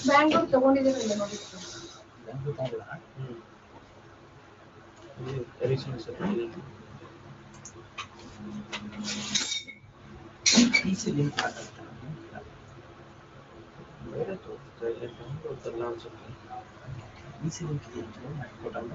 ಬ್ಯಾಂಗ್ಳೂರ್ ತಗೊಂಡಿದ್ದೀರಲ್ಲ ನೋಡಿ. PC link ಬೇರೆ ತೋರಿಸ್ತಾ ಇಲ್ಲ, ಡೌನ್ಲೋಡ್ ಅನ್ಸುತ್ತೆ. PC ಲಿಂಕ್ ಕೊಟ್ಟಲ್ಲ.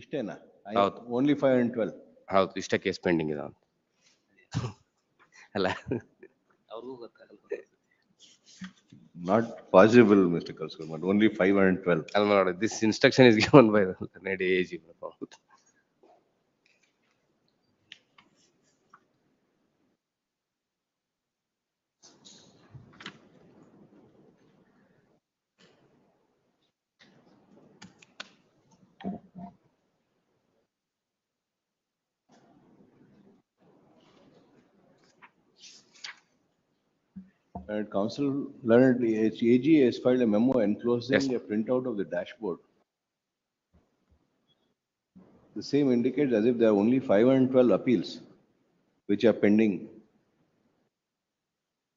ಇಷ್ಟೇನಾ? ಹೌದು. Only 5 and 12. ಹೌದು, ಇಷ್ಟ ಕೇಸ್ ಪೆಂಡಿಂಗ್ ಇದೆ ಅಲ್ಲ ಅವ್ರಿಗೂ ಗೊತ್ತಾಗಲ್ಲ. Not possible, Mr. Kalsurma, only 512. And my lord, this instruction is given by the learned AG. And Council learned AG has filed a memo enclosing Yes. a printout of the dashboard. The same indicates as if there are only 512 appeals which are pending.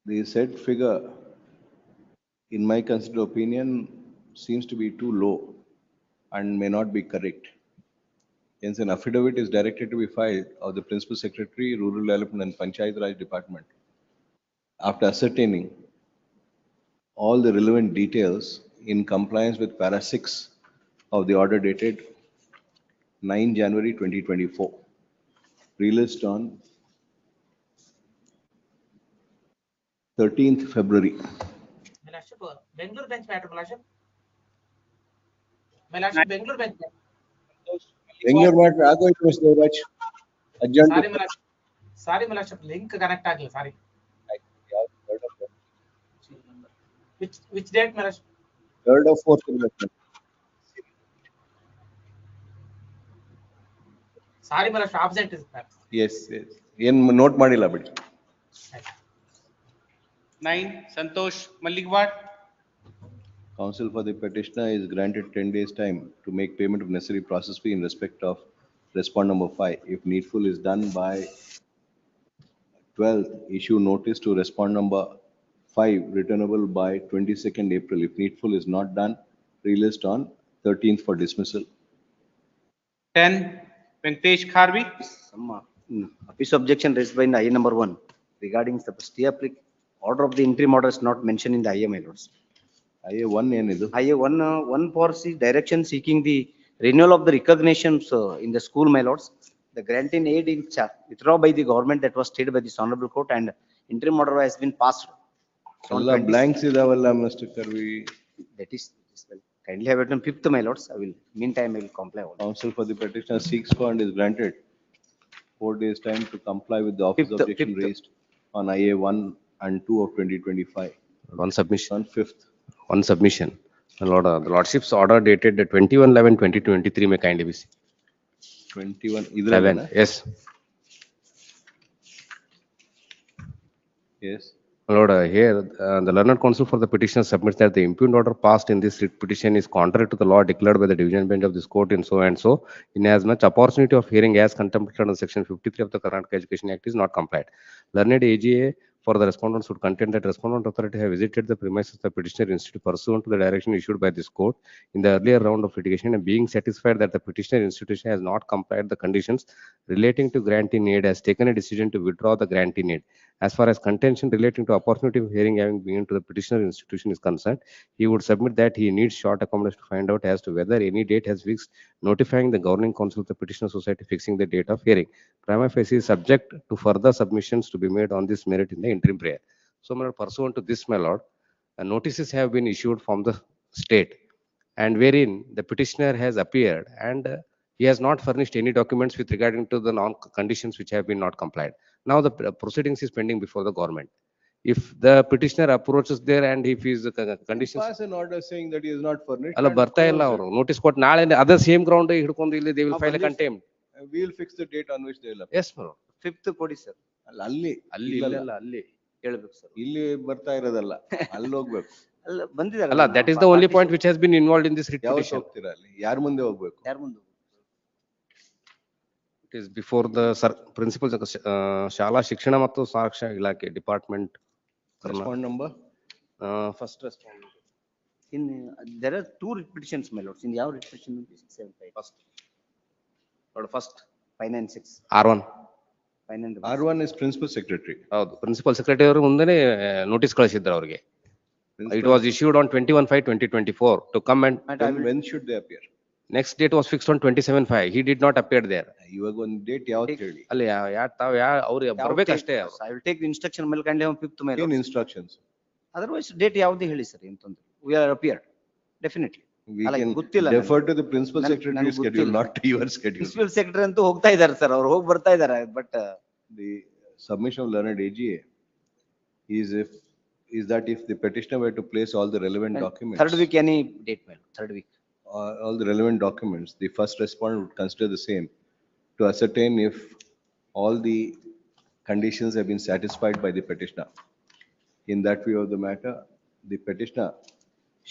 The said figure, in my considered opinion, seems to be too low and may not be correct. Hence, an affidavit is directed to be filed of the Principal Secretary, Rural Development and Panchayat Raj Department. After ascertaining all the relevant details in compliance with para 6 of the order dated 9 January 2024, released on 13th February. My lordship, Bangalore bench matter, my lordship. My lordship, Bangalore bench matter. Bangalore matter ಆಗೋಯ್ತು Mr. Devraj. Adjourned Sorry, to- my lordship. Sorry, my lordship. Link connect ಆಗಿಲ್ಲ. Sorry. Which date, my lordship? 3rd or 4th February. Sorry, my lordship. Absent is that. Yes, yes. ಏನು note ಮಾಡಿಲ್ಲ ಬಿಡಿ. 9 Santosh Maligwad. Counsel for the petitioner is granted 10 days time to make payment of necessary process fee in respect of respond number 5. If needful is done by 12th, issue notice to respond number 5 returnable by 22nd April. If needful is not done, released on 13th for dismissal. 10 Venkatesh Kharvi. Some office objection raised by the IA number 1 regarding the stay order of the interim order is not mentioned in the IA, my lords. IA 1 ಏನಿದು? IA 1 for direction seeking the renewal of the recognitions in the school, my lords. The granting aid in withdraw by the government that was stayed by this honorable court and interim order has been passed. So on ಎಲ್ಲ 20 blanks ಇದಾವಲ್ಲ Mr. Karvi. that is well, kindly have it on 5th, my lords. I will meantime I will comply all. Counsel for the petitioner seeks for and is granted 4 days time to comply with the office Fifth, objection fifth. raised on IA 1 and 2 of 2025. One submission. On 5th. One submission. My lord, the lordship's order dated 21/11/2023 may kindly be seen. 21 11. ಇದ್ರಲ್ಲೇನಾ? Yes. Yes. My lord, here the learned counsel for the petitioner submits that the impugned order passed in this writ petition is contrary to the law declared by the division bench of this court in so and so, inasmuch opportunity of hearing as contemplated under section 53 of the Karnataka Education Act is not complied. Learned AGA for the respondents would contend that respondent authority have visited the premises of the petitioner institute pursuant to the direction issued by this court in the earlier round of litigation, and being satisfied that the petitioner institution has not complied the conditions relating to granting aid, has taken a decision to withdraw the granting aid. As far as contention relating to opportunity of hearing having been to the petitioner institution is concerned, he would submit that he needs short accommodation to find out as to whether any date has fixed notifying the governing council of the petitioner society fixing the date of hearing. Prima facie is subject to further submissions to be made on this merit in the interim prayer. So, my lord, pursuant to this, my lord, notices have been issued from the state, and wherein the petitioner has appeared and he has not furnished any documents with regarding to the non conditions which have been not complied. Now the proceedings is pending before the government. If the petitioner approaches there and if his conditions Pass an order saying that he is not furnished. ಅಲ್ಲ and ಬರ್ತಾ ಇಲ್ಲ close ಅವರು notice ಕೊಟ್ಟು ನಾಳೆ ಅದೇ same ground ಹಿಡ್ಕೊಂಡು ಇಲ್ಲಿ they will Ah, file ಬಂದಿದೆ. Contempt. it. We'll fix the date on which they will appear. Yes madam 5th ಕೊಡಿ sir. ಅಲ್ಲ, ಅಲ್ಲಿ ಅಲ್ಲಿ ಇಲ್ಲಲ್ಲ. ಇಲ್ಲ ಅಲ್ಲಿ ಹೇಳ್ಬೇಕು sir. ಇಲ್ಲಿ ಬರ್ತಾ ಇರೋದಲ್ಲ ಅಲ್ಲಿ ಹೋಗ್ಬೇಕು. ಅಲ್ಲ ಬಂದಿದ್ದಾರೆ ಅಲ್ಲ that is the only point which has been involved in this writ ಯಾವತ್ತು ಪಿಟಿಷನ್. ಹೋಗ್ತೀರಾ ಅಲ್ಲಿ? ಯಾರ ಮುಂದೆ ಹೋಗ್ಬೇಕು? ಯಾರು ಮುಂದೆ it is before the principal ಶಾಲಾ ಶಿಕ್ಷಣ ಮತ್ತು ಸಾಕ್ಷರ ಇಲಾಖೆ department. Respond number? First respond in there are 2 writ petitions, my lords. In ಯಾವ writ petition 675 ಫಸ್ಟ್ 596 R1. 595 R1 is principal secretary. ಹೌದು, ಪ್ರಿನ್ಸಿಪಲ್ ಸೆಕ್ರೆಟರಿ ಅವರು ಮುಂದೆನೆ ನೋಟಿಸ್ ಕಳಿಸಿದ್ರು ಅವರಿಗೆ. It was issued on 21/5/2024 to come and When should they appear? next date was fixed on 27/5. He did not appear there. ಇವಾಗ ಒಂದು date ಯಾವ್ದು ಹೇಳಿ? ಅಲ್ಲಿ ಅವ್ರು ಬರ್ಬೇಕಷ್ಟೇ. I will take the instruction mail kindly on 5th, my ಏನ್ lords. instructions? Otherwise date ಯಾವ್ದು ಹೇಳಿ sir ಏನ್ ತೊಂದ್ರೆ. We are appeared, definitely. We ಅಲ್ಲ, can ಗೊತ್ತಿಲ್ಲ defer to the principal ನನ್- secretary ನನ್ಗ್ schedule, ಗೊತ್ತಿಲ್ಲ. not to your schedule. Principal secretary ಅಂತೂ ಹೋಗ್ತಾ ಇದಾರೆ sir, ಅವ್ರು ಹೋಗಿ ಬರ್ತಾ ಇದಾರೆ, but The submission of learned AGA is that if the petitioner were to place all the relevant documents. third week any date, well, third week. All the relevant documents, the first respondent would consider the same to ascertain if all the conditions have been satisfied by the petitioner. In that view of the matter, the petitioner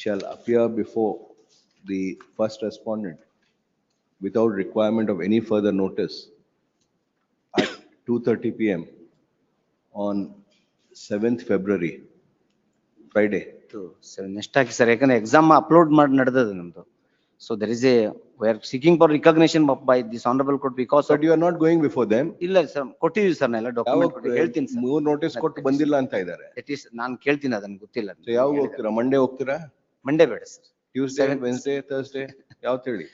shall appear before the first respondent without requirement of any further notice at 2:30 PM on 7th February, Friday. Next hockey sir, ಯಾಕಂದ್ರೆ exam upload ಮಾಡಿ ನಡೆದದ ನಮ್ದು. So there is we are seeking for recognition by this honorable court because of. But you are not going before them. ಇಲ್ಲ sir, ಕೊಟ್ಟಿದೀವಿ sir ಎಲ್ಲ document ಕೊಟ್ಟು ಹೇಳ್ತೀನಿ sir. ಮೂರು notice ಕೊಟ್ಟು ಬಂದಿಲ್ಲ ಅಂತ ಇದ್ದಾರೆ. At least ನಾನು ಕೇಳ್ತೀನಿ, ಅದನ್ನ ಗೊತ್ತಿಲ್ಲ. So ಯಾವಾಗ ಹೋಗ್ತೀರಾ? ಮಂಡೇ ಹೋಗ್ತೀರಾ? ಮಂಡೇ ಬೇಡ ಸರ್, ಟ್ಯೂಸ್ಡೇ, ವೆನ್ಸ್ಡೇ, ಥರ್ಸ್ಡೇ ಯಾವತ್ತು ಹೇಳಿ?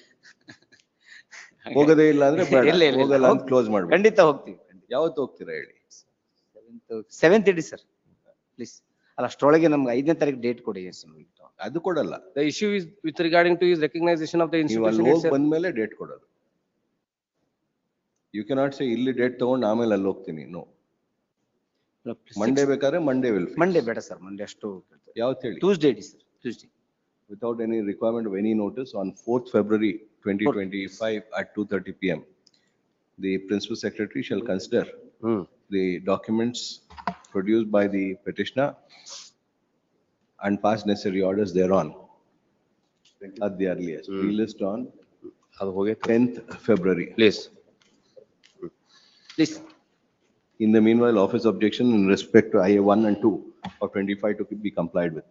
ಹೋಗದೇ ಇಲ್ಲ ಅಂದ್ರೆ ಬೇಡ, ಇಲ್ಲ, ಇಲ್ಲ, ಇಲ್ಲ. ಹೋಗಲ್ಲ ಅಂತ ಕ್ಲೋಸ್ ಮಾಡ್ಬೇಕು. ಖಂಡಿತ ಹೋಗ್ತೀವಿ. ಯಾವತ್ತು ಹೋಗ್ತೀರಾ ಹೇಳಿ? 7th ED sir please. ಅಲ್ಲ, ಅಷ್ಟರೊಳಗೆ ನಮ್ಗೆ 5ನೇ ತಾರೀಕು ಡೇಟ್ ಕೊಡಿ ಸರ್. ಅದು ಕೊಡಲ್ಲ. The issue is with regarding to his recognition of the ನೀವು ಅಲ್ಲಿ institution ಹೋಗಿ itself. ಬಂದ್ಮೇಲೆ ಡೇಟ್ ಕೊಡೋದು. ಯು ಕೆನಾಟ್ ಸೇ ಇಲ್ಲಿ ಡೇಟ್ ತಗೊಂಡು ಆಮೇಲೆ ಅಲ್ಲಿ ಹೋಗ್ತೀನಿ. ನೋ, ಮಂಡೇ ಬೇಕಾದ್ರೆ ಮಂಡೇ ವಿಲ್. ಮಂಡೇ ಬೇಡ ಸರ್, ಮಂಡೇ ಅಷ್ಟು. ಯಾವತ್ತು ಹೇಳಿ? ಟ್ಯೂಸ್ಡೇ ಇಡಿ sir, Tuesday. Without any requirement of any notice, on 4th February 2025 at 2:30 PM, the principal secretary shall consider the documents produced by the petitioner and pass necessary orders thereon at the earliest. We list on ಅದು ಹೋಗೈತೆ. 10th February. Please. Please. In the meanwhile, office objection in respect to IA 1 and 2 of 25 to be complied with.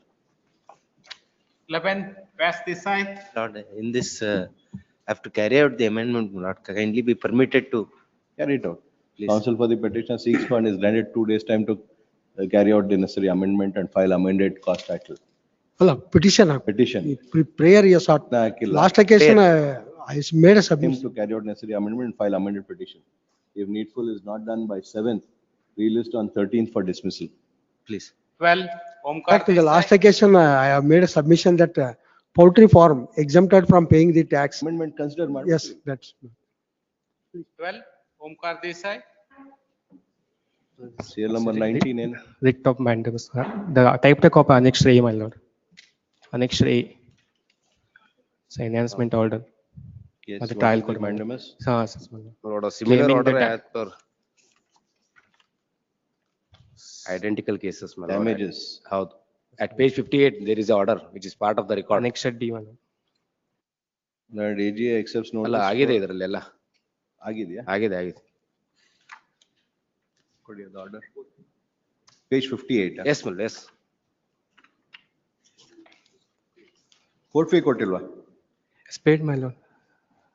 11, pass this side. Lord, in this, I have to carry out the amendment, Lord, kindly be permitted to. Carry it out. Please. Counsel for the petitioner seeks and is granted 2 days time to carry out the necessary amendment and file amended cost title. ಅಲ್ಲ, petition prayer you sought. Last occasion I made a Him submission. to carry out necessary amendment and file amended petition. If needful is not done by 7th, relist on 13th for dismissal. Please. 12, Omkar Back to the last Desai. occasion, I have made a submission that poultry farm exempted from paying the tax. Amendment consider. Yes, that's. 12, Omkar Desai. Serial number 19 in. Writ of mandamus, sir. The type of annexed A, my lord. Annexed A. It's enhancement order. Yes. At the what trial is the court, my lord. mandamus? Yes, my lord. Lord, a similar Claiming order that- as per identical cases, my lord. Damages. How, at page 58, there is a order which is part of the record. Annexed D, my lord. That AGA accepts notice. ಅಲ್ಲ, ಆಗಿದೆ ಇದರಲ್ಲೆಲ್ಲ. ಆಗಿದೆಯಾ? ಆಗಿದೆ. ಕೊಡಿ ಅದು order. Page 58. Yes, my lord, yes. Court fee ಕೊಟ್ಟಿಲ್ವಾ? It's paid, my lord.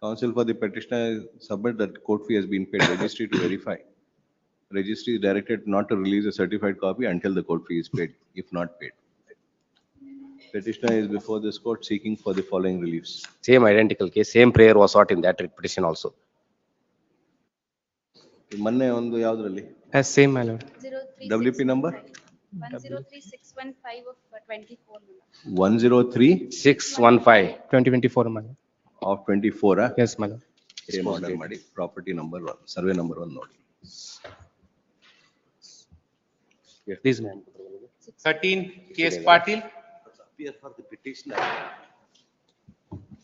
Counsel for the petitioner submit that court fee has been paid. Registry to verify. Registry is directed not to release a certified copy until the court fee is paid, if not paid. Petitioner is before this court seeking for the following reliefs. Same identical case, same prayer was sought in that writ petition also. ಮೊನ್ನೆ ಒಂದು ಯಾವ್ದ್ರಲ್ಲಿ? As same, my lord. WP number? 103615 of 24. 103 615. 2024, my lord. of 24. Yes, my lord. Same order ಮಾಡಿ. Property number 1, survey number 1 ನೋಡಿ. Please, ma'am. 13, Case Patil. Appear for the petitioner.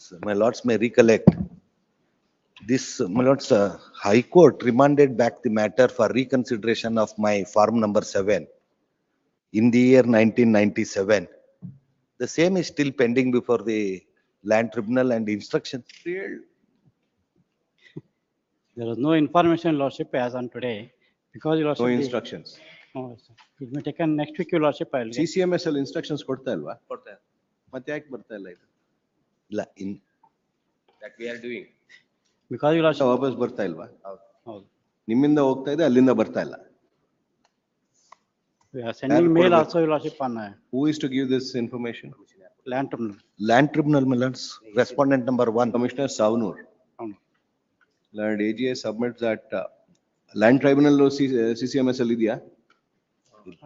So, my lords may recollect. This, my lords, High Court remanded back the matter for reconsideration of my farm number 7 in the year 1997. The same is still pending before the land tribunal and instructions. There was no information, Lordship, as on today, because your No Lordship. instructions. No, sir. It may taken next week, your Lordship, I will get. CCMS ಅಲ್ಲಿ instructions ಕೊಡ್ತಾ ಇಲ್ವಾ? ಮತ್ತೆ ಯಾಕೆ ಬರ್ತಾ ಇಲ್ಲ ಇದು? In That we are doing. Because your Lordship. ವಾಪಸ್ ಬರ್ತಾ ಇಲ್ವಾ? ಹೌದು. ನಿಮ್ಮಿಂದ ಹೋಗ್ತಾ ಇದೆ, ಅಲ್ಲಿಂದ ಬರ್ತಾ ಇಲ್ಲ. We are sending ಯಾರು mail ಕೊಡ್ಬೇಕು? also, your Lordship, on Who is to give this information? land tribunal. land tribunal, my lords, respondent number 1. Commissioner Savnoor. అవును. Lord AGA submits that land tribunal CCMS ಅಲ್ಲಿ ಇದೆಯಾ?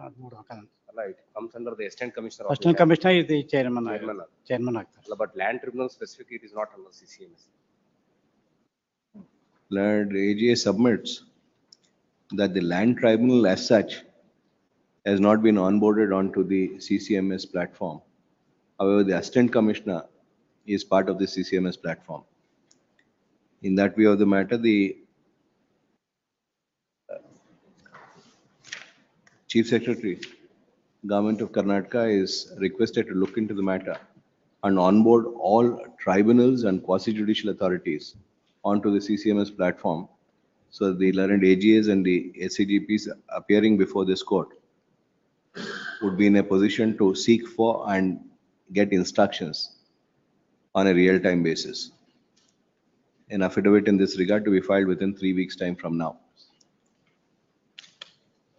ಅದು ನೋಡು, ಹಾಕೋಣ. it comes under the assistant commissioner. of Assistant the land. Commissioner is the chairman. Chairman. Chairman ಆಗ್ತಾರೆ. But land tribunal specific, it is not under CCMS. Land AGA submits that the land tribunal as such has not been onboarded onto the CCMS platform. However, the assistant commissioner is part of the CCMS platform. In that view of the matter, the Chief Secretary, Government of Karnataka is requested to look into the matter and onboard all tribunals and quasi-judicial authorities onto the CCMS platform, so the learned AGAs and the SCGPs appearing before this court would be in a position to seek for and get instructions on a real-time basis. An affidavit in this regard to be filed within 3 weeks' time from now.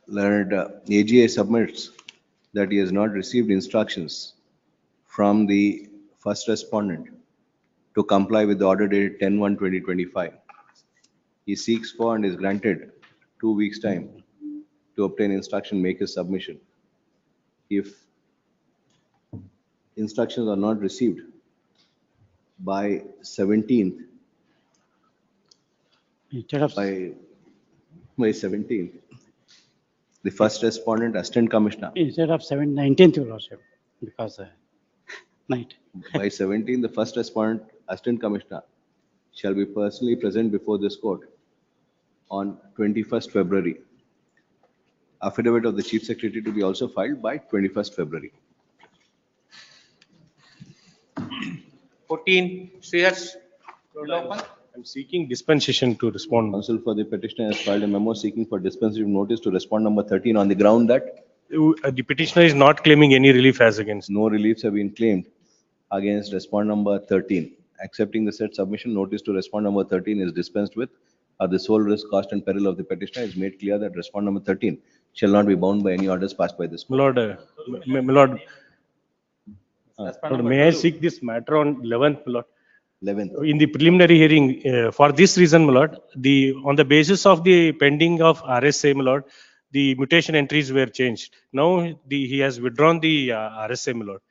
Learned AGA submits that he has not received instructions from the first respondent to comply with the order dated 10/1/2025. He seeks for and is granted 2 weeks' time to obtain instruction, make his submission. If instructions are not received by 17th, Instead of, by 17th, the first respondent, assistant commissioner, instead of 19th, your lordship, because night. by 17th, the first respondent, assistant commissioner, shall be personally present before this court on 21st February. Affidavit of the Chief Secretary to be also filed by 21st February. 14, Shreyas. Open. I'm seeking dispensation to respond. Counsel for the petitioner has filed a memo seeking for dispensatory notice to respond number 13 on the ground that The petitioner is not claiming any relief as against. no reliefs have been claimed against respond number 13. Accepting the said submission, notice to respond number 13 is dispensed with. At the sole risk, cost and peril of the petitioner is made clear that respond number 13 shall not be bound by any orders passed by this My court. lord, Lord, may I seek this matter on 11th, my lord? 11th. In the preliminary hearing, for this reason, my lord, on the basis of the pending of RSA, my lord, the mutation entries were changed. Now, he has withdrawn the RSA, my lord.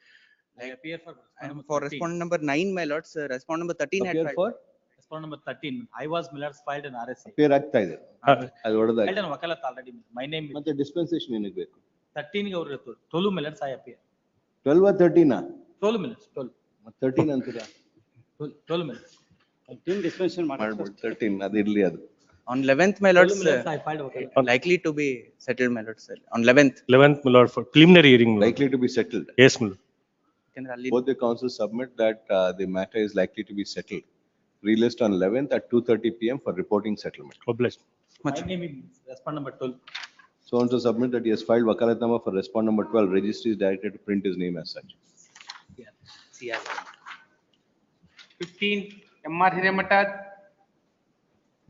For respondent number 9, my lords, respondent number 13 had Appear filed. for? Respondent number 13, I was Millard's filed an RSA. Appear ಆಗ್ತಾ ಇದೆ. ಅದು ಹೊಡೆದಾಗ. Filed an ವಕಾಲತ್ already, my name is ಮತ್ತೆ dispensation ಏನಕ್ಕೆ ಬೇಕು? 13 ಗೆ ಅವರು 12 Millards I appear. 12 or 13? 12 Millards, 12, 13 ಅಂತೀರಾ? 12 Millards. 13 dispensation ಮಾಡ್ಬೋದು 13 ಅದು ಇರ್ಲಿ ಅದು. On 11th, my 12 lords, Millards I filed ವಕಾಲತ್. likely to be settled, my lords, on 11th. 11th, my lord, for preliminary hearing, my lord. Likely to be settled. Yes, my lord. Both the councils submit that the matter is likely to be settled. Relist on 11th at 2:30 PM for reporting settlement. Obliged. My name is respondent number 12. So on to submit that he has filed wakalatnama for respond number 12. Registry is directed to print his name as such. CR. 15, MR Hiremata.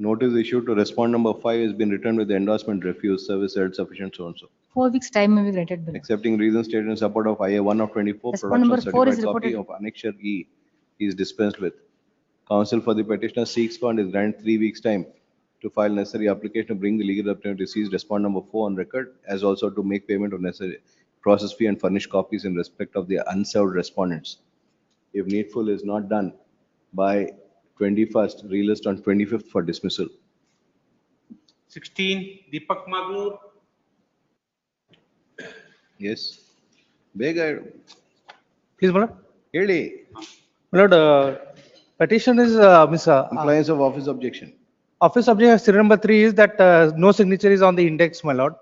Notice issued to respond number 5 has been returned with the endorsement refused, service held sufficient so and so. 4 weeks time may be granted below. Accepting reasons stated in support of IA 1 of 24, Respond production number 4 is certified copy reported. of annexure E is dispensed with. Counsel for the petitioner seeks for and is granted 3 weeks' time to file necessary application to bring the legal representative seized respond number 4 on record, as also to make payment of necessary process fee and furnish copies in respect of the unserved respondents. If needful is not done by 21st, relist on 25th for dismissal. 16, Deepak Magnur. Yes. ಬೇಗ Please, my lord. ಹೇಳಿ. My lord, petition is, Compliance of office objection. office objection serial number 3 is that no signature is on the index, my lord.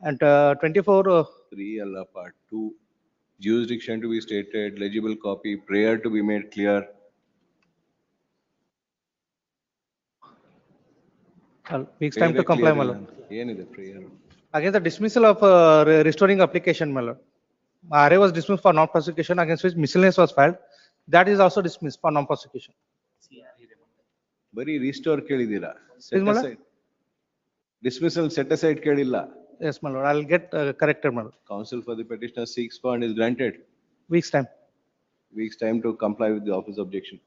And 24, 3 alla part 2, jurisdiction to be stated, legible copy, prayer to be made clear. weeks time to Prayer comply, clear my ಇಲ್ಲ. lord. ಏನಿದೆ prayer? Against the dismissal of restoring application, my lord. RA was dismissed for non-prosecution against which miscellaneous was filed. That is also dismissed for non-prosecution. ಬರೀ restore ಕೇಳಿದ್ದೀರಾ? Please, Set my lord. aside. Dismissal set aside ಕೇಳಿಲ್ಲ. Yes, my lord. I'll get corrected, my lord. Counsel for the petitioner seeks for and is granted. Weeks time. Weeks time to comply with the office objection.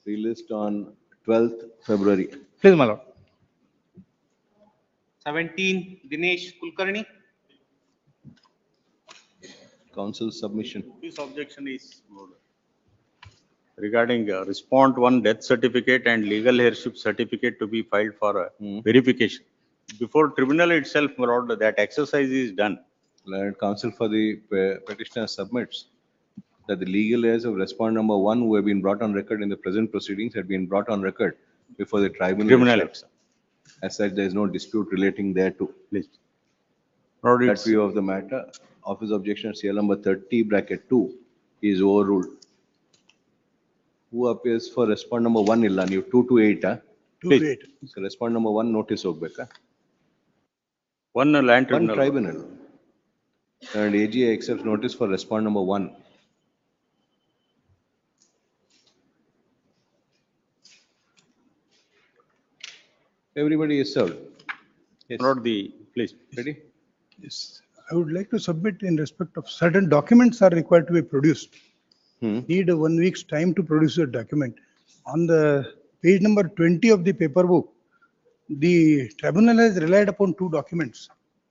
Relist on 12th February. Please, my lord. 17, Dinesh Kulkarni. Council's submission. This objection is regarding respond one death certificate and legal heirship certificate to be filed for verification. Before tribunal itself, my lord, that exercise is done. Learned counsel for the petitioner submits that the legal heirs of respondent number 1 who have been brought on record in the present proceedings had been brought on record before the tribunal itself. As such, there is no dispute relating thereto. Please. That view of the matter, office objection CL number 30 bracket 2 is overruled. Who appears for respondent number 1 illa ನೀವು 2 to 8 Please. So respondent number 1 notice ಹೋಗ್ಬೇಕಾ? One land One tribunal. tribunal. And AGA accepts notice for respondent number 1. Everybody is served. Yes. Not the, please. Ready? Yes, I would like to submit in respect of certain documents are required to be produced. Need 1 week's time to produce a document. On the page number 20 of the paper book, the tribunal has relied upon 2 documents.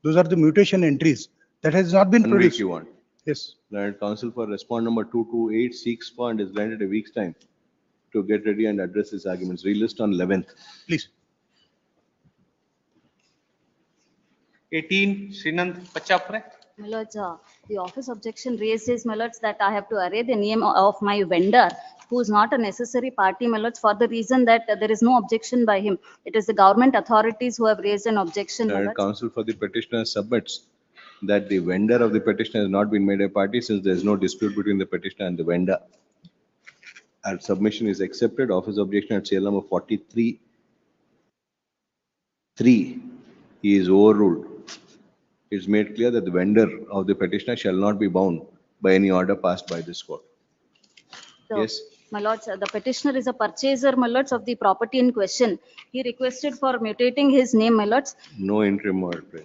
Those are the mutation entries that has not been 1 week produced. you want. Yes. Learned counsel for respondent number 228 seeks for and is granted a week's time to get ready and address his arguments. Relist on 11th. Please. 18, Srinand Pachapre. My lords, the office objection raised is, my lords, that I have to array the name of my vendor, who is not a necessary party, my lords, for the reason that there is no objection by him. It is the government authorities who have raised an objection, my Learned lords. counsel for the petitioner submits that the vendor of the petitioner has not been made a party since there is no dispute between the petitioner and the vendor. Our submission is accepted. Office objection at CL number 43. 3 is overruled. It's made clear that the vendor of the petitioner shall not be bound by any order passed by this court. So, Yes. my lords, the petitioner is a purchaser, my lords, of the property in question. He requested for mutating his name, my lords. No interim order.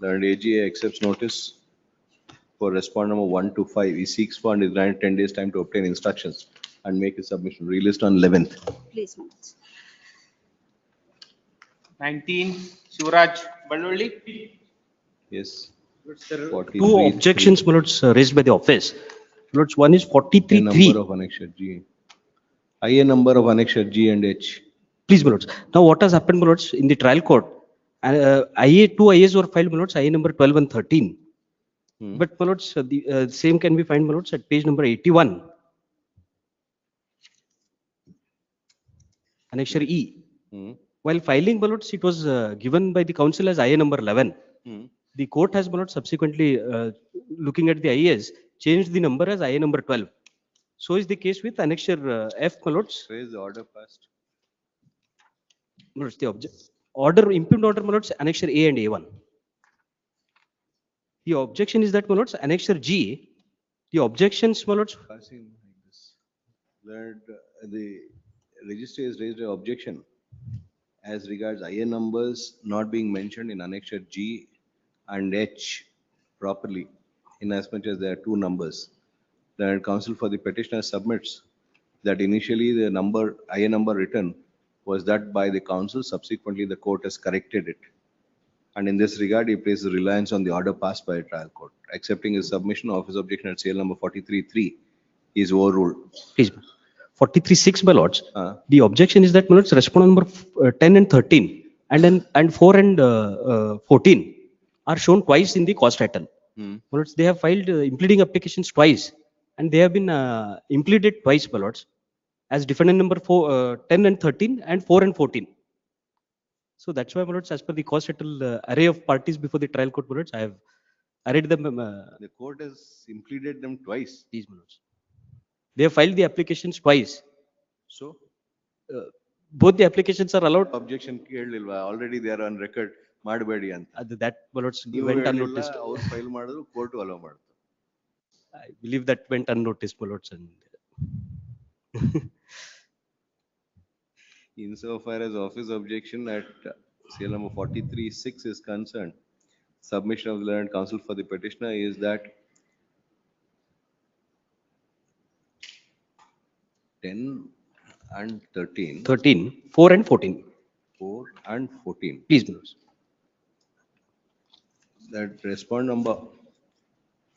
The AGA accepts notice for respondent number 1 to 5. He seeks for and is granted 10 days time to obtain instructions and make his submission. Relist on 11th. Please, my lords. 19, Shivraj Balwalli. Yes. 2 43, objections, my lords, raised by the office. My lords, one is IA 43-3. number of annexure G. IA number of annexure G and H. Please, my lords. Now, what has happened, my lords, in the trial court? IA, 2 IAs were filed, my lords, IA number 12 and 13. But, my lords, the same can be found, my lords, at page number 81. Annexure E. While filing, my lords, it was given by the council as IA number 11. The court has, my lords, subsequently, looking at the IAs, changed the number as IA number 12. So is the case with annexure F, my lords. Where is the order passed? My lords, the order, impugned order, my lords, annexure A and A1. The objection is that, my lords, annexure G, the objections, my lords. Passing like this. Learned, the registry has raised an objection as regards IA numbers not being mentioned in annexure G and H properly, in as much as there are 2 numbers. The counsel for the petitioner submits that initially the number, IA number written was that by the council, subsequently the court has corrected it. And in this regard, he places reliance on the order passed by a trial court. Accepting his submission, office objection at CL number 43-3 is overruled. Please, 43-6, my lords. The objection is that, my lords, respondent number 10 and 13 and 4 and 14 are shown twice in the cause title. My lords, they have filed impleading applications twice, and they have been impleaded twice, my lords, as defendant number 10 and 13 and 4 and 14. So that's why, my lords, as per the cause title array of parties before the trial court, my lords, I have arrayed them. The court has impleaded them twice. These, my lords. They have filed the applications twice. So? Both the applications are allowed. Objection already they are on record. ಮಾಡಬೇಡಿ ಅಂತ. That, my lords, went unnoticed. ಅವ್ರು file ಮಾಡಿದ್ರು court hello ಮಾಡ್ತಾರೆ. I believe that went unnoticed, my lords. And insofar as office objection at CL number 43-6 is concerned, submission of the learned counsel for the petitioner is that 10 and 13. 13, 4 and 14. 4 and 14. Please, my lords. That respondent number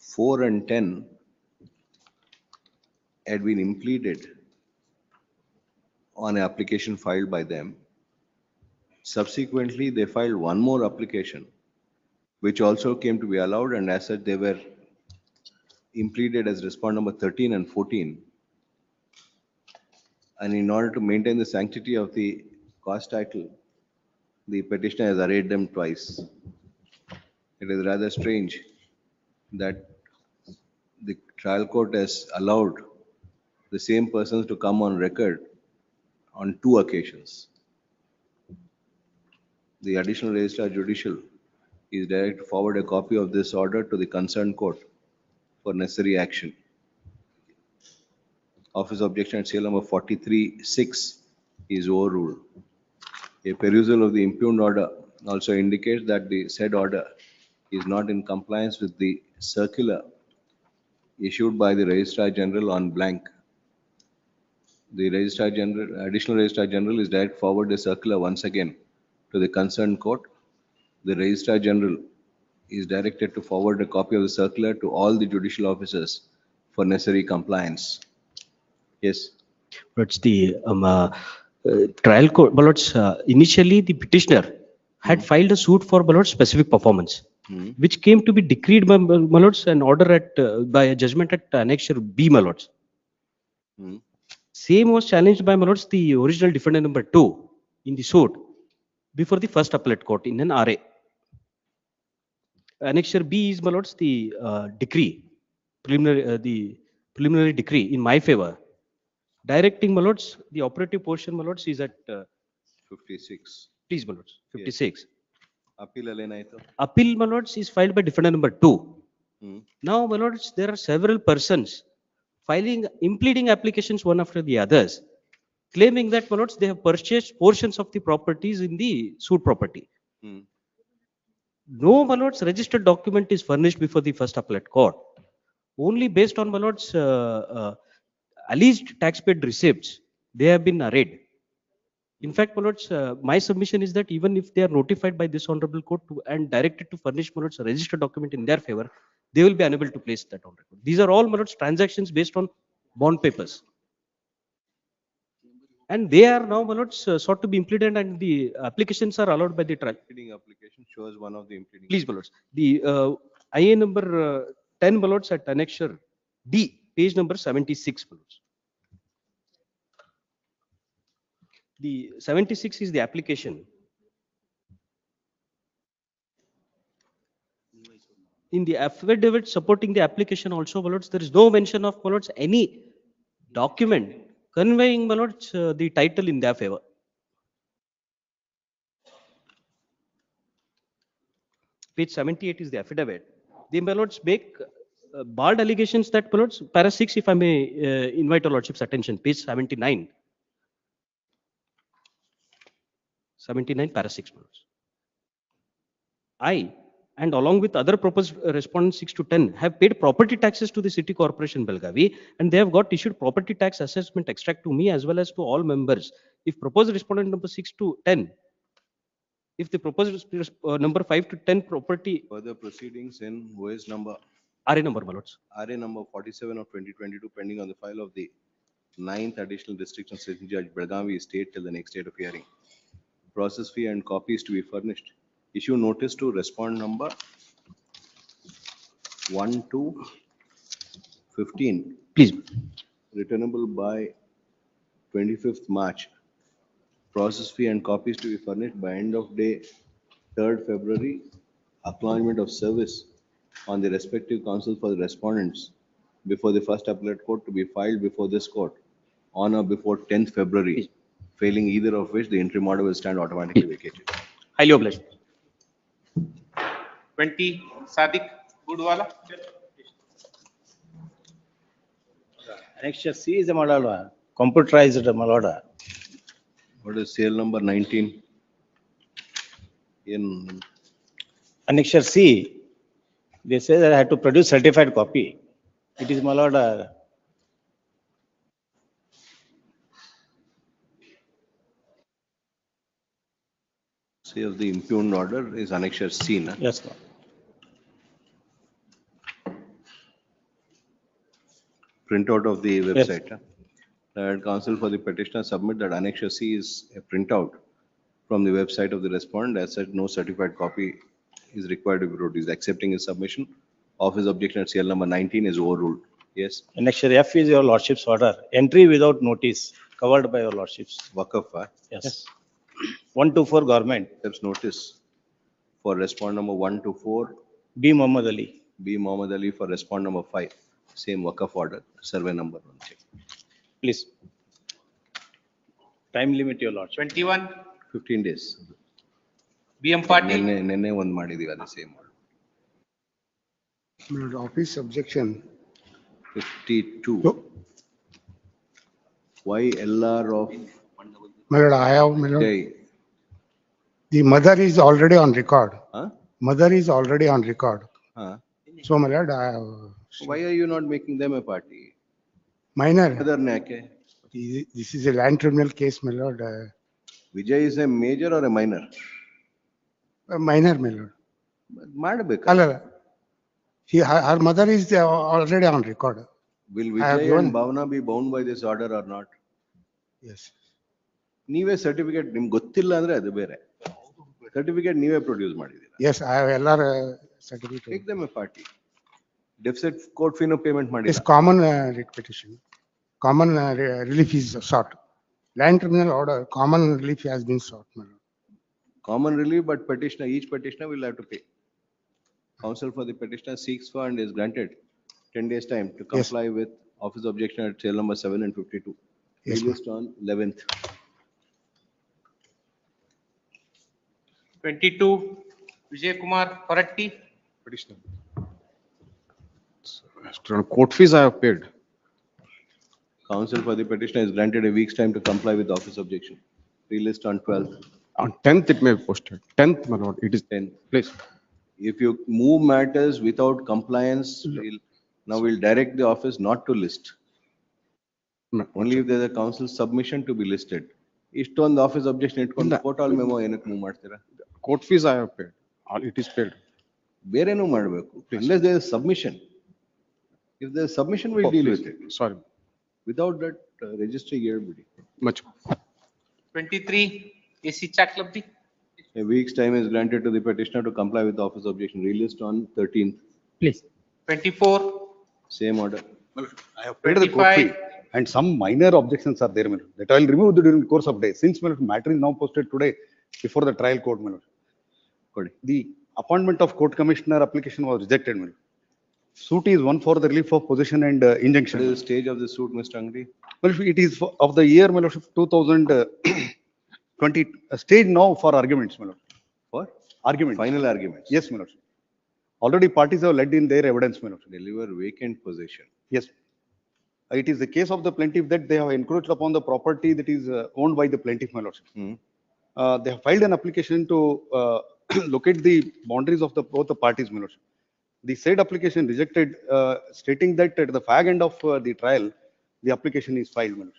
4 and 10 had been impleaded on an application filed by them. Subsequently, they filed one more application, which also came to be allowed, and as such, they were impleaded as respond number 13 and 14. And in order to maintain the sanctity of the cause title, the petitioner has arrayed them twice. It is rather strange that the trial court has allowed the same persons to come on record on two occasions. The additional registrar judicial is directed to forward a copy of this order to the concerned court for necessary action. Office objection at serial number 43-6 is overruled. A perusal of the impugned order also indicates that the said order is not in compliance with the circular issued by the Registrar General on blank. The Registrar General, Additional Registrar General is directed to forward the circular once again to the concerned court. The Registrar General is directed to forward a copy of the circular to all the judicial officers for necessary compliance. Yes. But the trial court, ballots, initially the petitioner had filed a suit for ballot specific performance, which came to be decreed by ballots and order at by a judgment at annexure B ballots. Same was challenged by ballots the original defendant number 2 in the suit before the first appellate court in an RA. Annexure B is ballots the decree, the preliminary decree in my favor. Directing ballots, the operative portion ballots is at 56. Please ballots, 56. Appeal alena Appeal ballots is filed by defendant number 2. Now ballots, there are several persons filing impleading applications one after the others, claiming that ballots they have purchased portions of the properties in the suit property. No ballots registered document is furnished before the first appellate court. Only based on ballots alleged tax-paid receipts, they have been arrayed. In fact, ballots, my submission is that even if they are notified by this honorable court and directed to furnish ballots a registered document in their favor, they will be unable to place that on record. These are all ballots transactions based on bond papers. And they are now ballots sought to be implemented, and the applications are allowed by the trial. Application shows one of the impleading. Please ballots. The IA number 10 ballots at annexure D, page number 76 ballots. The 76 is the application. In the affidavit supporting the application also ballots, there is no mention of ballots any document conveying ballots the title in their favor. Page 78 is the affidavit. The ballots make bald allegations that ballots, para 6, if I may invite your lordship's attention, page 79. 79 para 6 ballots. I, and along with other proposed respondents 6 to 10, have paid property taxes to the City Corporation Belgavi, and they have got issued property tax assessment extract to me as well as to all members. If proposed respondent number 6 to 10, if the proposed number 5 to 10 property. Further proceedings in OS number. RA number ballots. RA number 47 of 2022 pending on the file of the 9th Additional District and Session Judge Belgavi State till the next date of hearing. Process fee and copies to be furnished. Issue notice to respond number 1 to 15. Please. Returnable by 25th March. Process fee and copies to be furnished by end of day 3rd February. Acknowledgement of service on the respective counsel for the respondents before the first appellate court to be filed before this court on or before 10th February. Failing either of which, the interim order will stand automatically vacated. Highly obliged. 20, Sadiq Budwala. Annexure C is a model, computerized model. What is sale number 19? In Annexure C, they say that I have to produce certified copy. It is malod. say of the impugned order is annexure C. Na? Yes, sir. printout of the website. Huh? That counsel for the petitioner submit that Annexure C is a printout from the website of the respondent. As such, no certified copy is required to be produced. Accepting his submission of his objection at CL number 19 is overruled. Yes. Annexure F is your lordship's order. Entry without notice covered by your lordships. Wakaf. Huh? Yes. 124 government. Accepts notice for respondent number 124. B. Muhammad Ali. B. Muhammad Ali for respondent number 5. Same Wakaf order, survey number 1. Check. Please. Time limit, your lordship. 21, 15 days. BM Patil. ನೆನ್ನೆ ಒಂದು ಮಾಡಿದೀವಿ ಅದೇ same Office objection. 52. Why LR of My lord, I have, my lord, Jay? the mother is already on record. Huh? Mother is already on record. Huh? So my lord, I have Why are you not making them a party? minor. Other ne ಯಾಕೆ? This is a land tribunal case, my lord. Vijay is a major or a minor? Minor, my lord. ಮಾಡಬೇಕು. ಅಲ್ಲ, her mother is already on record. Will I have Vijay given- and Bhavna be bound by this order or not? Yes. ನೀವೇ certificate ನಿಮ್ಗೆ ಗೊತ್ತಿಲ್ಲ ಅಂದ್ರೆ ಅದು ಬೇರೆ. Certificate ನೀವೇ produce ಮಾಡಿದ್ದೀರಾ. Yes, I have LR certificate. Make them a party. Deficit court fee no payment It's ಮಾಡಿಲ್ಲ. common writ petition. Common relief is sought. Land tribunal order, common relief has been sought, my lord. Common relief, but petitioner, each petitioner will have to pay. Counsel for the petitioner seeks for and is granted 10 days time to comply with office objection at cell number 7 and 52. Yes, Released on 11th. 22, Vijay Kumar Koratti. Petitioner. Court fees I have paid. Counsel for the petitioner is granted a week's time to comply with office objection. Released on 12th. On 10th it may be posted. 10th, my lord, it is 10. please. If you move matters without compliance, we'll direct the office not to list. Only if there's a council submission to be listed. ಇಷ್ಟೊಂದು office objection ಇಟ್ಕೊಂಡು ಕೋರ್ಟಲ್ memo ಏನಕ್ಕೆ move ಮಾಡ್ತೀರಾ? Court fees I have paid. All it is paid. ಬೇರೆನೂ ಮಾಡಬೇಕು. Unless there is submission. If there is submission, we'll deal with it. Sorry. Without that, registry ಹೇಳ್ಬಿಡಿ. Much. 23, AC Chaklabdi. A week's time is granted to the petitioner to comply with the office objection. Released on 13th. Please. 24, Same order. I have paid the court fee and some minor objections are there, my lord, that I will remove during the course of day. Since my lord, matter is now posted today before the trial court, my lord. The appointment of court commissioner application was rejected, my lord. Suit is one for the relief of possession and injunction. What is the stage of the suit, Mr. Angadi? Well, it is of the year, my lord, 2020, stage now for arguments, my lord. For? Argument. Final arguments. Yes, my lord. Already parties have led in their evidence, my lord. Deliver vacant possession. Yes. It is the case of the plaintiff that they have encroached upon the property that is owned by the plaintiff, my lord. They have filed an application to locate the boundaries of both the parties, my lord. The said application rejected, stating that at the fag end of the trial, the application is filed, my lord.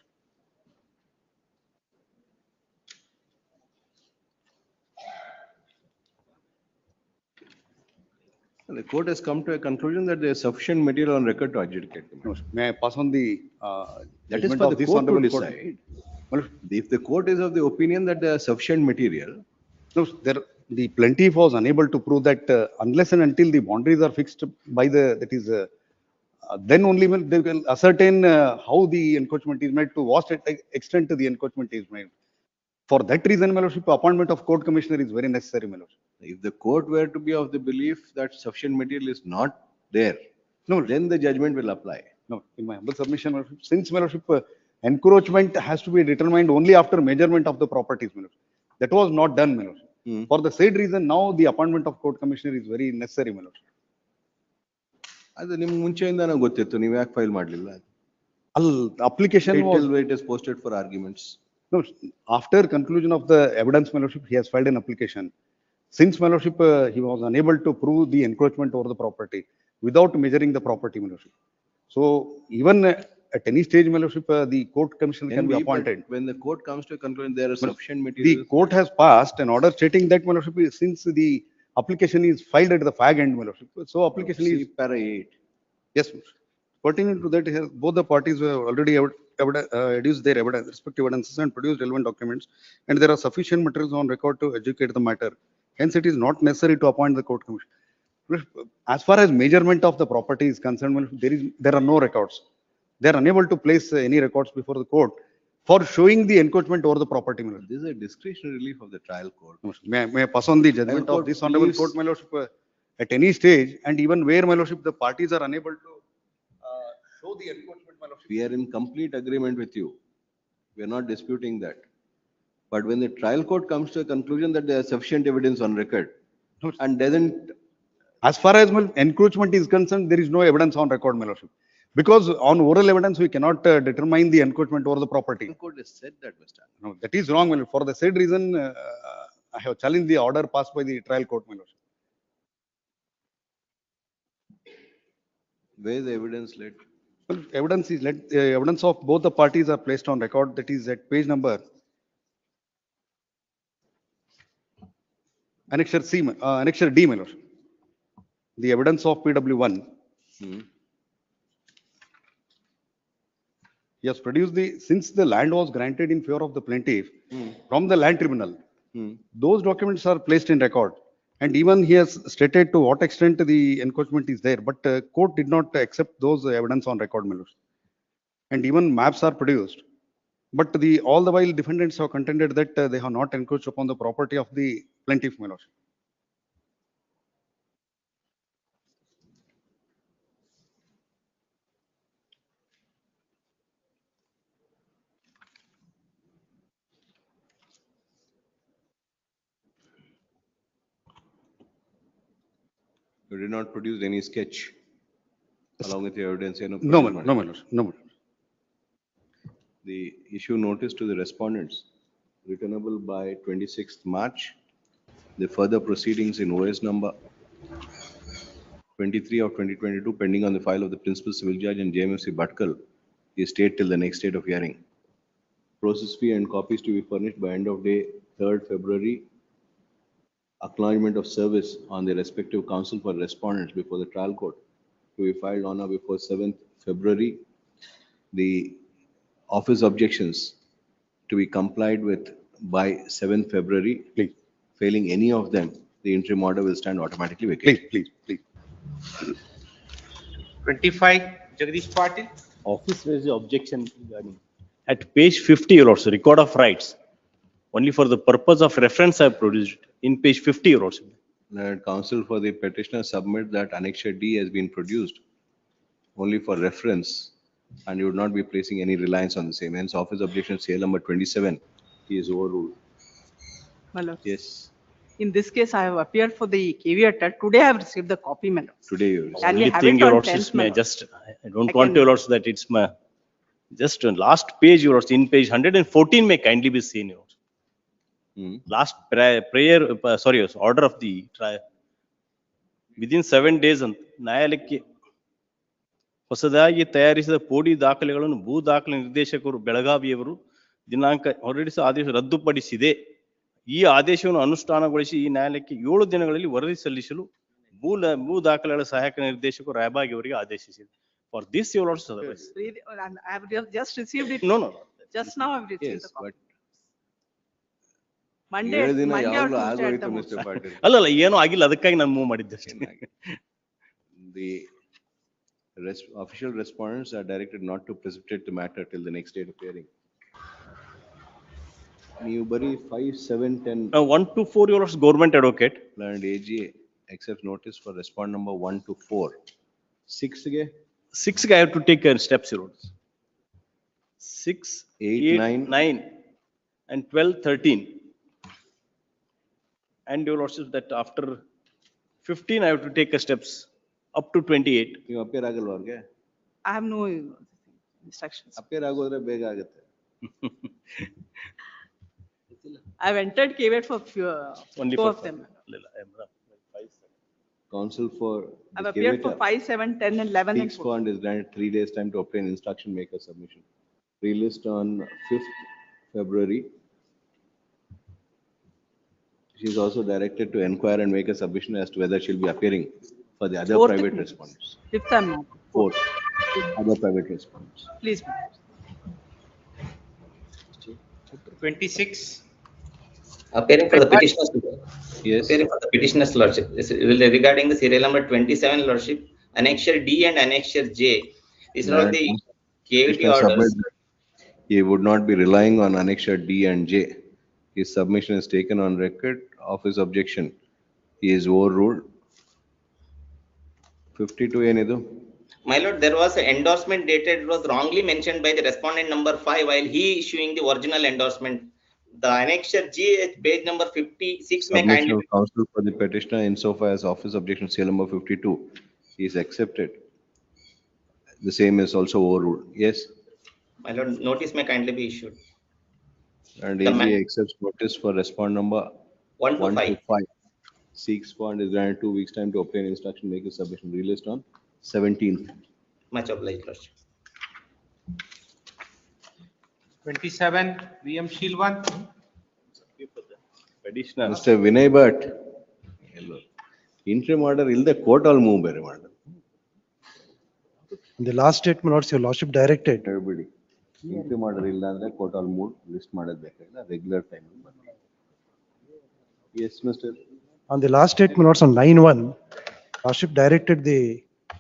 The court has come to a conclusion that there is sufficient material on record to adjudicate the matter. May I pass on the That is judgment for of the this court to honorable court? decide. If the court is of the opinion that there is sufficient material, No, the plaintiff was unable to prove that unless and until the boundaries are fixed by the, that is, then only will they will ascertain how the encroachment is made, to what extent the encroachment is made. For that reason, my lordship, appointment of court commissioner is very necessary, my lordship. if the court were to be of the belief that sufficient material is not there, then the judgment will apply. No, in my humble submission, my lordship, since my lordship, encroachment has to be determined only after measurement of the properties, my lordship. That was not done, my lordship. For the said reason, now the appointment of court commissioner is very necessary, my lordship. ಅದು ನಿಮ್ಗೆ ಮುಂಚೆಯಿಂದನೂ ಗೊತ್ತಿತ್ತು, ನೀವು ಯಾಕೆ file ಮಾಡಲಿಲ್ಲ? Application was. Till it is posted for arguments. No, after conclusion of the evidence, my lordship, he has filed an application. Since my lordship, he was unable to prove the encroachment over the property without measuring the property, my lordship. So even at any stage, my lordship, the court commissioner can be appointed. When the court comes to a conclusion, there is sufficient material. The court has passed an order stating that, my lordship, since the application is filed at the fag end, my lordship, so application is. Para 8. Yes, my lordship. Pertinent to that, here, both the parties have already adduced their evidence, respective evidences and produced relevant documents, and there are sufficient materials on record to educate the matter. Hence, it is not necessary to appoint the court commission. As far as measurement of the property is concerned, there are no records. They are unable to place any records before the court for showing the encroachment over the property. This is a discretionary relief of the trial court. May I pass on the judgment of this honorable court, my lordship, at any stage, and even where, my lordship, the parties are unable to show the encroachment, my lordship. We are in complete agreement with you. We are not disputing that. But when the trial court comes to a conclusion that there is sufficient evidence on record and doesn't. As far as encroachment is concerned, there is no evidence on record, my lordship. Because on oral evidence, we cannot determine the encroachment over the property. The court has said that, Mr. No, that is wrong, my lord. For the said reason, I have challenged the order passed by the trial court, my lordship. Where is the evidence led? Well, evidence is led, evidence of both the parties are placed on record. That is at page number Annexure C, Annexure D, my lord. The evidence of PW1. He has produced since the land was granted in favor of the plaintiff from the land tribunal, those documents are placed in record. And even he has stated to what extent the encroachment is there, but court did not accept those evidence on record, my lord. And even maps are produced. But all the while defendants have contended that they have not encroached upon the property of the plaintiff, my lord. You did not produce any sketch along with your evidence? No, my lord. No, my lord. No, my lord. The issue notice to the respondents, returnable by 26th March. The further proceedings in OS number 23 of 2022 pending on the file of the Principal Civil Judge and JMFC Bhatkal is stayed till the next date of hearing. Process fee and copies to be furnished by end of day 3rd February. Acknowledgement of service on the respective counsel for respondents before the trial court to be filed on or before 7th February. The office objections to be complied with by 7th February. Please. Failing any of them, the interim order will stand automatically vacated. Please. 25, Jagdish Patil. Office raised the objection regarding. At page 50, your lordship, record of rights. Only for the purpose of reference I have produced it. In page 50, your lordship. Counsel for the petitioner submit that Annexure D has been produced only for reference and you would not be placing any reliance on the same. Hence, office objection CL number 27 is overruled. My lord. Yes. In this case, I have appeared for the caveat. Today I have received the copy, my lord. Today you received. Can we Only have thing, it your on lordship, 10th, my may lord? just, I don't want your lordship that it's my, just last page, your lordship, in page 114 may kindly be seen, your lordship. Last prayer, order of the trial. Within 7 days, ನ್ಯಾಯಾಲಯಕ್ಕೆ ಹೊಸದಾಗಿ ತಯಾರಿಸಿದ ಪೋಡಿ ದಾಖಲೆಗಳನ್ನು ಭೂ ದಾಖಲೆ ನಿರ್ದೇಶಕರು ಬೆಳಗಾವಿಯವರು ದಿನಾಂಕ ಹೊರಡಿಸಿದ ಆದೇಶ ರದ್ದುಪಡಿಸಿದೆ. ಈ ಆದೇಶವನ್ನು ಅನುಷ್ಠಾನಗೊಳಿಸಿ ಈ ನ್ಯಾಯಾಲಯಕ್ಕೆ 7 ದಿನಗಳಲ್ಲಿ ವರದಿ ಸಲ್ಲಿಸಲು ಭೂ ದಾಖಲೆಗಳ ಸಹಾಯಕ ನಿರ್ದೇಶಕರು ರಾಯಬಾಗಿ ಅವರಿಗೆ ಆದೇಶಿಸಿದೆ. For this, your lord's service. I have just received it. No. Just now I have received Yes, the copy. but Monday ಏಳು ದಿನ or ಯಾವಾಗಲೂ Tuesday at ಆಗೋಯ್ತು the most. Mr. Patil. ಅಲ್ಲಲ್ಲ ಏನೋ ಆಗಿಲ್ಲ ಅದಕ್ಕಾಗಿ ನಾನು ಮೂವ್ ಮಾಡಿದ್ದೆ ಅಷ್ಟೇ. The official respondents are directed not to precipitate the matter till the next date of hearing. ನೀವು ಬರೀ 5, 7, 10. 1 to 4, your lord's government advocate. Learned AG accepts notice for respond number 1 to 4. 6 ಗೆ 6 I have to take steps, your lords. 6, 8, 9 and 12, 13. And your lordship that after 15 I have to take steps up to 28. ನೀವು appear ಆಗಲ್ವಾ ಅವ್ರಿಗೆ? I have no instructions. Appear ಆಗೋದ್ರೆ ಬೇಗ ಆಗುತ್ತೆ. I have entered caveat for Only two for of them. Counsel for I have appeared for 5, 7, 10 and 11 and Peaks 14. Fund is granted 3 days time to obtain instruction maker submission. Released on 5th February. She is also directed to inquire and make a submission as to whether she'll be appearing for the other Fourth private it respondents. Fifth I'm not. 4, other private respondents. Please. 26. Appearing for the petitioner's. Yes. Appearing for the petitioner's lordship. This is regarding the serial number 27 lordship, annexure D and annexure J. These are all That the KVT petitioner orders. submits that he would not be relying on annexure D and J. His submission is taken on record of his objection. He is overruled. 52 ಏನಿದು? My lord, there was an endorsement dated, it was wrongly mentioned by the respondent number 5 while he issuing the original endorsement. The annexure G, page number 56, may Submission kindly. of counsel for the petitioner insofar as office objection serial number 52 is accepted. The same is also overruled. Yes. My lord, notice may kindly be issued. And The AGA accepts notice for respondent number 1 to 5. 5. Seeks bond is granted 2 weeks time to obtain instruction, make his submission released on 17th. Much obliged, lordship. 27, VM Shilwan. Additional. Mr. Vinay Bhatt. Hello. Interim order ilde court all move ಬೇರೆ ಮಾಡು. In the last statement, what your lordship directed. Everybody. Interim order ಇಲ್ಲ ಅಂದ್ರೆ court all move list ಮಾಡೋದು ಬೇಕಾಗಿಲ್ಲ regular time. Yes, Mr. On the last statement, notes on 9(1), lordship directed the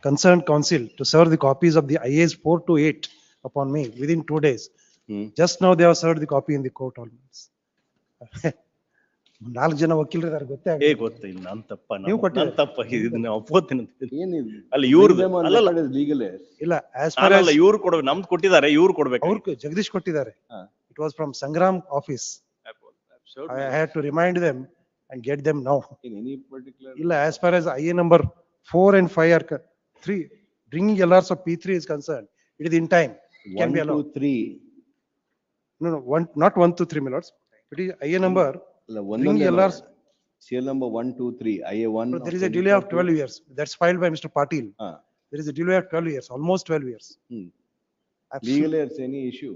concerned council to serve the copies of the IAs 4 to 8 upon me within 2 days. Just now they have served the copy in the court almost. 4 ಜನ ವಕೀಲರು ಇದ್ದಾರೆ ಗೊತ್ತೇ ಏ ಗೊತ್ತಿಲ್ಲ ನಾನ್ ತಪ್ಪ ನೀವು ಕೊಟ್ಟಿದ್ದೀರಿ. ನಾನ್ ತಪ್ಪ ಇದನ್ನ ಒಪ್ಪೋತೀನಿ ಏನಿದೆ? ಅಲ್ಲ ಇವ್ರದ್ದು Bring them on ಅಲ್ಲಲ್ಲ record as legal heirs. ಇಲ್ಲ as far as ಅಲ್ಲ ಇವ್ರು ಕೊಡ್ಬೇಕು ನಮ್ದು ಕೊಟ್ಟಿದ್ದಾರೆ ಇವ್ರು ಕೊಡ್ಬೇಕು ಅವ್ರು ಜಗದೀಶ್ ಕೊಟ್ಟಿದ್ದಾರೆ. It was from Sangram office. I had to remind them and get them now. In any particular. ಇಲ್ಲ as far as IA number 4 and 5 are 3 bringing LRs of P3 is concerned, it is in time. It can 1 be to allowed. 3. No, not 1 to 3, my lords. It is IA number bringing LRs. Serial number 1, 2, 3. IA1. But there is a delay of 12 years. That's filed by Mr. Patil. There is a delay of 12 years, almost 12 years. Legal heirs, any issue?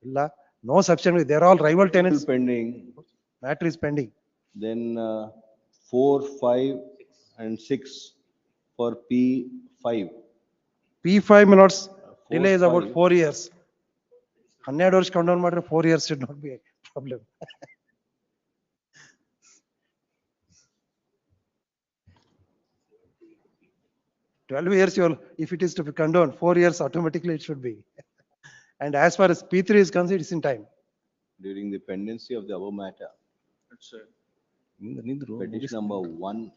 Illa, no substantive. They are all rival tenants. Still pending. Matter is pending. Then 4, 5 and 6 for P5. P5, my lords, delay is about 4 years. 12 ವರ್ಷ count down ಮಾಡಿದ್ರೆ 4 years should not be a problem. $12 years, if it is to be condoned, 4 years automatically it should be. And as far as P3 is concerned, it's in time. During the pendency of the above matter. Petition number 1.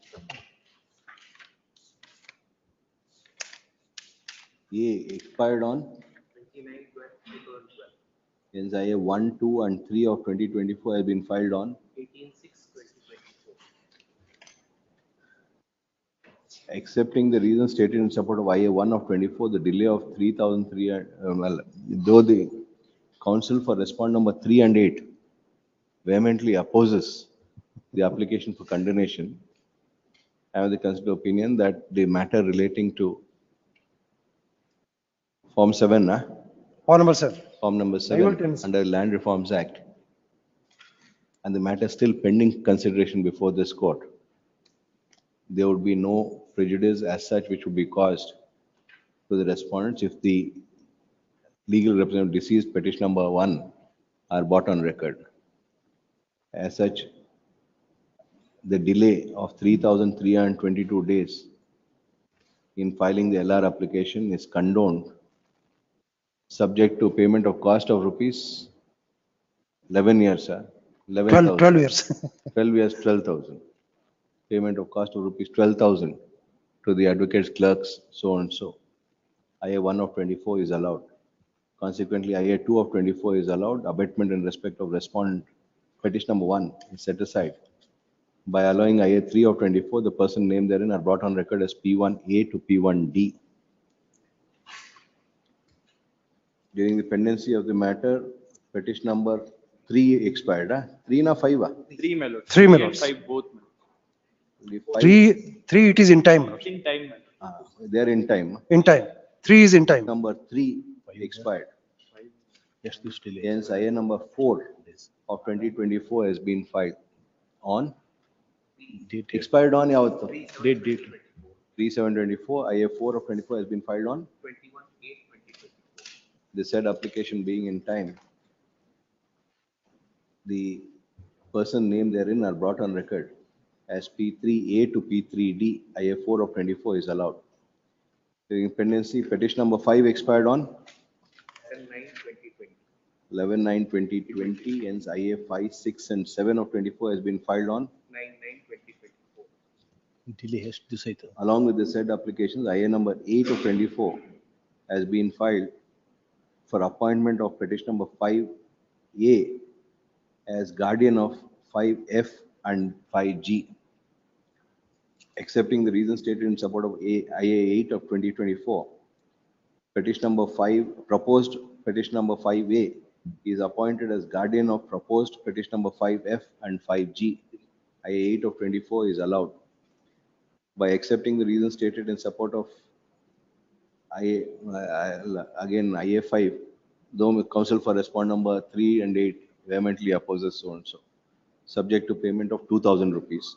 A expired on. Hence IA 1, 2 and 3 of 2024 has been filed on. 18/6/2024. Accepting the reasons stated in support of IA 1 of 24, the delay of 3,300, well, though the counsel for respondent number 3 and 8 vehemently opposes the application for condonation, I have the considered opinion that the matter relating to Form 7, Form number 7. Form number Rival 7 tenancy. under Land Reforms Act, and the matter still pending consideration before this court, there would be no prejudice as such which would be caused to the respondents if the legal representative deceased petition number 1 are brought on record. As such, the delay of 3,322 days in filing the LR application is condoned, subject to payment of cost of rupees 11 years, sir. 12 years. 12 years, 12,000. Payment of cost of rupees 12,000 to the advocates, clerks, so and so. IA 1 of 24 is allowed. Consequently, IA 2 of 24 is allowed. Abatement in respect of respondent petition number 1 is set aside. By allowing IA 3 of 24, the person named therein are brought on record as P1A to P1D. During the pendency of the matter, petition number 3 expired. 3 na 5? 3 my lord. 3 my and lords. 5 both. My lord. 3 it is in time. In time. My lord. They are in time. In time. 3 is in time. Number 3 expired. Hence, IA number 4 of 2024 has been filed on. Expired on yavattu? Date. 3/7/24, IA 4 of 24 has been filed on 21/8/2024. the said application being in time. The person named therein are brought on record as P3A to P3D. IA 4 of 24 is allowed. During pendency, petition number 5 expired on 10/9/2020. 11/9/2020, hence IA 5, 6 and 7 of 24 has been filed on 9/9/2024. Delay has to say that. along with the said applications. IA number 8 of 24 has been filed for appointment of petition number 5A as guardian of 5F and 5G. Accepting the reasons stated in support of IA 8 of 2024, petition number 5, proposed petition number 5A is appointed as guardian of proposed petition number 5F and 5G. IA 8 of 24 is allowed. By accepting the reasons stated in support of IA, again IA 5, though counsel for respond number 3 and 8 vehemently opposes so and so, subject to payment of 2,000 rupees.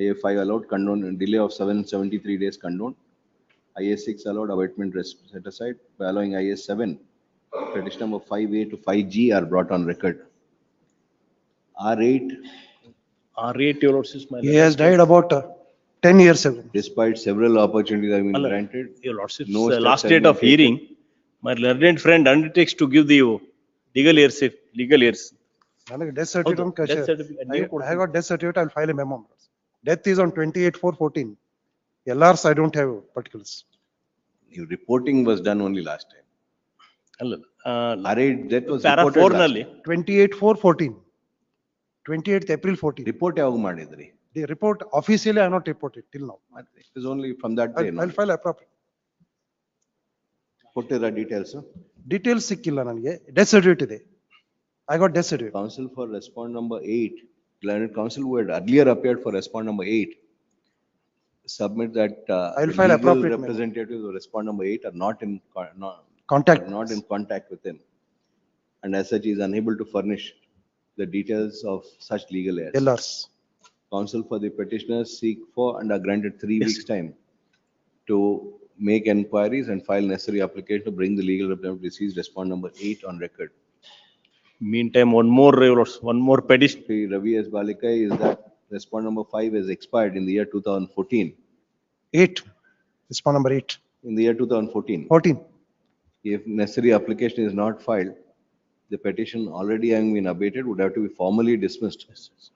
IA 5 allowed condone and delay of 773 days condoned. IA 6 allowed abatement set aside. By allowing IA 7, petition number 5A to 5G are brought on record. R8, R8, your lordship, my He has died about 10 years ago. despite several opportunities having been Mala, granted, your lordship, no steps last have date been of taken. hearing, my learned friend undertakes to give the legal heirs, legal heirs. ನನಗೆ death certificate death certificate ನೀವು I have got death certificate, I'll file a memo. Death is on 28/4/14. LRs, I don't have particulars. your reporting was done only last time. ಅಲ್ಲ, R8 that was para reported 4 last ನಲ್ಲಿ 28/4/14. 28th April 14. Report ಯಾವಾಗ ಮಾಡಿದ್ರಿ? The report officially I have not reported till now. It is only from that day. I'll file appropriate. ಕೊಟ್ಟಿರ details. Details ಸಿಕ್ಕಿಲ್ಲ ನನಗೆ. Death certificate ಇದೆ. I got death certificate. Counsel for respond number 8, learned counsel who had earlier appeared for respond number 8, submit that I'll the file legal appropriate memo. representatives of respond number 8 are not in Contact. not in contact with him, and as such he is unable to furnish the details of such legal heirs. LRs. Counsel for the petitioners seek for and are granted 3 weeks time to make enquiries and file necessary application to bring the legal representative deceased respond number 8 on record. Meantime, one more petition. Sri Ravi S. Balika is that respond number 5 is expired in the year 2014. 8. Respond number 8. In the year 2014. 14. If necessary application is not filed, the petition already having been abated would have to be formally dismissed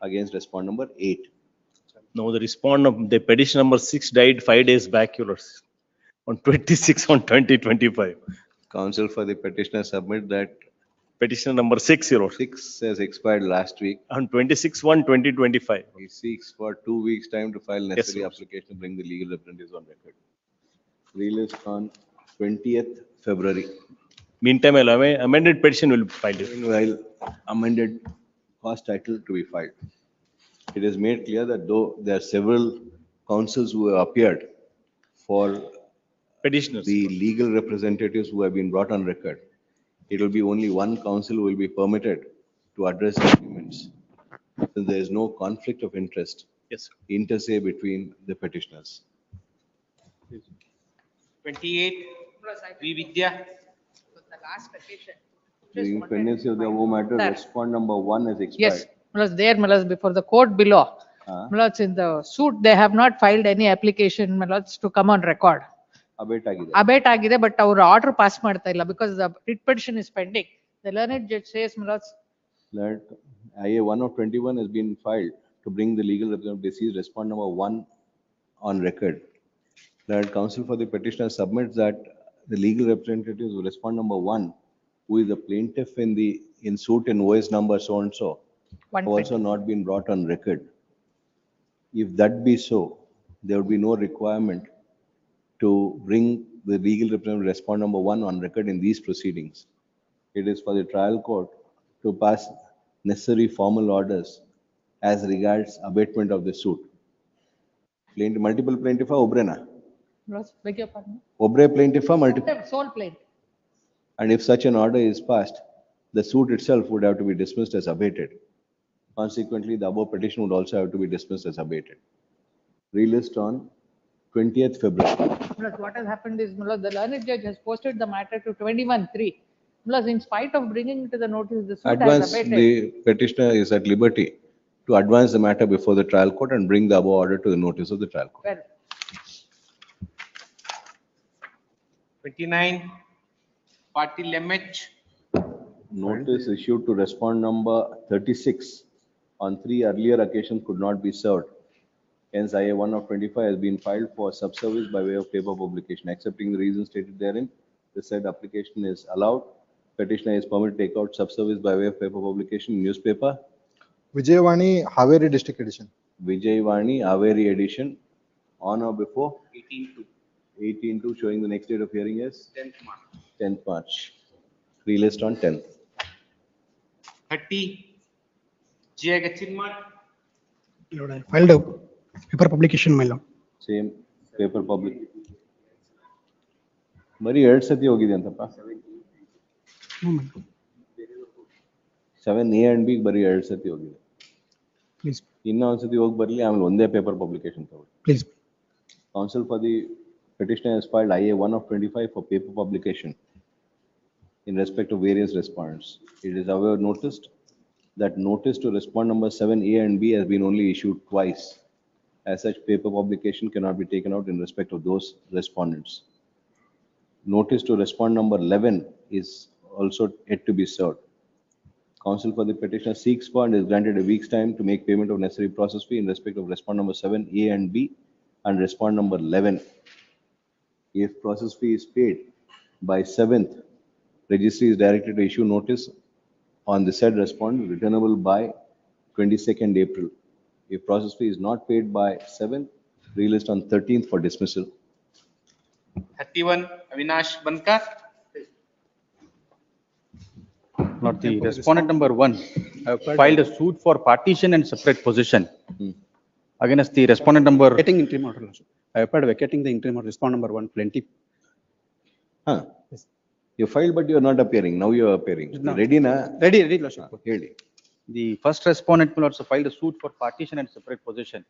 against respond number 8. No, the petition number 6 died 5 days back, your lordship, on 26 on 2025. Counsel for the petitioner submit that Petition number 6, your lordship, 6 has expired last week. on 26/1/2025. He seeks for 2 weeks time to file necessary sir. application to bring the legal representatives on record. Released on 20th February. Meantime, amended petition will be filed. Meanwhile, amended cost title to be filed. It is made clear that though there are several counsels who have appeared for Petitioners. the legal representatives who have been brought on record, it will be only one counsel who will be permitted to address arguments. Since there is no conflict of interest, Yes, sir. inter se between the petitioners. 28, V Vidya. The last petition. During pendency of the above matter, Sir. respond number 1 has Yes, expired. there, before the court below. Ah. In the suit, they have not filed any application, to come on record. Abate ಆಗಿದೆ. Abate agide, but our order pass ಮಾಡ್ತಾ ಇಲ್ಲ because the writ petition is pending. The learned judge says, That IA 1 of 21 has been filed to bring the legal representative deceased respond number 1 on record. That counsel for the petitioner submits that the legal representatives of respond number 1, who is the plaintiff in suit in OS number so and so, have also not been brought on record. If that be so, there would be no requirement to bring the legal representative respond number 1 on record in these proceedings. It is for the trial court to pass necessary formal orders as regards abatement of the suit. Multiple plaintiff obrena. beg your pardon. Obre plaintiff multiple. Sole plaintiff. And if such an order is passed, the suit itself would have to be dismissed as abated. Consequently, the above petition would also have to be dismissed as abated. Relist on 20th February. Plus, what has happened is, my lord, the learned judge has posted the matter to 21/3. Plus, in spite of bringing it to the notice, the suit Advance, has abated. the petitioner is at liberty to advance the matter before the trial court and bring the above order to the notice of the trial court. Well, 29, party Lemech. Notice issued to respond number 36 on 3 earlier occasions could not be served. Hence, IA 1 of 25 has been filed for subservice by way of paper publication. Accepting the reasons stated therein, the said application is allowed. Petitioner is permitted to take out subservice by way of paper publication in newspaper. Vijayawani, Haveri District Edition. Vijayawani, Haveri edition, on or before 18 to 18/2, showing the next date of hearing is 10th March. 10th March. Released on 10th. 30, J. Gachinmat. Lord, I filed a paper publication, my lord. Same paper public. Mari 2 sati hogide antappa. No, my lord. 7A and B bari 2 sati hogide. Please, Inna ಒಂದು ಸತಿ ಹೋಗಿ ಬರಲಿ, ಆಮೇಲೆ ಒಂದೇ paper publication ತಗೊಳ್ಳಿ. please. Counsel for the petitioner has filed IA 1 of 25 for paper publication in respect of various respondents. It is however noticed that notice to respond number 7A and B has been only issued twice. As such, paper publication cannot be taken out in respect of those respondents. Notice to respond number 11 is also yet to be served. Counsel for the petitioner seeks for and is granted a week's time to make payment of necessary process fee in respect of respond number 7A and B and respond number 11. If process fee is paid by 7th, registry is directed to issue notice on the said respondent returnable by 22nd April. If process fee is not paid by 7th, released on 13th for dismissal. 31, Avinash Bankar. Lord, the respondent number 1 filed a suit for partition and separate possession against the respondent number. Vacating interim order, Lordship. I applied vacating the interim order, respond number 1, plenty. You filed, but you are not appearing. Now you are appearing. No. Ready na? Ready, Lordship. Ready. The first respondent will also filed a suit for partition and separate possession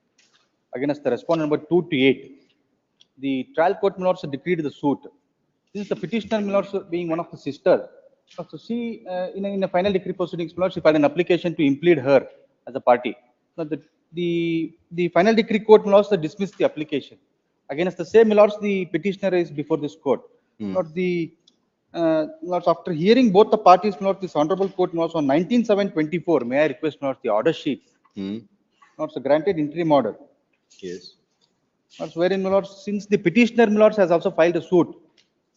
against the respondent number 2 to 8. The trial court will also decreed the suit. This is the petitioner will also being one of the sisters. So she, in a final decree proceedings, will also filed an application to implead her as a party. So the final decree court will also dismiss the application. Against the same lords, the petitioner is before this court. Lord, Lords, after hearing both the parties, Lord, this honorable court Lords, on 19/7/24, may I request Lords the order sheet. Lords, granted interim order. Yes. Lords, wherein Lords, since the petitioner Lords has also filed a suit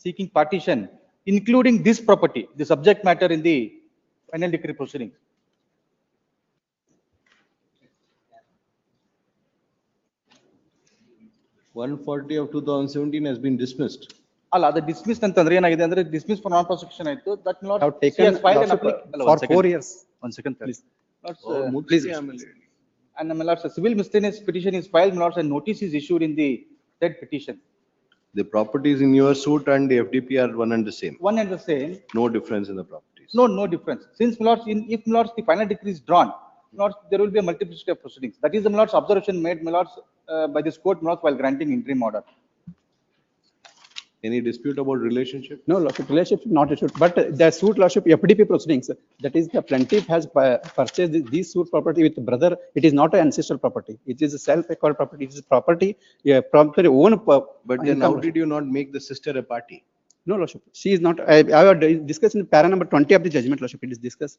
seeking partition, including this property, the subject matter in the final decree proceedings. One 140 of 2017 has been dismissed. Alla, the dismissed ಅಂತಂದ್ರೆ ಏನಾಗಿದೆ ಅಂದ್ರೆ dismissed for non-prosecution ಆಯ್ತು. That Lord Have taken she has filed an Lordship, application for 4 years. One second, please. Lords, Please. and my lords, a civil miscellaneous petition is filed, my lords, and notice is issued in the said petition. The properties in your suit and the FDP are one and the same. One and the same. No difference in the properties. No difference. Since my lords, if my lords, the final decree is drawn, my lords, there will be a multiplicity of proceedings. That is the my lords observation made, my lords, by this court, my lords, while granting interim order. Any dispute about relationship? No, Lordship, relationship not issued, but the suit, Lordship, FDP proceedings, that is the plaintiff has purchased this suit property with brother. It is not an ancestral property. It is a self-acquired property. It is property, property own. But then how did you not make the sister a party? No, Lordship, she is not, I have discussed in para number 20 of the judgment, Lordship, it is discussed.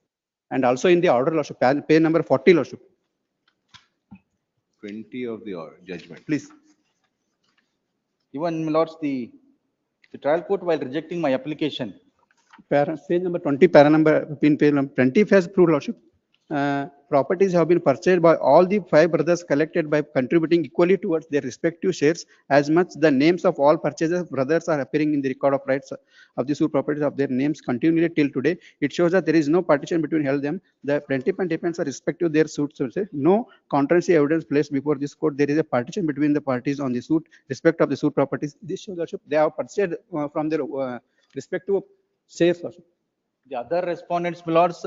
And also in the order, Lordship, page number 40, Lordship. 20 of the judgment. Please. Even, my lords, the trial court, while rejecting my application, Page number 20, para number, page number 20 has proved, Lordship. Properties have been purchased by all the 5 brothers collected by contributing equally towards their respective shares, as much the names of all purchasers brothers are appearing in the record of rights of the suit properties of their names continually till today. It shows that there is no partition between held them. The plaintiff and defense are respective their suits. No contrary evidence placed before this court. There is a partition between the parties on the suit, respect of the suit properties. This shows, Lordship, they have purchased from their respective shares, Lordship. the other respondents, my lords,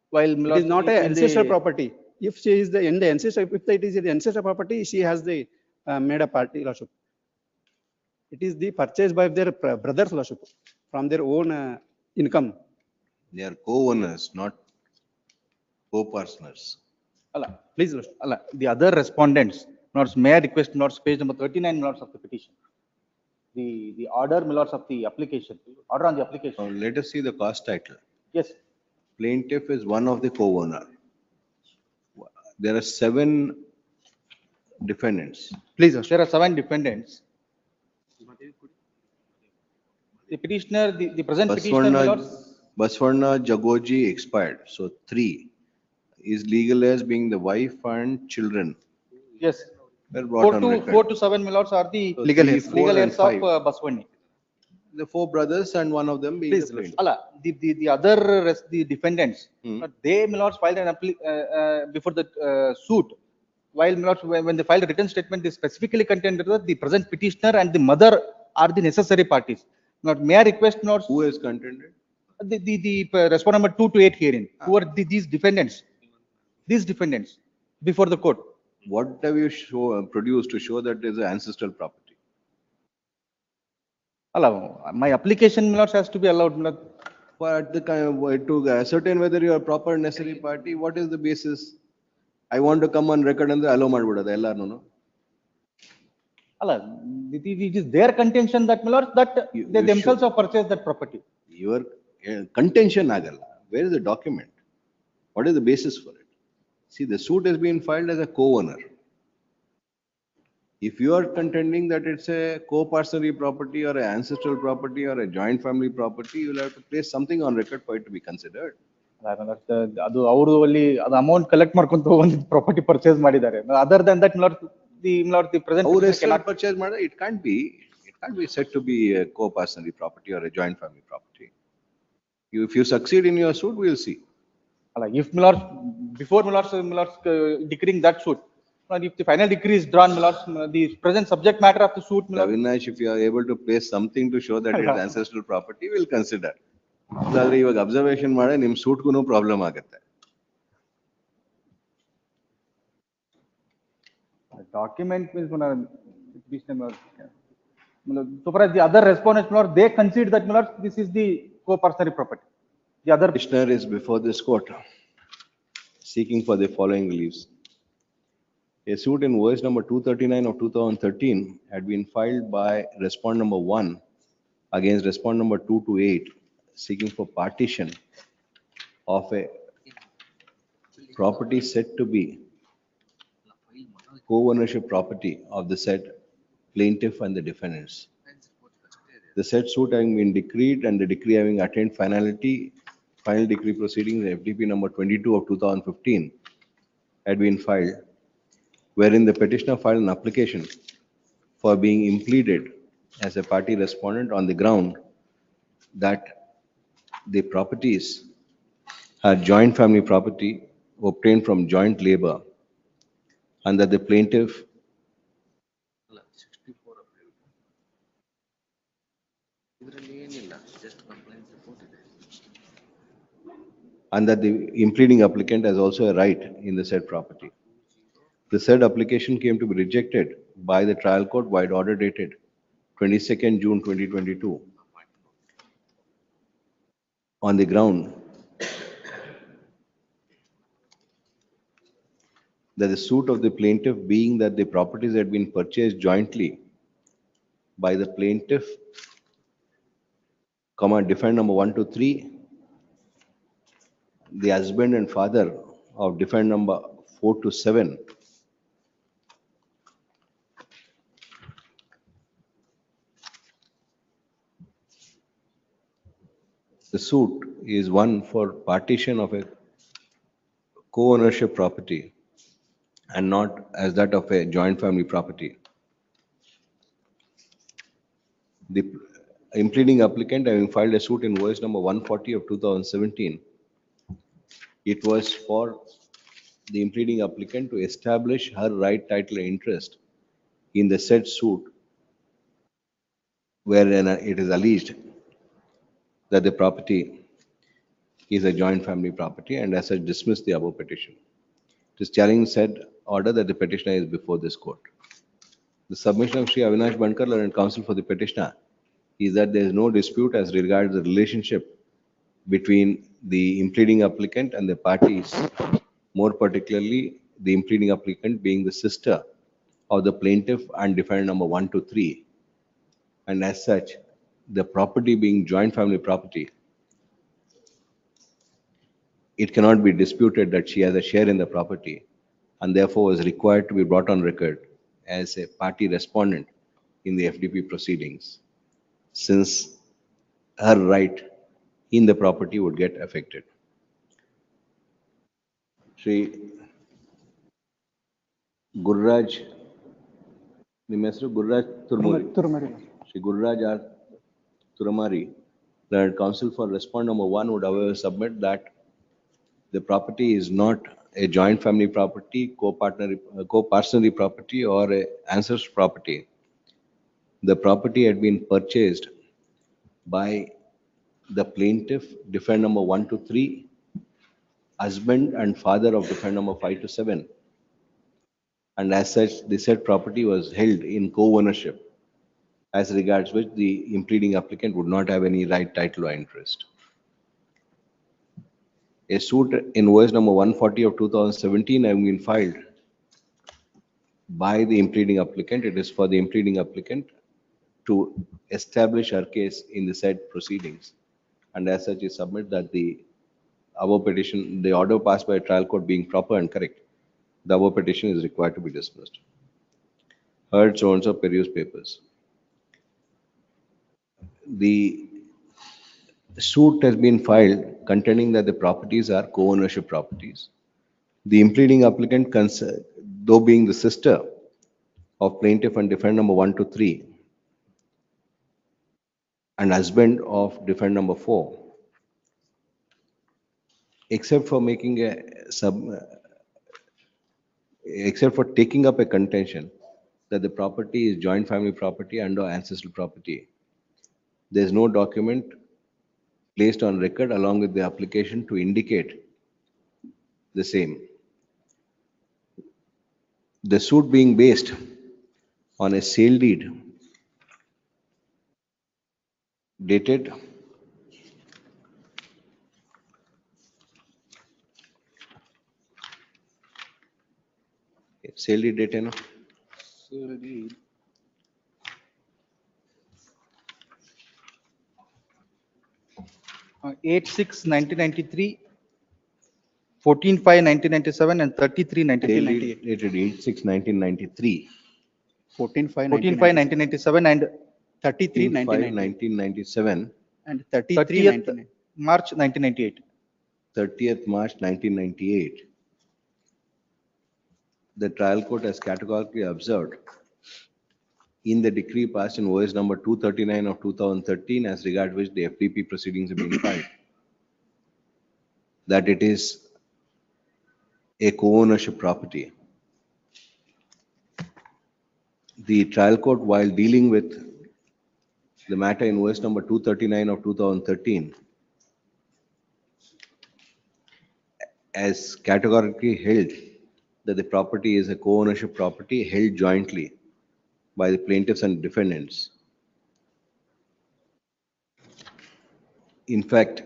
while my It lords, is not an in the- ancestral property. If she is in the ancestral, if it is the ancestral property, she has the made a party, Lordship. It is the purchase by their brothers, Lordship, from their own income. They are co-owners, not co-partners. Allah, please, Lordship. Allah, the other respondents, Lords, may I request, Lords, page number 39, Lords, of the petition. The order, Lords, of the application, order on the application. Let us see the cause title. Yes. Plaintiff is one of the co-owner. There are 7 defendants. Please, Lords, there are 7 defendants. The petitioner, the present petitioner, Lords. Baswarna Jagoji expired, so 3. Is legal heirs being the wife and children. Yes. Were brought on record. 4 to 7 Lords are the So legal 3, heirs 4 and of 5. Baswani. The 4 brothers and one of them being Please, the plaintiff. Allah, the other the defendants, they, my lords, filed an before the suit. While, my lords, when they filed a written statement, they specifically contended that the present petitioner and the mother are the necessary parties. Not, may I request, my lords? Who has contended? The respondent number 2 to 8 herein. Who are these defendants? These defendants before the court. What have you produced to show that there is an ancestral property? Allah, my application, my lords, has to be allowed. My lord. But the to ascertain whether you are proper necessary party, what is the basis? I want to come on record and allow madbudada ellarnu. Allah, it is their contention that, my lords, that they themselves have purchased that property. Your contention agalla. Where is the document? What is the basis for it? See, the suit has been filed as a co-owner. If you are contending that it's a co-parcenary property or an ancestral property or a joint family property, you will have to place something on record for it to be considered. ಅದು ಅವರು ಅಲ್ಲಿ ಅದು amount collect ಮಾಡ್ಕೊಂತ ಒಂದು property purchase ಮಾಡಿದ್ದಾರೆ. Other than that, the present purchase it can't be said to be a co-parcenary property or a joint family property. If you succeed in your suit, we'll see. If before decreeing that suit, if the final decree is drawn, the present subject matter of the suit. Avinash, if you are able to place something to show that it's ancestral property, we'll consider. ಇವಾಗ observation ಮಾಡಿ ನಿಮ್ ಸೂಟ್ಗೂ problem ಆಗುತ್ತೆ. Document means so far as the other respondents, they concede that this is the co-parcenary property. The other petitioner is before this court seeking for the following reliefs. A suit in OS number 239 of 2013 had been filed by respondent number 1 against respondent number 2 to 8, seeking for partition of a property said to be co-ownership property of the said plaintiff and the defendants. The said suit having been decreed and the decree having attained finality, final decree proceedings FDP number 22 of 2015 had been filed, wherein the petitioner filed an application for being impleaded as a party respondent on the ground that the properties are joint family property obtained from joint labor and that the plaintiff and that the impleading applicant has also a right in the said property. The said application came to be rejected by the trial court by order dated 22nd June 2022 on the ground that the suit of the plaintiff being that the properties had been purchased jointly by the plaintiff, defendant number 1 to 3, the husband and father of defendant number 4 to 7, the suit is one for partition of a co-ownership property and not as that of a joint family property. The impleading applicant having filed a suit in OS number 140 of 2017, it was for the impleading applicant to establish her right, title, and interest in the said suit, wherein it is alleged that the property is a joint family property and as such dismiss the above petition. It is challenging said order that the petitioner is before this court. The submission of Shri Avinash Bankar and counsel for the petitioner is that there is no dispute as regards the relationship between the impleading applicant and the parties, more particularly the impleading applicant being the sister of the plaintiff and defendant number 1 to 3. And as such, the property being joint family property, it cannot be disputed that she has a share in the property and therefore was required to be brought on record as a party respondent in the FDP proceedings, since her right in the property would get affected. Shri Gurraj, Gurraj Turmuri. Shri Gurraj R. Turamari, the counsel for respondent number 1 would however submit that the property is not a joint family property, co-partnership property or a ancestor property. The property had been purchased by the plaintiff, defendant number 1 to 3, husband and father of defendant number 5 to 7. And as such, the said property was held in co-ownership, as regards which the impleading applicant would not have any right, title or interest. A suit invoice number 140 of 2017 having been filed by the impleading applicant. It is for the impleading applicant to establish her case in the said proceedings. And as such, is submit that the above petition, the order passed by a trial court being proper and correct, the above petition is required to be dismissed. Heard so and so peruse papers. The suit has been filed contending that the properties are co-ownership properties. The impleading applicant, though being the sister of plaintiff and defendant number 1 to 3 and husband of defendant number 4, except for making a except for taking up a contention that the property is joint family property and or ancestral property, there is no document placed on record along with the application to indicate the same. The suit being based on a sale deed dated sale deed date, no? 8/6/1993, 14/5/1997, and 33/1998. Dated 8/6/1993. 14/5/1997 and 1997 and 30th March 1998. 30th March 1998. The trial court has categorically observed in the decree passed in OS number 239 of 2013, as regard which the FDP proceedings have been filed, that it is a co-ownership property. The trial court, while dealing with the matter in OS number 239 of 2013, has categorically held that the property is a co-ownership property held jointly by the plaintiffs and defendants. In fact,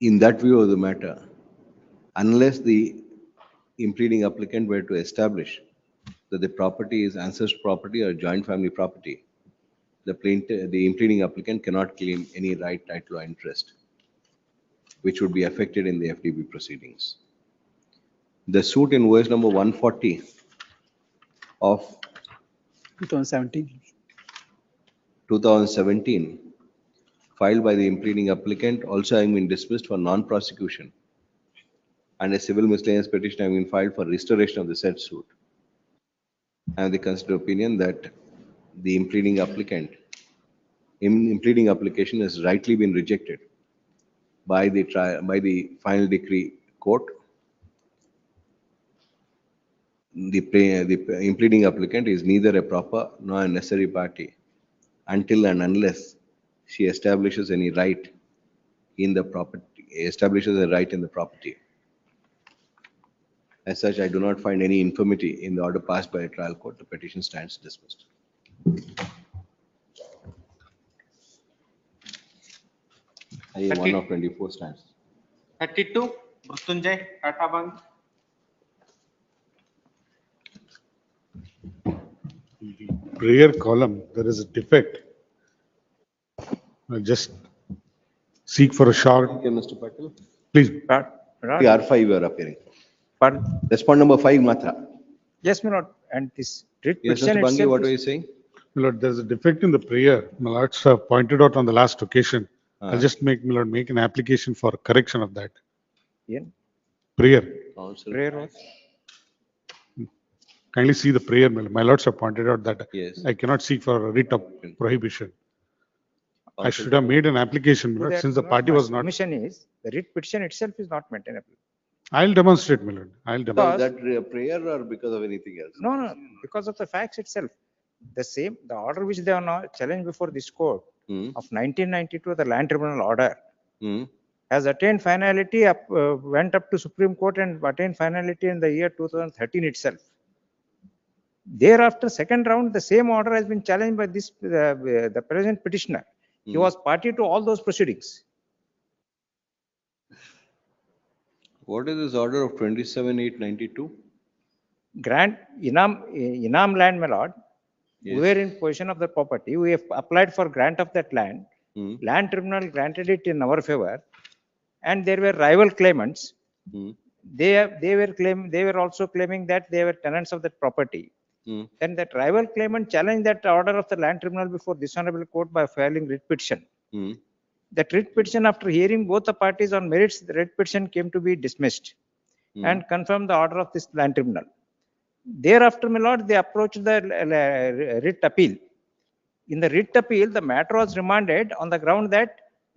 in that view of the matter, unless the impleading applicant were to establish that the property is ancestral property or joint family property, the impleading applicant cannot claim any right, title or interest, which would be affected in the FDP proceedings. The suit in OS number 140 of 2017, filed by the impleading applicant, also having been dismissed for non-prosecution, and a civil miscellaneous petition having been filed for restoration of the said suit. I have the considered opinion that the impleading application has rightly been rejected by the final decree court. The impleading applicant is neither a proper nor a necessary party until and unless she establishes any right in the property, establishes a right in the property. As such, I do not find any infirmity in the order passed by the trial court. The petition stands dismissed. IA 1 of 24 stands. 32, Mrutyunjay, Tata Bank. Prayer column, there is a defect. I'll just seek for a short. Okay, Mr. Patel. Please. R5 you are appearing. Pardon? Respond number 5, Matra. Yes, my lord, and this writ Yes, petition Mr. Bangi, itself what were is- you saying? My lord, there's a defect in the prayer. My lords have pointed out on the last occasion. I'll Uh-huh. just make, my lord, make an application for correction of that. Yeah. Prayer. Counsel. Prayer was, Kindly see the prayer. My lords have pointed out that Yes. I cannot seek for a writ of prohibition. I Counsel. should have made an application, my to lord, that, since the my party lord, was my not. submission is, the writ petition itself is not maintainable. I'll demonstrate, my lord. I'll demonstrate. That prayer or because of anything else? No, because of the facts itself. The same, the order which they are now challenged before this court Hmm. of 1992, the land tribunal order, Hmm. has attained finality, went up to Supreme Court and attained finality in the year 2013 itself. Thereafter, second round, the same order has been challenged by this, the present petitioner. He Hmm. was party to all those proceedings. What is this order of 27/8/92? Grant, Inam land, my lord, we Yes. were in possession of the property. We have applied for grant of that land. Hmm. Land tribunal granted it in our favor. And there were rival claimants. Hmm. They were also claiming that they were tenants of that property. Hmm. Then that rival claimant challenged that order of the land tribunal before this honorable court by filing writ petition. Hmm. That writ petition, after hearing both the parties on merits, the writ petition came to be dismissed Hmm. and confirmed the order of this land tribunal. Thereafter, my lord, they approached the writ appeal. In the writ appeal, the matter was remanded on the ground that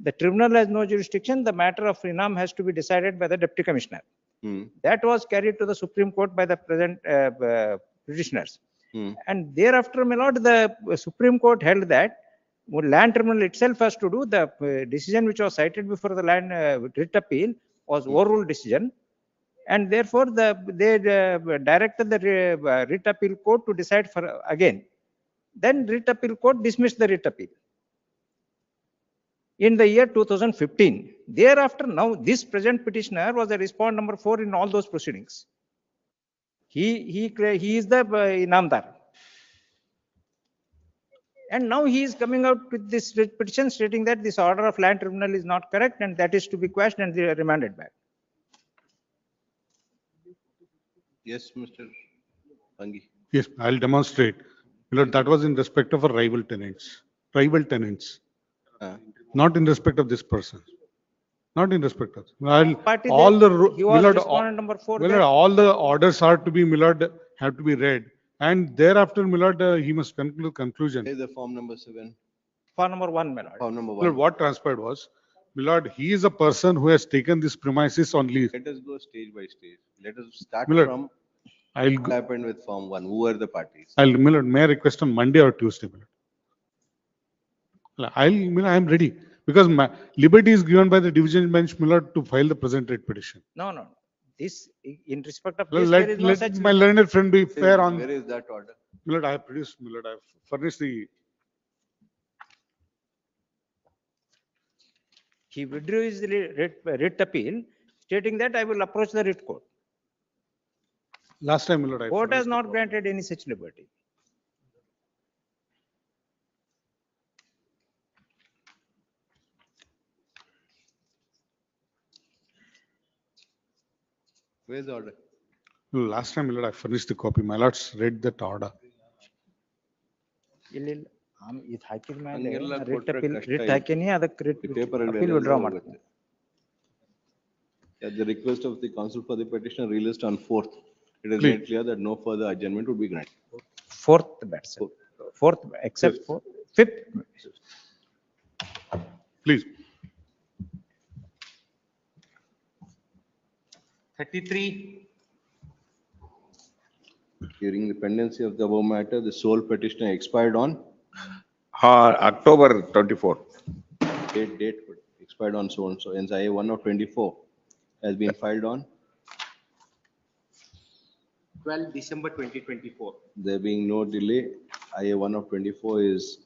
the tribunal has no jurisdiction. The matter of Inam has to be decided by the deputy commissioner. Hmm. That was carried to the Supreme Court by the present petitioners. Hmm. And thereafter, my lord, the Supreme Court held that land tribunal itself has to do the decision which was cited before the land writ appeal was overruled decision. And therefore, they directed the writ appeal court to decide for again. Then writ appeal court dismissed the writ appeal in the year 2015. Thereafter, now this present petitioner was the respondent number 4 in all those proceedings. He is the inamdar. And now he is coming out with this writ petition stating that this order of land tribunal is not correct and that is to be quashed and remanded back. Yes, Mr. Bangi. Yes, I'll demonstrate. My lord, that was in respect of a rival tenants. Rival tenants. Not in respect of this person. Not in respect of. Party All there, the, he my was lord, respondent number 4 my there. lord, all the orders are to be, my lord, have to be read. And thereafter, my lord, he must conclude conclusion. Hey, the form number 7. For number 1, my lord. Form number My 1. lord, what transpired was, my lord, he is a person who has taken this premises on lease. Let us go stage by stage. Let us start My lord, from I'll what happened with form 1. Who are the parties? my lord, may I request on Monday or Tuesday, my lord? I'm ready. Because my liberty is given by the division bench, my lord, to file the present writ petition. No. This, in respect of Let, this, there is no such. let my learned friend be fair on. Where is that order? My lord, I have produced, my lord, I have furnished the. He withdrew his writ appeal, stating that I will approach the writ court. Last time, my lord, I Court has furnished not granted any such liberty. Where's the order? Last time, my lord, I furnished the copy. My lords read that order. ಇಲ್ಲಿ ಇದು ಹಾಕಿದ ಮೇಲೆ ಹಂಗೆಲ್ಲ writ ಕೊಟ್ರೆ appeal ಕಷ್ಟ writ ಇದೆ. ಹಾಕೇನಿ ಅದಕ್ಕೆ writ The paper will appeal withdraw ಮಾಡ್ತೀನಿ. At the request of the counsel for the petitioner released on 4th, it is Please. made clear that no further adjournment would be granted. Fourth bets. Fourth, except Fifth. for fifth. Please. 33, During the pendency of the above matter, the sole petitioner expired on October 24. date expired on so and so. Hence, IA 1 of 24 has been filed on 12 December 2024. There being no delay, IA 1 of 24 is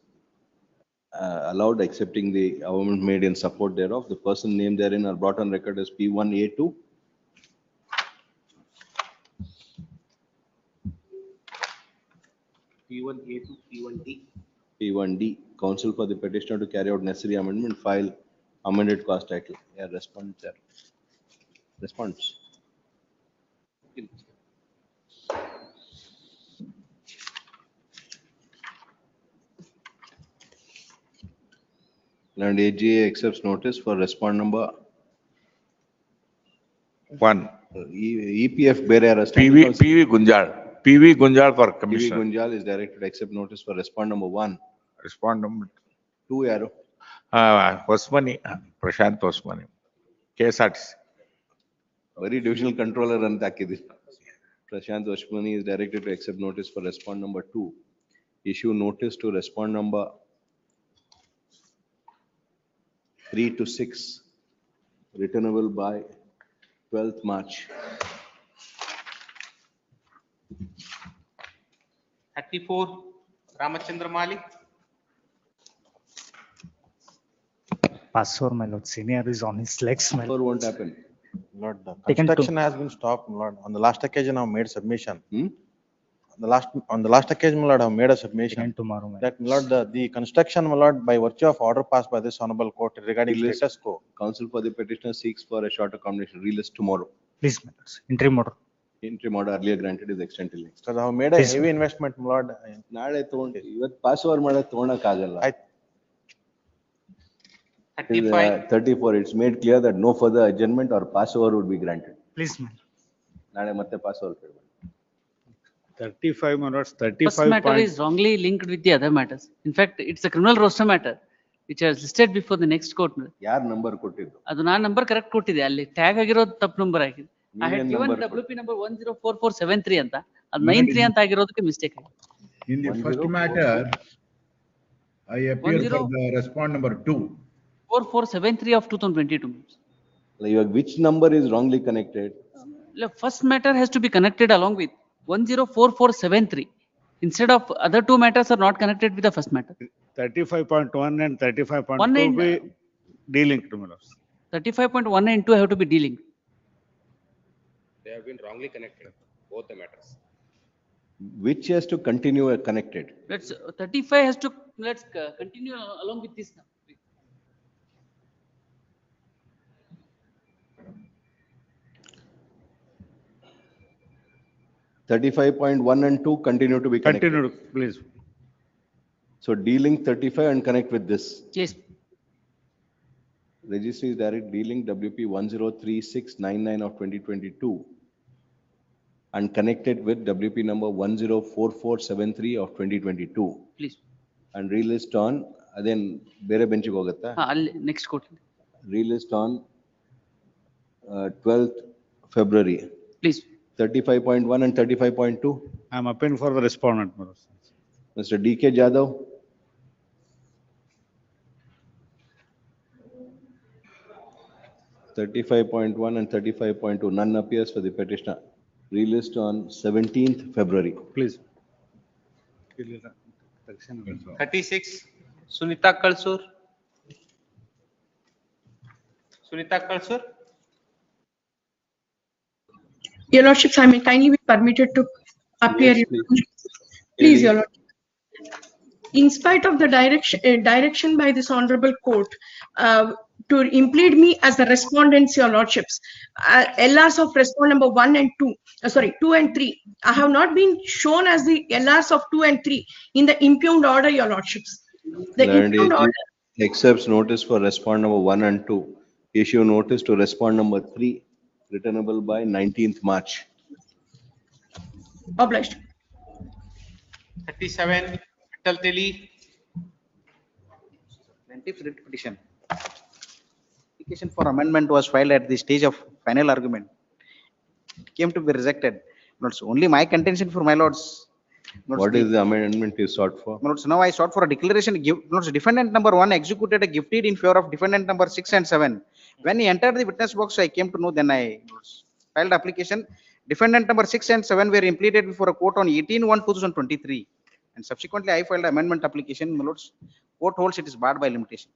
allowed, accepting the amendment made in support thereof. The person named therein are brought on record as P1A2. P1A to P1D. P1D, counsel for the petitioner to carry out necessary amendment, file amended cause title. Yeah, response there. Response. And AGA accepts notice for respond number 1. EPF Bearer. PV Gunjal. PV Gunjal for PV commissioner. Gunjal is directed to accept notice for respond number 1. Respond number 2 arrow. Osmani, Prashant Osmani. KSRTC. Very divisional controller and Takidi. Prashant Osmani is directed to accept notice for respond number 2. Issue notice to respond number 3 to 6, returnable by 12th March. 34 Ramachandra Mali. Passor, my lord, senior is on his legs, my Or won't happen. Lord, the Taken construction has been stopped, my lord. On the last occasion, I have made submission. On the last occasion, my lord, I have made a submission. Taken tomorrow, my That, my lord, the construction, my lord, by virtue of order passed by this honorable court regarding Relist. status quo. Counsel for the petitioner seeks for a short accommodation. Relist tomorrow. Please, my lord, interim order. Interim order earlier granted is extended. Because I have made a Please. heavy investment, my lord. ನಾಳೆ ತಗೊಂಡು ಇವತ್ತು pass over ಮಾಡೋದು ತಗೊಳಕ್ಕಾಗಲ್ಲ. 34, it's made clear that no further adjournment or pass over would be granted. Please, my lord. ನಾಳೆ ಮತ್ತೆ pass over ಕೇಳಬೇಕು. 35 minutes, First 35 matter point. is wrongly linked with the other matters. In fact, it's a criminal roster matter, which was listed before the next court. ಯಾರ್ number ಕೊಟ್ಟಿದ್ದು? ಅದು ನಾನು number correct ಕೊಟ್ಟಿದೆ, ಅಲ್ಲಿ tag ಆಗಿರೋದು ತಪ್ಪು number ಆಗಿದೆ. I had ನೀವೇನ್ given number WP number 104473 ಅಂತ, ಅದು 93 ಅಂತ ಆಗಿರೋದಕ್ಕೆ ಮಿಸ್ಟೇಕ್ ಆಗಿದೆ. In the first matter, I appear for the respond number 2. 4473 of 2022. ಇವಾಗ which number is wrongly connected? First matter has to be connected along with 104473. Instead of other two matters are not connected with the first matter. 35.1 and 35.2 One and- be delinked, my lords. 35.1 and 2 have to be dealing. They have been wrongly connected, both the matters. Which has to continue connected? Let's 35 has to, let's continue along with this now. 35.1 and 2 continue to be connected. Continue, please. So delink 35 and connect with this. Yes. Registry is direct delink WP 103699 of 2022 and connected with WP number 104473 of 2022. Please. And relist on, then ಬೇರೆ ಬೆಂಚಿಗೆ ಹೋಗುತ್ತಾ? ಅಲ್ಲಿ next court. Relist on 12th February. Please. 35.1 and 35.2. I am applying for the respondent, my lords. Mr. DK Jadhav. (35.1 and 35.2). None appears for the petitioner. Relist on 17th February. Please. 36 Sunita Kalsur. Sunita Kalsur. Your Lordships, I may kindly be permitted to appear. Yes, Please, Your Lordship. In spite of the direction by this honorable court to implead me as the respondents, Your Lordships, LRs of respond number 1 and 2, 2 and 3, I have not been shown as the LRs of 2 and 3 in the impugned order, Your Lordships. The impugned order Accepts notice for respond number 1 and 2. Issue notice to respond number 3, returnable by 19th March. obliged. 37 Vital Teli. Plaintiff's writ petition. Application for amendment was filed at the stage of final argument. It came to be rejected. Not only my contention for my lords. What is the amendment you sought for? My lords, now I sought for a declaration. Notes defendant number 1 executed a gift deed in favor of defendant number 6 and 7. When he entered the witness box, I came to know. Then I filed application. Defendant number 6 and 7 were impleaded before a court on 18/1/2023. And subsequently, I filed amendment application. My lords, court holds it is barred by limitation.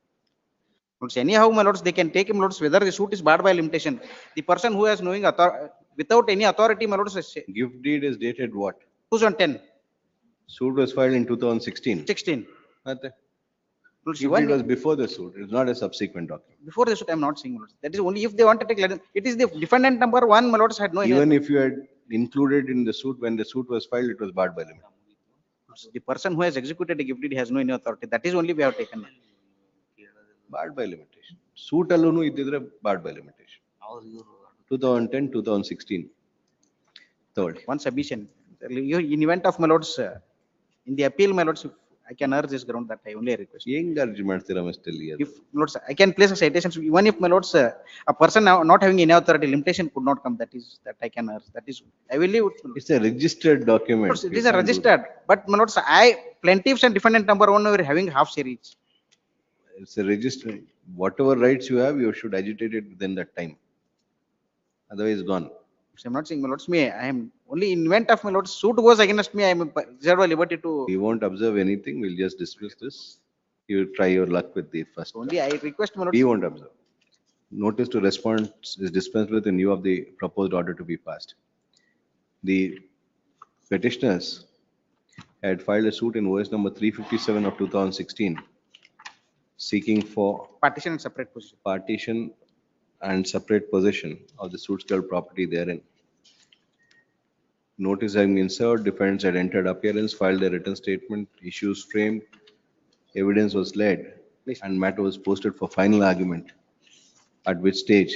Lords, anyhow, my lords, they can take him, lords, whether the suit is barred by limitation. The person who has knowing without any authority, my lords, Gift deed is dated what? 2010, Suit was filed in 2016. 16. Nothing. Lords, Gift even deed was before the suit. It's not a subsequent document. before the suit, I am not saying, my lords. That is only if they want to take, it is the defendant number 1, my lords, had no. Even if you had included in the suit, when the suit was filed, it was barred by limitation. The person who has executed a gift deed has no any authority. That is only we have taken. Barred by limitation. Suit alone ididre barred by limitation. 2010, 2016. Third. One submission. In event of, my lords, in the appeal, my lords, I can urge this ground that I only request. ಹೆಂಗ್ ಅರ್ಜಿ ಮಾಡ್ತೀರಾ Mr. Lee? If, my lords, I can place a citation, even if, my lords, a person now not having any authority, limitation could not come. That is, that I can urge. That is, I will leave. It's a registered document. Lords, these are registered, but, my lords, plaintiffs and defendant number 1 were having half share each. It's a registered. Whatever rights you have, you should agitate it within that time. Otherwise, gone. So I'm not saying, my lords, I am only in event of, my lords, suit goes against me, I am reserved liberty to. We won't observe anything. We'll just dismiss this. You try your luck with the first. Only I request, my lords. We won't observe. Notice to respond is dispensed with in view of the proposed order to be passed. The petitioners had filed a suit in OS number 357 of 2016, seeking for Partition and separate position. partition and separate possession of the suit's property therein. Notice having been served, defendants had entered appearance, filed a written statement, issues framed, evidence was led, and matter was posted for final argument, at which stage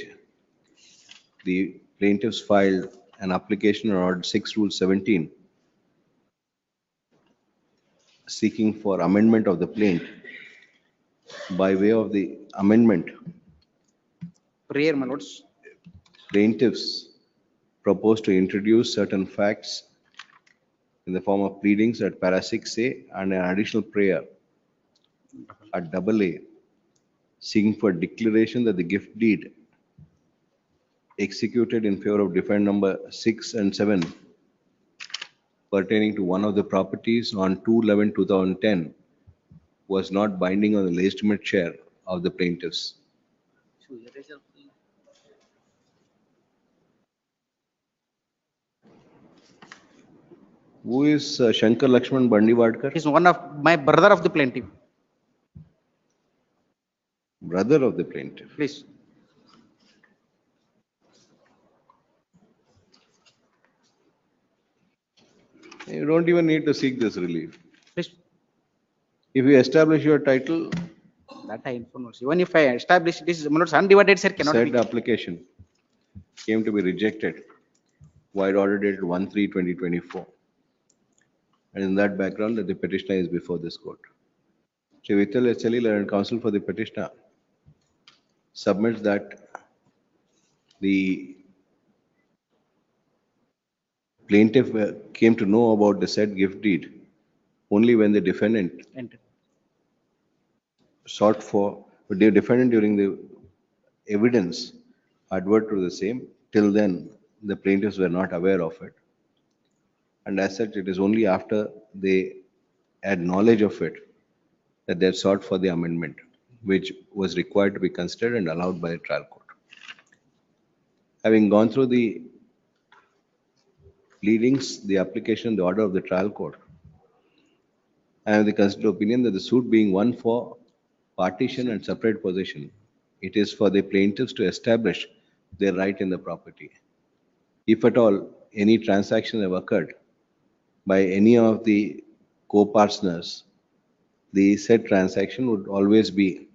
the plaintiffs filed an application on Order 6 Rule 17, seeking for amendment of the plaint. By way of the amendment, Prayer, my lords. plaintiffs propose to introduce certain facts in the form of pleadings at para 6A and an additional prayer at double A, seeking for declaration that the gift deed executed in favor of defendant number 6 and 7 pertaining to one of the properties on 2/11/2010 was not binding on the legitimate share of the plaintiffs. Who is Shankar Lakshman Bandivadkar? He is one of my brother of the plaintiff. Brother of the plaintiff. Please. You don't even need to seek this relief. Please. If you establish your title, That I inform also. Even if I establish this, my lords, undivided share cannot said be. application came to be rejected, wide order dated 1/3/2024. And in that background, that the petitioner is before this court. Shri Vittal HLE, learned counsel for the petitioner, submits that the plaintiff came to know about the said gift deed only when the defendant Enter. sought for, the defendant during the evidence advert to the same. Till then, the plaintiffs were not aware of it. And as such, it is only after they had knowledge of it that they sought for the amendment, which was required to be considered and allowed by the trial court. Having gone through the pleadings, the application, the order of the trial court, I have the considered opinion that the suit being one for partition and separate possession, it is for the plaintiffs to establish their right in the property. If at all any transaction have occurred by any of the co-partners, the said transaction would always be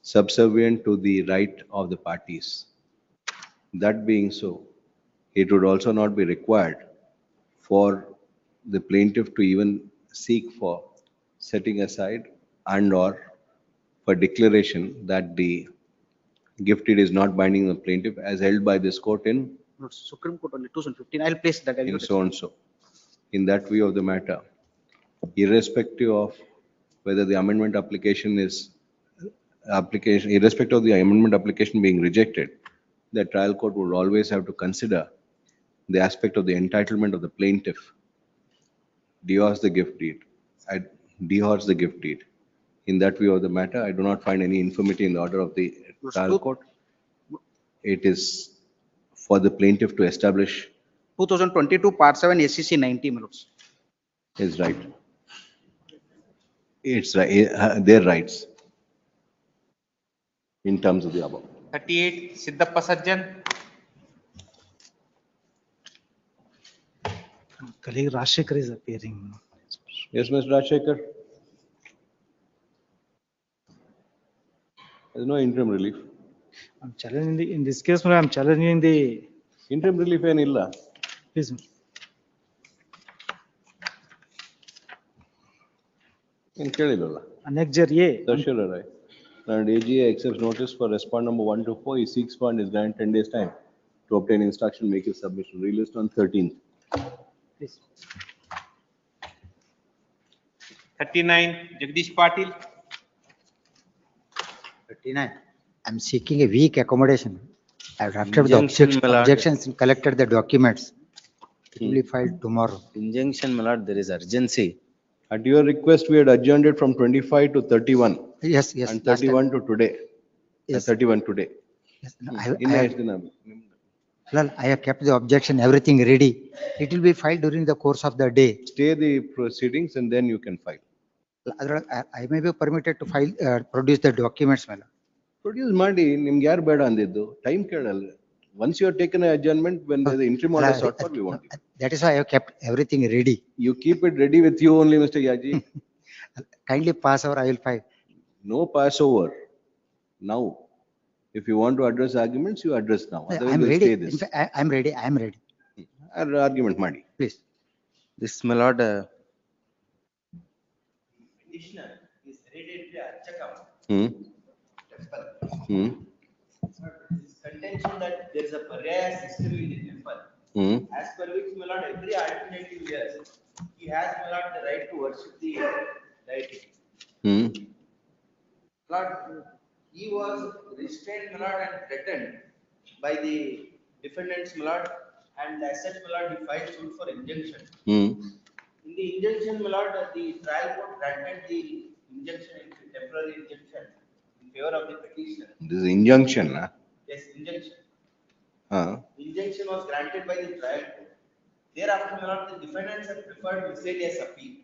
subservient to the right of the parties. That being so, it would also not be required for the plaintiff to even seek for setting aside and/or for declaration that the gift deed is not binding the plaintiff as held by this court in Supreme Court only 2015. I'll place that. in so and so. In that view of the matter, irrespective of whether the amendment application is irrespective of the amendment application being rejected, the trial court would always have to consider the aspect of the entitlement of the plaintiff. Divorce the gift deed. Divorce the gift deed. In that view of the matter, I do not find any infirmity in the order of the trial court. It is for the plaintiff to establish 2022 Part 7 SCC 90 minutes. his right. It's right, their rights in terms of the above. 38 Siddhappa Sajjan. Colleague Rajshekhar is appearing. Yes, Mr. Rajshekhar. There's no interim relief. I'm challenging in this case, I'm challenging the interim relief ಏನilla. Please. In ಕೇಳಿಲ್ಲಲ್ಲ. Annexure A. Tertiary. And AGA accepts notice for respond number 1 to 4. He seeks for and is granted 10 days time to obtain instruction, make his submission. Released on 13th. Please. 39 Jagdish Patil. 39. I'm seeking a week accommodation. I've drafted the objections and collected the documents. It will be filed tomorrow. Injunction, my lord, there is urgency. At your request, we had adjourned it from 25 to 31. Yes, yes. And 31 to today. Yes. 31 today. Yes, no, I have kept the objection, everything ready. It will be filed during the course of the day. Stay the proceedings and then you can file. I may be permitted to file, produce the documents, my lord. Produce ಮಾಡಿ ನಿಮ್ಗೆ ಯಾರು ಬೇಡ ಅಂದಿದ್ದು time ಕೇಳಲ್ಲ. Once you have taken an adjournment, when the interim order is sought for, we want it. That is why I have kept everything ready. You keep it ready with you only, Mr. Yaji. Kindly pass over, I will file. No passover. Now, if you want to address arguments, you address now. I Otherwise, am we'll ready. stay this. In fact, I am ready. I am ready. Argument ಮಾಡಿ. Please. This, my lord, petitioner is hereditary archakam. His contention that there is a paryaya system in the temple, as per which, my lord, every alternative years, he has, my lord, the right to worship the deity. Lord, he was restrained, my lord, and threatened by the defendants, my lord, and as such, my lord, he filed suit for injunction. In the injunction, my lord, the trial court granted the injunction, temporary injunction in favor of the petitioner. This is injunction, huh? Yes, injunction. Injunction was granted by the trial court. Thereafter, my lord, the defendants have preferred miscellaneous appeal.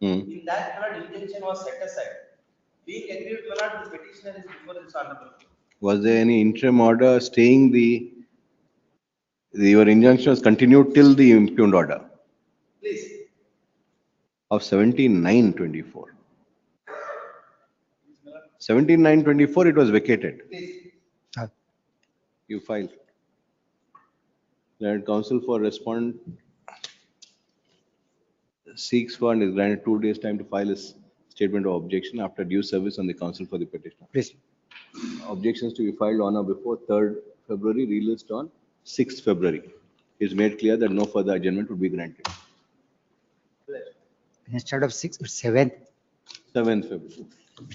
In that, my lord, injunction was set aside. Being agreed, my lord, the petitioner is before this honorable court. Was there any interim order staying your injunction was continued till the impugned order? Please. Of 17/9/24. 17/9/24, it was vacated. Please. You filed. Learned counsel for respond seeks for and is granted 2 days time to file his statement of objection after due service on the counsel for the petitioner. Please. Objections to be filed on or before 3rd February, released on 6th February. It's made clear that no further adjournment would be granted. Instead of 6, it's 7th. 7th February.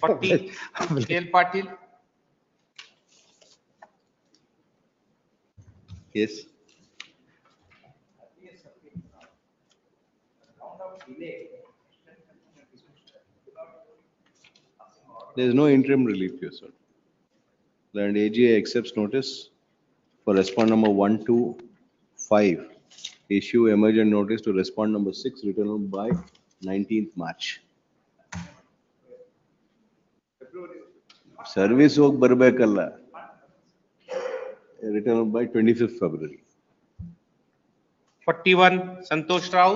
40 KL Patil. Yes. There is no interim relief here, sir. And AGA accepts notice for respond number 1 to 5. Issue emergent notice to respond number 6 written by 19th March. Service ಹೋಗಿ ಬರಬೇಕಲ್ಲ. Written by 25th February. 41 Santosh Rao.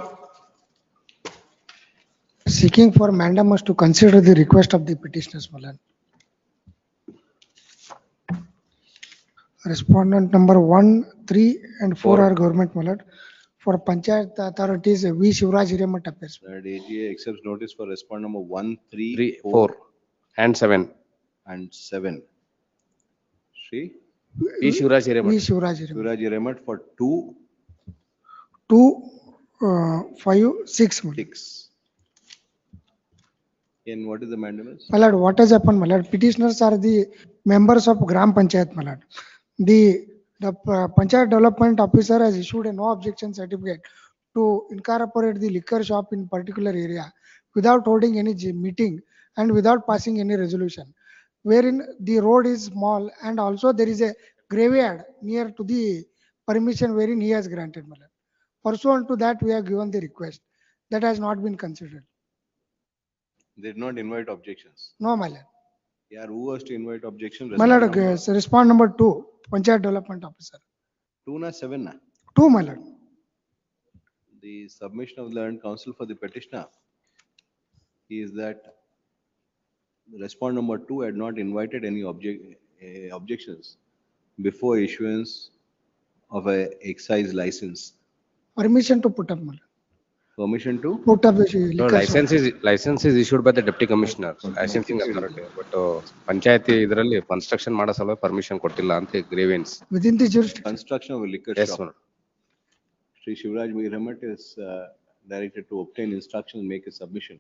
Seeking for mandamus to consider the request of the petitioners, my lord. Respondent number 1, 3 and 4 are government, my lord. For Panchayat authorities, V. Shivraj Hiremat appears. And AGA accepts notice for respond number 1, 3, 4 and 7. And 7. Shri? V. Shivraj Hiremat. V. Shivraj Hiremat. Shivraj Hiremat for 2, 5, 6. 6. And what is the mandamus? My lord, what has happened, my lord? Petitioners are the members of Gram Panchayat, my lord. The The Panchayat Development Officer has issued a no objection certificate to incorporate the liquor shop in particular area without holding any meeting and without passing any resolution, wherein the road is small and also there is a graveyard near to the permission wherein he has granted. my lord. Pursuant to that, we have given the request. That has not been considered. They did not invite objections. No, my lord. Yeah, who was to invite objection? My lord, respond number 2, Panchayat Development Officer. 2 na 7 na? 2, my lord. The submission of the land counsel for the petitioner is that respond number 2 had not invited any objections before issuance of a excise license. Permission to put up, my lord. Permission to? Put up the No, liquor shop. license is issued by the deputy commissioner, licensing authority. But Panchayat idರಲ್ಲಿ construction ಮಾಡೋ ಸಲುವಾಗಿ permission ಕೊಟ್ಟಿಲ್ಲ ಅಂತ grievance. Within the jurisdiction. Construction of a liquor Yes, shop. sir. Shri Shivraj Meeramat is directed to obtain instructions and make a submission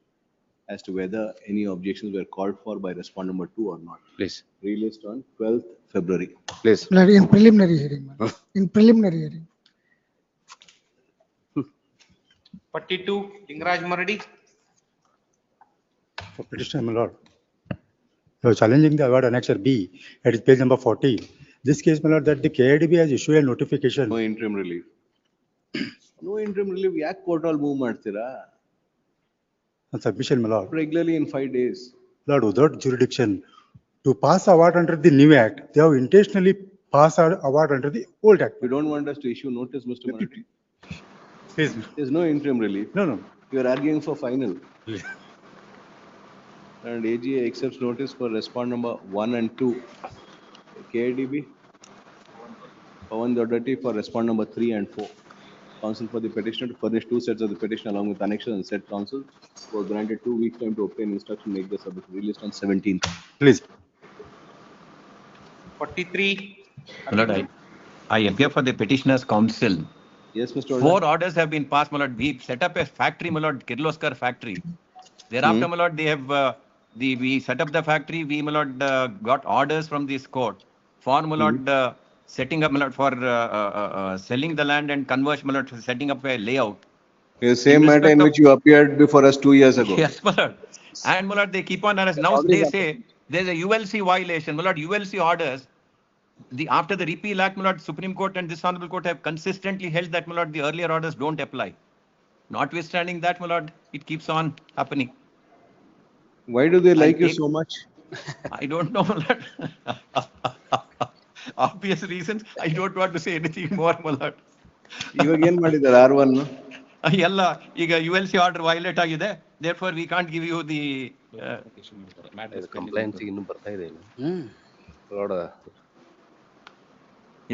as to whether any objections were called for by respondent number 2 or not. Please. Released on 12th February. Please. Lord, in preliminary hearing, my lord. In preliminary hearing. 42, Lingaraj Maradi. For petitioner, my lord. You are challenging the award annexure B, it is page number 40. This case, my lord, that the KIDB has issued a notification. No interim relief. No interim relief. ಯಾಕೆ court all move ಮಾಡ್ತೀರಾ? On submission, my lord. Regularly in 5 days. Lord, without jurisdiction, to pass award under the new act, they have intentionally passed our award under the old act. You don't want us to issue notice, Mr. Marati? Please. There's no interim relief. No. You are arguing for final. And AGA accepts notice for respond number 1 and 2. KIDB. Pawan Dodati for respond number 3 and 4. Counsel for the petitioner to furnish 2 sets of the petition along with annexures and said counsel was granted 2 weeks time to obtain instruction, make the submission released on 17th. Please. 43. My lord, I appear for the petitioner's counsel. Yes, Mr. 4 orders have been passed, my lord. We set up a factory, my lord, Kirloskar factory. Thereafter, my lord, they have, we set up the factory, we, my lord, got orders from this court for, my lord, setting up, my lord, for selling the land and conversion, my lord, setting up a layout. The same matter in which you appeared before us 2 years ago. Yes, my lord. And, my lord, they keep on arrest. Now they say there's a ULC violation. My lord, ULC orders. After the repeal act, my lord, Supreme Court and this honorable court have consistently held that, my lord, the earlier orders don't apply. Notwithstanding that, my lord, it keeps on happening. Why do they like you so much? I don't know, my lord. Obvious reasons. I don't want to say anything more, my lord. ಇವಾಗ ಏನ್ ಮಾಡಿದ್ದಾರೆ R1? ಎಲ್ಲ ಈಗ ULC order violate ಆಗಿದೆ. Therefore, we can't give you the compliance ಇನ್ನು ಬರ್ತಾ ಇದೆ.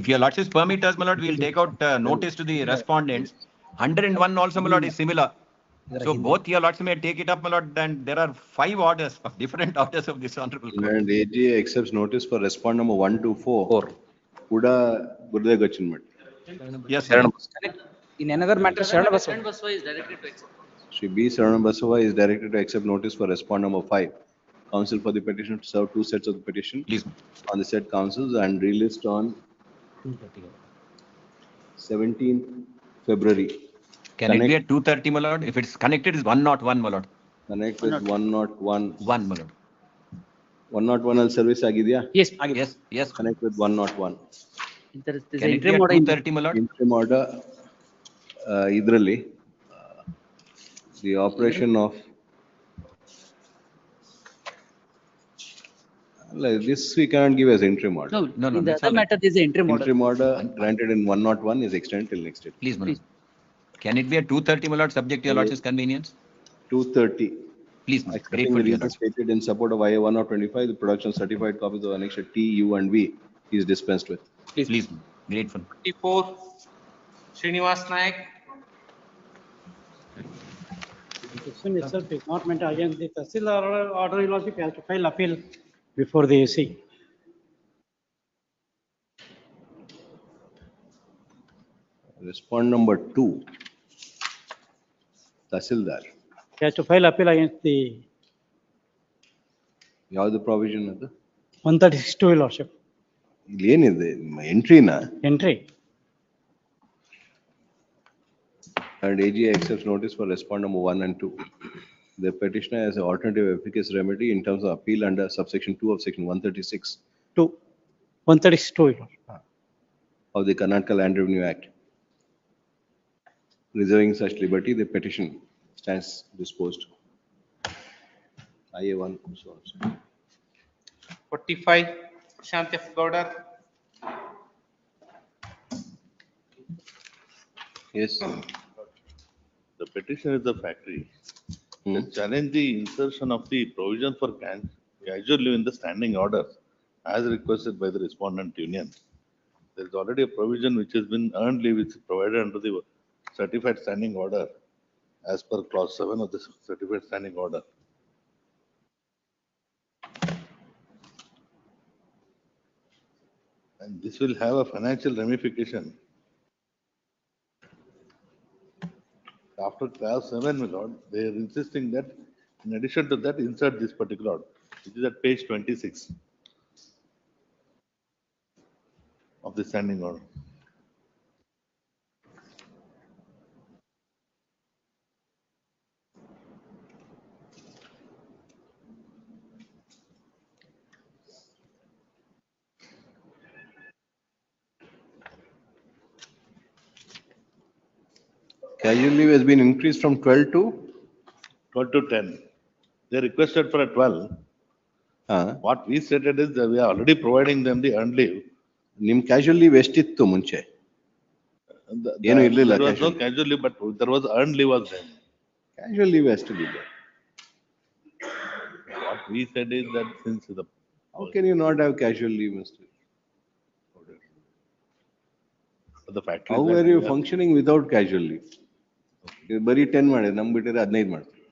If your lordship permit us, my lord, we'll take out notice to the respondents. 101 also, my lord, is similar. So both your lordship may take it up, my lord, and there are 5 orders of different orders of this honorable court. And AGA accepts notice for respond number 1 to 4. Kuda Gurde Gachinmat. Yes, sir. In another matter, Sharan Baswa is directed to accept. Shri B. Sharan Basava is directed to accept notice for respond number 5. Counsel for the petition to serve 2 sets of the petition Please. on the said counsels and relist on 17th February. Can it be at 2:30, my lord? If it's connected, it's 101, my lord. Connect with 101. 1, my lord. 101 al service ಆಗಿದೆಯಾ? Yes. Yes. Connect with 101. There's Can an it be interim at order. 2:30, my lord? Interim order ಇದರಲ್ಲಿ the operation of this we cannot give as interim order. No. In the other matter, there's an interim order. Interim order granted in 101 is extended till next day. Please, my lord. Can it be at 2:30, my lord, subject to your lordship's convenience? 2:30. Please, my lord. Accepting Grateful the to your reasons lordship. stated in support of IA 125, the production of certified copies of annexure T, U and V is dispensed with. Please, grateful. 44, Srinivas Nayak. The question itself is not meant against the Tahsil order, your lordship has to file appeal before the AC. Respond number 2. Tahsildar. He has to file appeal against the ಯಾವ್ದು provision ಅದು? 136 your lordship. ಇಲ್ಲಿ ಏನಿದೆ ಎಂಟ್ರಿನಾ? Entry. And AG accepts notice for respondent number 1 and 2. The petitioner has an alternative efficacious remedy in terms of appeal under subsection 2 of section 136 2. 132. Your Lord. of the Karnataka Land Revenue Act. Reserving such liberty, the petition stands disposed. IA1. 45, Shanti F. Gowda. Yes. The petition is the factory. They challenge the insertion of the provision for casual leave in the standing order as requested by the respondent union. There is already a provision which has been earned leave which is provided under the certified standing order as per clause 7 of the certified standing order. And this will have a financial ramification. After clause 7, my lord, they are insisting that in addition to that, insert this particular order, which is at page 26 of the standing order. Casual leave has been increased from 12 to? 12 to 10. They requested for a 12. What we stated is that we are already providing them the earned leave. Nim casual leave ಎಷ್ಟಿತ್ತು ಮುಂಚೆ? ಏನು ಇರ್ಲಿಲ್ಲ There was no casual leave, but there was earned leave was there. Casual leave has to be there. What we said is that since the. How can you not have casual leave, Mr.? The factory. How are you functioning without casual leave? ಬರೀ 10 ಮಾಡಿ ನಮ್ಗೆ ಬಿಟ್ಟಿದ್ರೆ 15 ಮಾಡ್ತೀವಿ.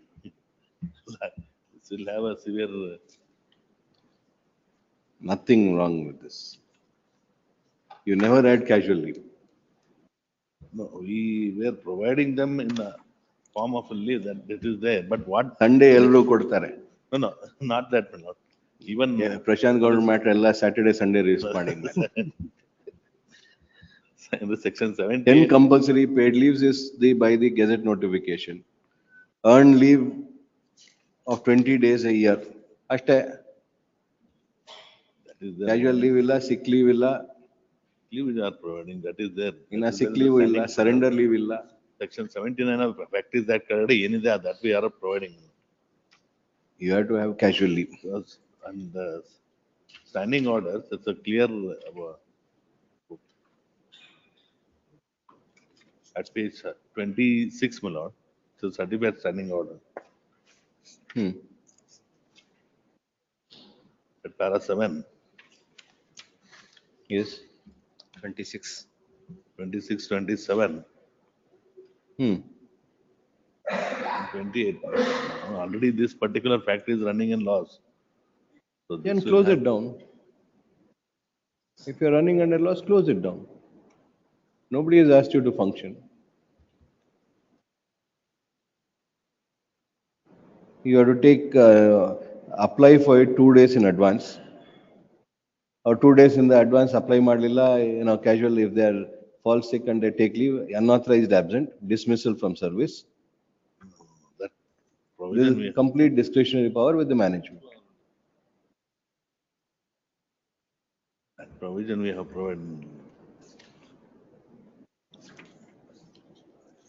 This will have a severe. Nothing wrong with this. You never had casual leave. No, we were providing them in a form of a leave that it is there, but what. Sunday ಎಲ್ಲರೂ ಕೊಡ್ತಾರೆ. No, not that, not. Even. Prashant Gowda matter ಎಲ್ಲ Saturday Sunday release ಮಾಡಿದ್ದೆ. In the section 17. 10 compulsory paid leaves is by the gazette notification. Earned leave of 20 days a year. ಅಷ್ಟೇ. Casual leave ಇಲ್ಲ, sick leave ಇಲ್ಲ. Leave we are providing, that is there. ಇನ್ನ sick leave ಇಲ್ಲ, surrender leave ಇಲ್ಲ. Section 79 of Factories Act already ಏನಿದೆ that we are providing. You have to have casual leave. And the standing orders, it's a clear. At page 26, my lord, so certified standing order. At para 7. Yes. 26. 26, 27. 28. Already this particular factory is running in loss. So you can close it down. If you're running under loss, close it down. Nobody has asked you to function. You have to take, apply for it 2 days in advance. Or 2 days in the advance, apply madlilla, casual, if they are fall sick and they take leave, unauthorized absent, dismissal from service. This is complete discretionary power with the management. That provision we have provided.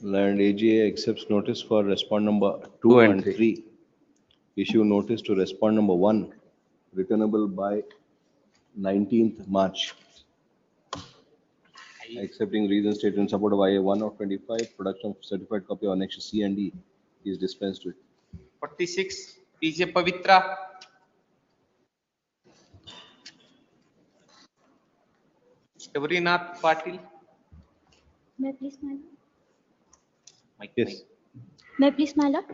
And AGA accepts notice for respond number 2 and 3. Issue notice to respond number 1, returnable by 19th March. Accepting reasons stated in support of IA 1 of 25, production of certified copy of Annex C and D is dispensed with. 46, PJ Pavitra. Gaurinath Patil. May I please, my lord? Yes. May I please, my lord?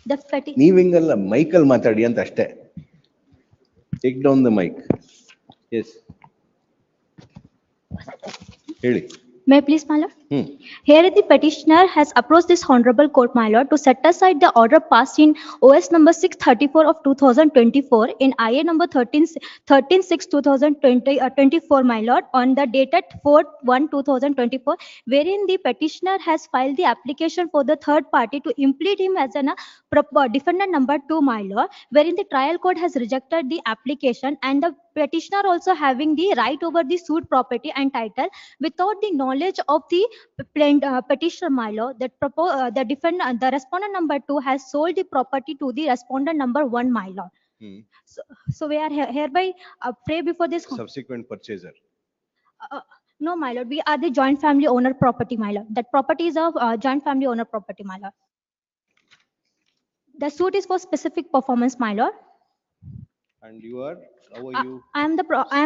The petition. ನೀವು ಹಿಂಗಲ್ಲ Michael ಮಾತಾಡಿ ಅಂತ ಅಷ್ಟೇ. Take down the mic. Yes. ಹೇಳಿ. May I please, my lord? Here the petitioner has approached this honorable court, my lord, to set aside the order passed in OS number 634 of 2024 in IA number 13/6/2024, my lord, on the dated 4/1/2024, wherein the petitioner has filed the application for the third party to implead him as an defendant number 2, my lord, wherein the trial court has rejected the application and the petitioner also having the right over the sued property and title without the knowledge of the petitioner, my lord. The respondent number 2 has sold the property to the respondent number 1, my lord. So we are hereby pray before this. Subsequent purchaser. No, my lord. We are the joint family owner property, my lord. That property is of joint family owner property, my lord. The suit is for specific performance, my lord. And you are, how are you? I am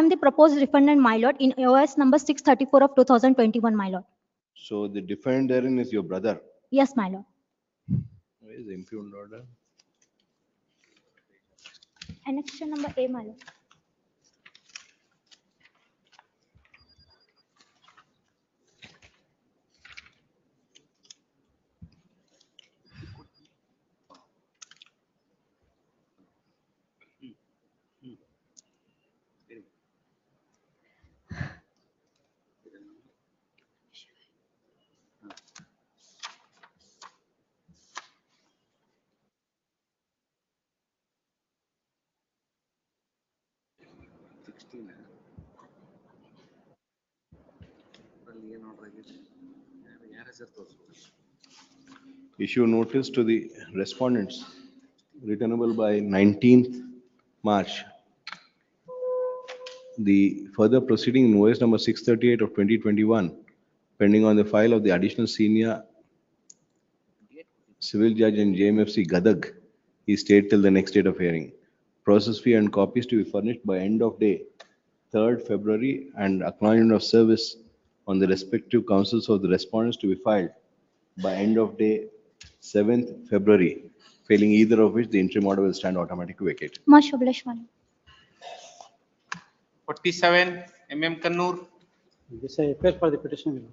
the proposed defendant, my lord, in OS number 634 of 2021, my lord. So the defendant therein is your brother. Yes, my lord. Where is the impugned order? Annexation number A, my lord. Issue notice to the respondents, returnable by 19th March. The further proceeding in OS number 638 of 2021, pending on the file of the additional senior civil judge in JMFC Gadag, is stayed till the next date of hearing. Process fee and copies to be furnished by end of day 3rd February and acknowledgement of service on the respective counsels of the respondents to be filed by end of day 7th February, failing either of which the interim order will stand automatically vacated. Much obliged, my lord. 47, MM Kannur. This is appeal for the petition.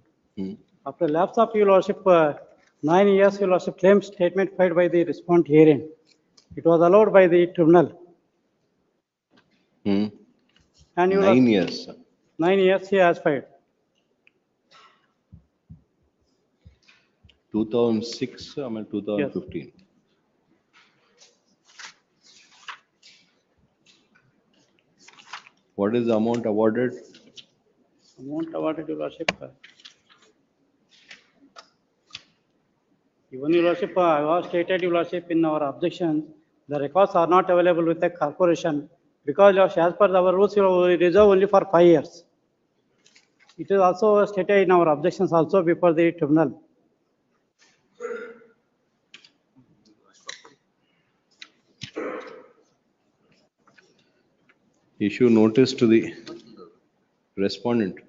After lapse of your lordship, 9 years, your lordship claim statement filed by the respondent herein. It was allowed by the tribunal. And you 9 years. 9 years he has filed. 2006, I mean 2015. What is the amount awarded? Amount awarded, your lordship. Even your lordship, I was stated, your lordship, in our objections, the records are not available with the corporation because as per our rules, you reserve only for 5 years. It is also stated in our objections also before the tribunal. Issue notice to the respondent,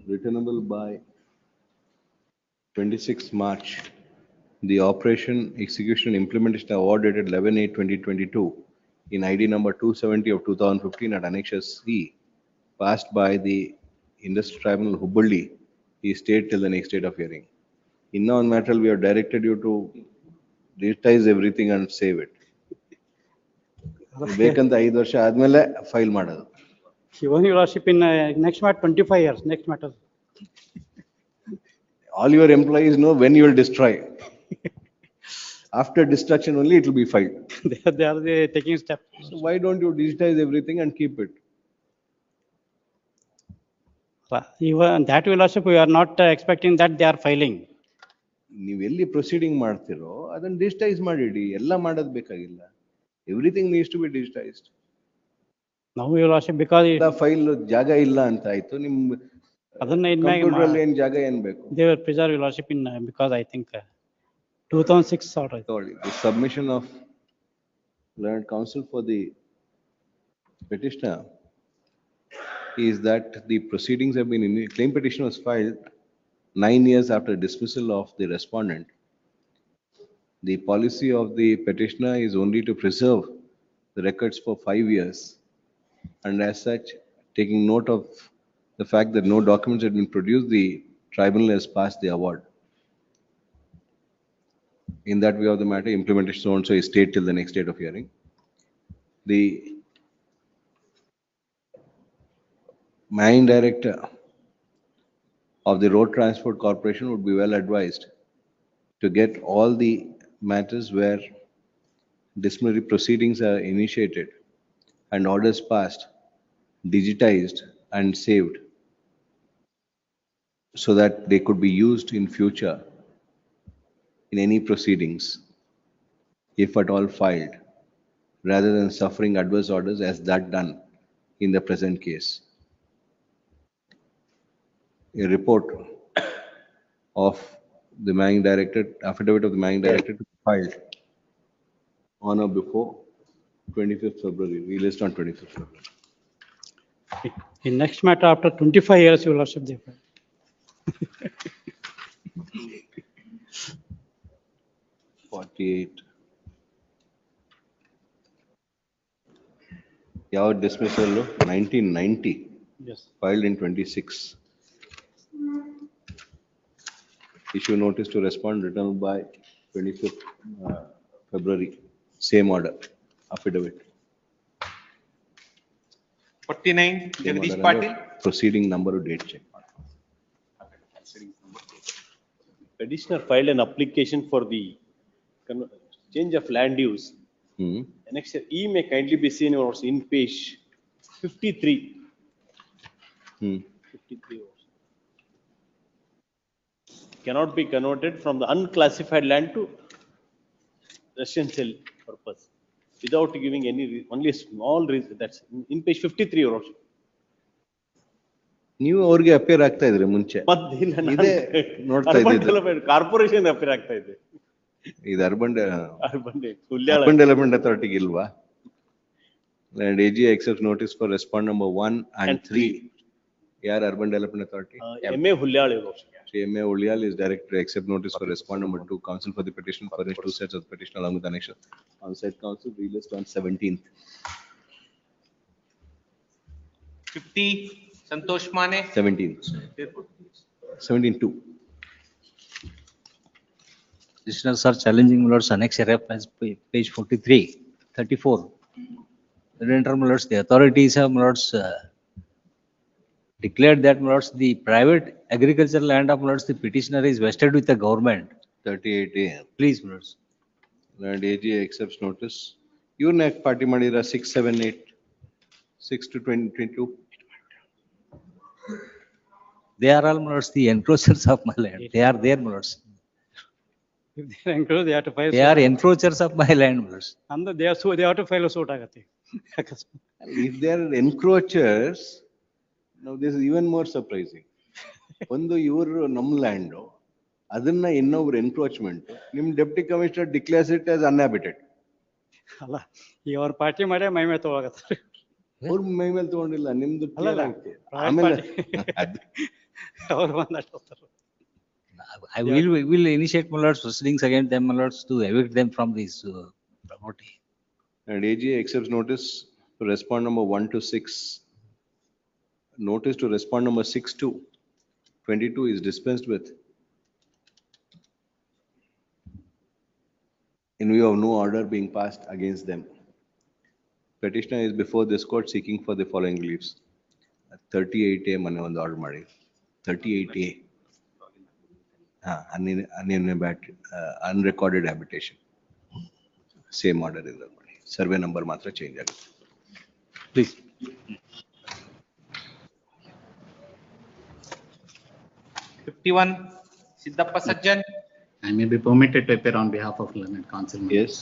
returnable by 26 March. The operation, execution, and implementation awarded at 11/8/2022 in ID number 270 of 2015 at Annexure C, passed by the Industrial Tribunal Hubballi, is stayed till the next date of hearing. In on matter, we have directed you to digitize everything and save it. ಬೇಕಂತ 5 ವರ್ಷ ಆದ್ಮೇಲೆ file ಮಾಡೋದು. Even your lordship, in next matter 25 years, next matter. All your employees know when you will destroy. After destruction only it will be filed. they are taking steps. So why don't you digitize everything and keep it? Even that, your lordship, we are not expecting that they are filing. ನೀವು ಎಲ್ಲಿ proceeding ಮಾಡ್ತಿರೋ ಅದನ್ನ digitise ಮಾಡಿಡಿ, ಎಲ್ಲ ಮಾಡೋದು ಬೇಕಾಗಿಲ್ಲ. Everything needs to be digitized. Now your lordship, because file ಜಾಗ ಇಲ್ಲ ಅಂತ ಆಯ್ತು, ನಿಮ್ ಕಂಪ್ಯೂಟರ್ ಅಲ್ಲಿ ಏನ್ ಜಾಗ ಏನ್ ಬೇಕು? They will preserve, your lordship, in because I think 2006 order. The submission of learned counsel for the petitioner is that the proceedings have been, claim petition was filed 9 years after dismissal of the respondent. The policy of the petitioner is only to preserve the records for 5 years, and as such, taking note of the fact that no documents had been produced, the tribunal has passed the award. In that view of the matter, implementation so and so is stayed till the next date of hearing. The managing director of the Road Transport Corporation would be well advised to get all the matters where disciplinary proceedings are initiated and orders passed, digitized and saved so that they could be used in future in any proceedings, if at all filed, rather than suffering adverse orders as that done in the present case. A report of the managing director, affidavit of the managing director to be filed on or before 25th February, released on 25th February. In next matter, after 25 years, Your Lordship, they filed. 48. ಯಾವ dismissal? 1990. Yes. Filed in 26. Issue notice to respond, written by 25th February. Same order, affidavit. 49, Same Jagdish order, Patil. Proceeding number or date check. Petitioner filed an application for the change of land use. Annexure E may kindly be seen also in page 53. 53 also. Cannot be converted from the unclassified land to residential purpose without giving any, only a small reason. That's in page 53 also. ನೀವು ಅವ್ರಿಗೆ appear ಆಗ್ತಾ ಇದ್ರಿ ಮುಂಚೆ ಇದೇ ನೋಡ್ತಾ ಇದ್ದಿದ್ದು corporation appear ಆಗ್ತಾ ಇದೆ ಇದು ಅರ್ಬನ್ ಹುಲ್ಯಾಳ ಡೆವಲಪ್ಮೆಂಟ್ ಅಥಾರಿಟಿಗೆ ಇಲ್ವಾ and AG accepts notice for respond number 1 and 3 ಯಾರ್ urban development authority MA Hulyal MA Ulial is directed to accept notice for respond number 2 counsel for the petition furnished 2 sets of the petition along with annexure on said counsel released on 17th 50, Santosh Mane. 17-2. Listeners are challenging Lord's annexure F as page 43, 34. Lords, the authorities have Lords declared that Lords the private agricultural land of Lords the petitioner is vested with the government. 38A. Please Lords. And AG accepts notice. Your neck party madira 6, 7, 8, 6 to 22. They are all Lords the encroachers of my land. They are their Lords. If they are encroached, they have to file. They are encroachers of my land Lords. And they are so they have to file a suit agate. If they are encroachers, now this is even more surprising. ಒಂದು ಇವರು ನಮ್ಮ land ಅದನ್ನ ಇನ್ನೊಬ್ರು encroachment ನಿಮ್ deputy commissioner declares it as uninhabited ಅಲ್ಲ ಈಗ ಅವ್ರ party ಮಾಡೇ ಮೈ ಮೇಲೆ ತಗೋಗತ್ತಾರೆ ಅವ್ರ ಮೈ ಮೇಲೆ ತಗೊಂಡಿಲ್ಲ ನಿಮ್ದು ಆಮೇಲೆ ಅವ್ರು ಬಂದಷ್ಟು I will initiate my Lords proceedings against them, my Lords, to evict them from this property. And AG accepts notice to respond number 1 to 6. Notice to respond number 6 to 22 is dispensed with in view of no order being passed against them. Petitioner is before this court seeking for the following reliefs. 38A mane ಒಂದು order ಮಾಡಿ 38A unrecorded habitation. Same order in the money. Survey number ಮಾತ್ರ change ಆಗುತ್ತೆ. Please. Siddhappa Sajjan. I may be permitted to appear on behalf of learned counsel. Yes.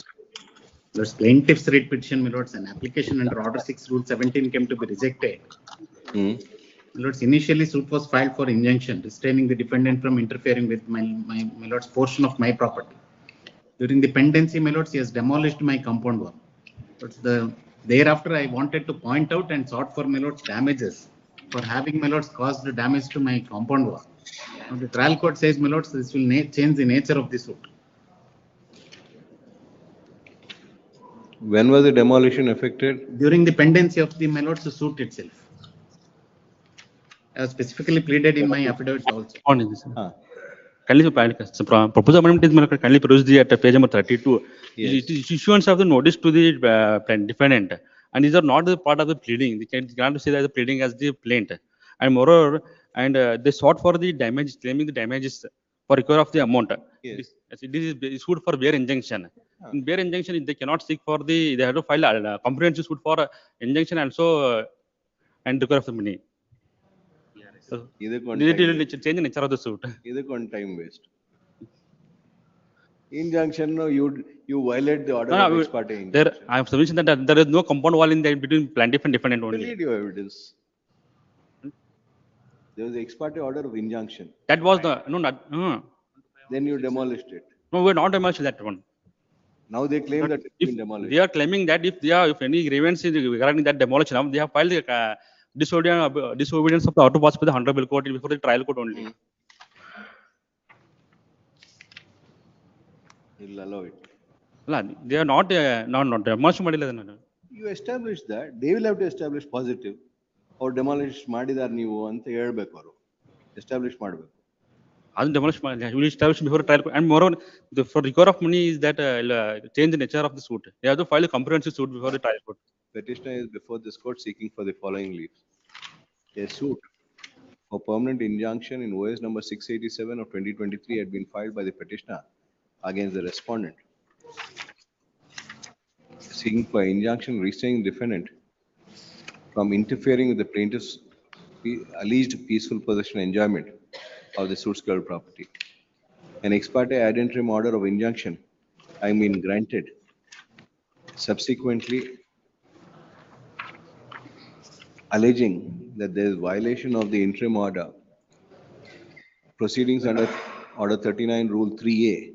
Lords, plaintiff's writ petition, my lords, an application under order 6 rule 17 came to be rejected. My lords, initially suit was filed for injunction, restraining the defendant from interfering with my lords portion of my property. During the pendency, my lords, he has demolished my compound wall. Thereafter, I wanted to point out and sought for my lords damages for having my lords caused the damage to my compound wall. Now, the trial court says, my lords, this will change the nature of the suit. When was the demolition effected? During the pendency of the my lords suit itself. specifically pleaded in my affidavit also. On this. Kindly, proposed amendment is kindly produced at page number 32. Yes. It is issuance of the notice to the defendant, and these are not the part of the pleading. They cannot say that the pleading as the plaint. And moreover, they sought for the damage, claiming the damages for recovery of the amount. Yes. It is issued for bare injunction. In bare injunction, they cannot seek for the. They have to file a comprehensive suit for injunction also and recovery of the money. Change the nature of the suit. Time waste. Injunction, no, you violate the order No, of no, ex parte injunction. there, I have submission that there is no compound wall in there between plaintiff and defendant only. Plead your evidence. There was the ex parte order of injunction. That was the no. Then you demolished it. No, we're not demolishing that one. Now they claim that it's been demolished. They are claiming that if any grievance is regarding that demolition, they have filed the disobedience of the order passed by the honorable court before the trial court only. You'll allow it. They are not demolish ಮಾಡಿಲ್ಲ. You establish that. They will have to establish positive. Or demolish ಮಾಡಿದಾರೆ ನೀವು ಅಂತ ಹೇಳ್ಬೇಕು ಅವರು. Establish ಮಾಡಬೇಕು. ಅದು demolish will establish before trial court. And moreover, for recovery of money is that change the nature of the suit. They have to file a comprehensive suit before the trial court. Petitioner is before this court seeking for the following leave. A suit for permanent injunction in OS number 687 of 2023 had been filed by the petitioner against the respondent, seeking for injunction restraining the defendant from interfering with the plaintiff's alleged peaceful possession and enjoyment of the suit's covered property. An ex parte ad interim order of injunction having been granted, subsequently alleging that there is violation of the interim order, proceedings under Order 39 Rule 3A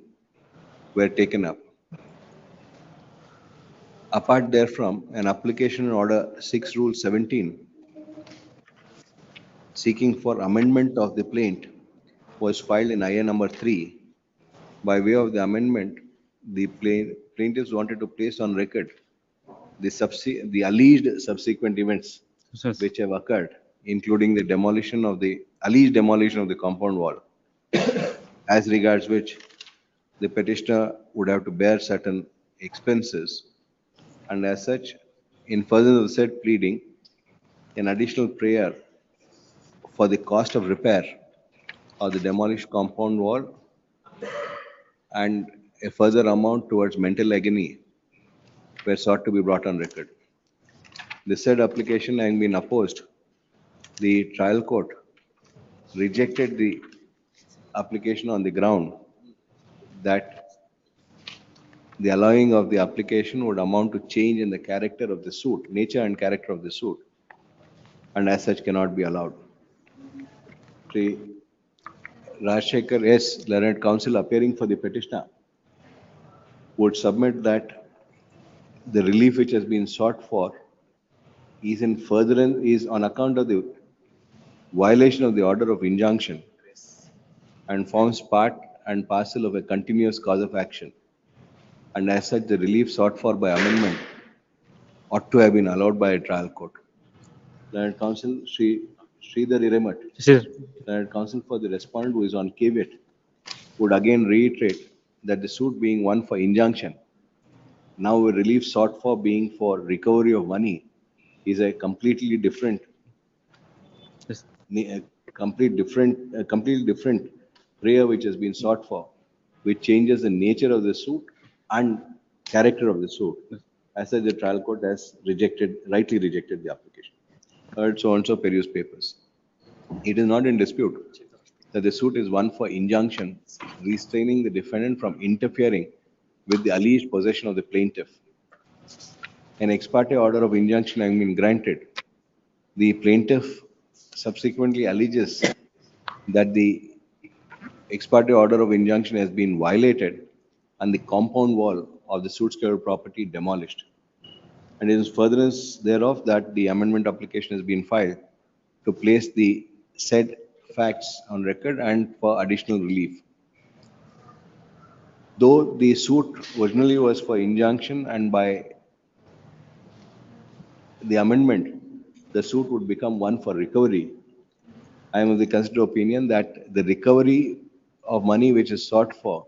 were taken up. Apart therefrom, an application in Order 6 Rule 17 seeking for amendment of the plaint was filed in IA number 3. By way of the amendment, the plaintiffs wanted to place on record the alleged subsequent events which have occurred, including the alleged demolition of the compound wall, as regards which the petitioner would have to bear certain expenses, and as such, in furtherance of the said pleading, an additional prayer for the cost of repair of the demolished compound wall and a further amount towards mental agony were sought to be brought on record. The said application having been opposed, the trial court rejected the application on the ground that the allowing of the application would amount to change in the character of the suit, nature and character of the suit, and as such cannot be allowed. Sri Rajshekhar S., Learned Counsel appearing for the petitioner, would submit that the relief which has been sought for is on account of the violation of the order of injunction and forms part and parcel of a continuous cause of action. And as such, the relief sought for by amendment ought to have been allowed by a trial court. Learned Counsel Sridhar Iramat, Learned Counsel for the respondent who is on caveat, would again reiterate that the suit being one for injunction, now a relief sought for being for recovery of money, is a completely different prayer which has been sought for, which changes the nature of the suit and character of the suit. As such, the trial court has rightly rejected the application. Heard so and so peruse papers. It is not in dispute that the suit is one for injunction, restraining the defendant from interfering with the alleged possession of the plaintiff. An ex parte order of injunction having been granted, the plaintiff subsequently alleges that the ex parte order of injunction has been violated and the compound wall of the suit's covered property demolished. And it is furtherance thereof that the amendment application has been filed to place the said facts on record and for additional relief. Though the suit originally was for injunction, and by the amendment, the suit would become one for recovery, I am of the considered opinion that the recovery of money which is sought for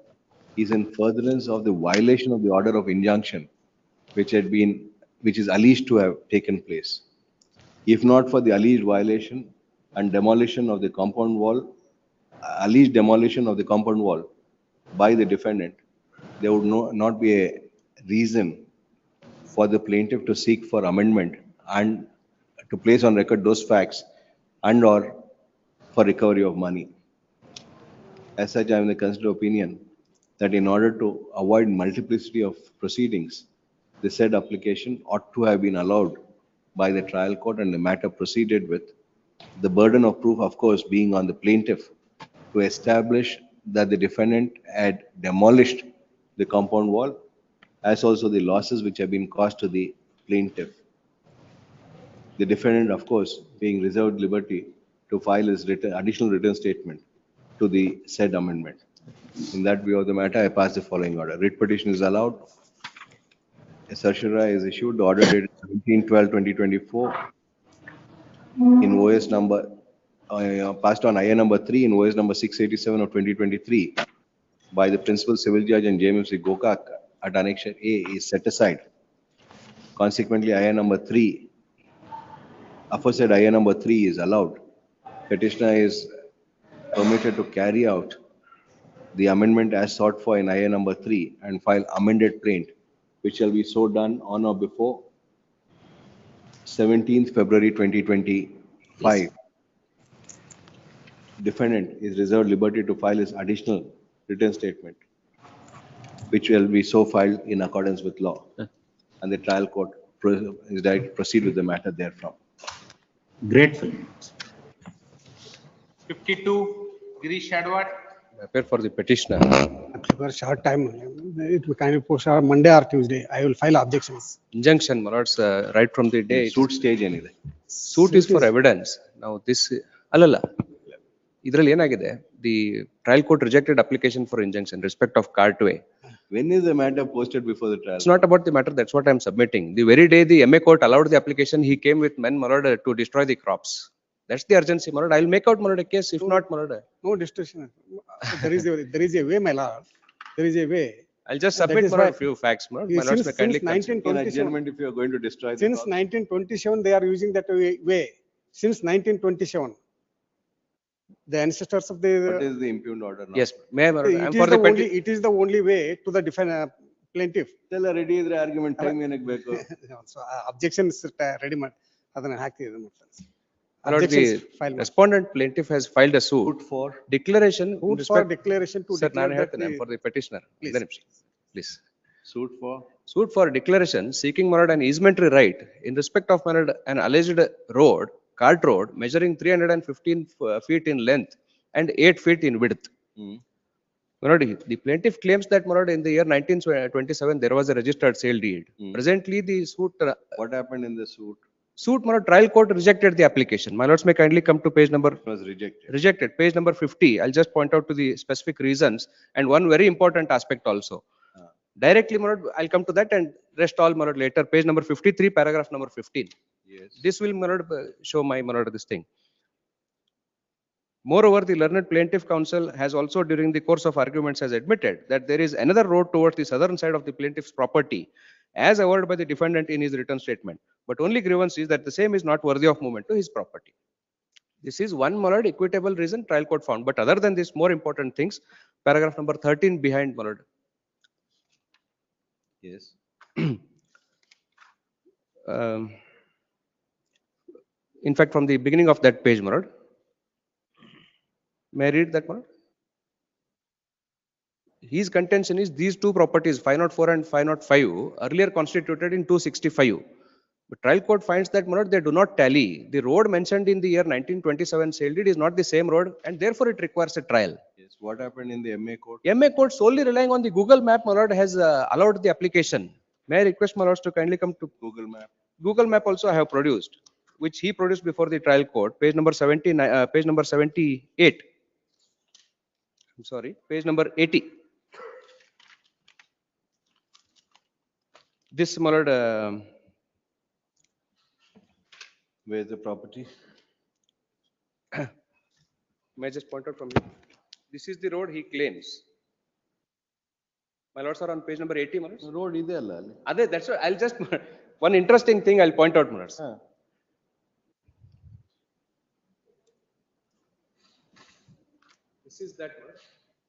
is in furtherance of the violation of the order of injunction, which is alleged to have taken place. If not for the alleged violation and demolition of the compound wall, alleged demolition of the compound wall by the defendant, there would not be a reason for the plaintiff to seek for amendment and to place on record those facts and or for recovery of money. As such, I am the considered opinion that in order to avoid multiplicity of proceedings, the said application ought to have been allowed by the trial court and the matter proceeded with. The burden of proof, of course, being on the plaintiff to establish that the defendant had demolished the compound wall, as also the losses which have been caused to the plaintiff. The defendant, of course, being reserved liberty to file his additional written statement to the said amendment. In that view of the matter, I pass the following order. Writ petition is allowed. A certiorari is issued. The order dated 17/12/2024 in OS number passed on IA number 3 in OS number 687 of 2023 by the Principal Civil Judge and JMFC Gokak at Annexure A is set aside. Consequently, IA number 3, aforesaid IA number 3 is allowed. Petitioner is permitted to carry out the amendment as sought for in IA number 3 and file amended plaint, which shall be so done on or before 17th February 2025. Yes. Defendant is reserved liberty to file his additional written statement, which will be so filed in accordance with law. And the trial court is directed to proceed with the matter therefrom. Grateful. 52, Girish Dharwad. Appear for the petitioner. For short time, it will kindly push our Monday or Tuesday. I will file objections. Injunction, my lords, right from the day. Suit stage anyway. Suit is for evidence. Now this, alala. Idral yenagide. The trial court rejected application for injunction respect of Cartway. When is the matter posted before the trial? It's not about the matter. That's what I'm submitting. The very day the MA court allowed the application, he came with men, my lord, to destroy the crops. That's the urgency, my lord. I'll make out, my lord, a case. If not, my lord. No destruction. There is a way, my lord. There is a way. I'll just submit, my lord, a few facts, my lord. My lord, Since kindly 1927, if you are going to destroy the since crop. 1927, they are using that way. Since 1927. The ancestors of the. What is the impugned order now? Yes, may I, my lord, I'm It for is the the only. It is the only way to the plaintiff. Tell a ready the argument time So objections ready mad. ಅದನ್ನ ಹಾಕ್ತಿದೆ My lord, the respondent plaintiff has filed a suit for declaration. Suit for declaration to Sir, declare that I'm for the petitioner. Please. Suit for? Suit for declaration seeking, my lord, an easementary right in respect of, my lord, an alleged road, cart road, measuring 315 feet in length and 8 feet in width. My lord, the plaintiff claims that, my lord, in the year 1927, there was a registered sale deed. Presently, the suit. What happened in the suit? Suit, my lord, trial court rejected the application. My lords may kindly come to page number. It was rejected. Rejected. Page number 50. I'll just point out to the specific reasons and one very important aspect also. Directly, my lord, I'll come to that and rest all, my lord, later. Page number 53, paragraph number 15. Yes. This will, my lord, show my lord this thing. Moreover, the learned plaintiff counsel has also during the course of arguments has admitted that there is another road towards the southern side of the plaintiff's property as averred by the defendant in his written statement. But only grievance is that the same is not worthy of movement to his property. This is one, my lord, equitable reason trial court found. But other than this, more important things, paragraph number 13 behind, my lord. Yes. In fact, from the beginning of that page, my lord. May I read that, my lord? His contention is these two properties, 504 and 505, earlier constituted in 265. But trial court finds that, my lord, they do not tally. The road mentioned in the year 1927 sale deed is not the same road, and therefore it requires a trial. Yes. What happened in the MA court? MA court solely relying on the Google map, my lord, has allowed the application. May I request, my lords, to kindly come to Google map. Google map also I have produced, which he produced before the trial court. Page number 79, page number 78. I'm sorry, page number 80. This, my lord, where is the property? May I just point out from here? This is the road he claims. My lords are on page number 80, my lords. Road ಇದೆಯಲ್ಲ ಅಲ್ಲಿ. Ade, that's what I'll just, one interesting thing I'll point out, my lords. This is that one.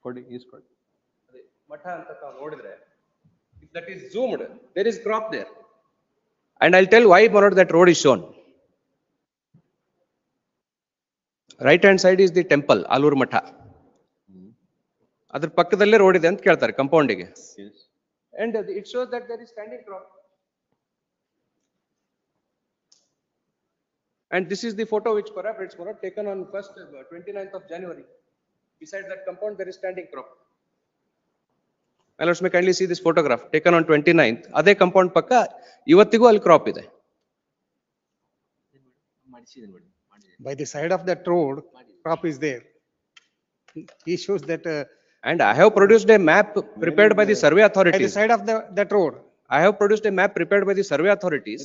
ಕೊಡಿ ಈಸ್ಕೊಡಿ. ಅದೇ ಮಠ ಅಂತ ತಾವು ನೋಡಿದ್ರೆ, if that is zoomed, there is crop there. And I'll tell why, my lord, that road is shown. Right hand side is the temple, Alur Matha. ಅದ್ರ ಪಕ್ಕದಲ್ಲೇ road ಇದೆ ಅಂತ ಕೇಳ್ತಾರೆ ಕಂಪೌಂಡಿಗೆ. And it shows that there is standing crop. And this is the photo which corroborates, taken on 29th of January. Beside that compound, there is standing crop. My lords, may kindly see this photograph taken on 29th. ಅದೇ compound ಪಕ್ಕ ಇವತ್ತಿಗೂ ಅಲ್ಲಿ crop ಇದೆ. By the side of that road, crop is there. He shows that. And I have produced a map prepared by the survey By the authorities. side of that road. I have produced a map prepared by the survey authorities.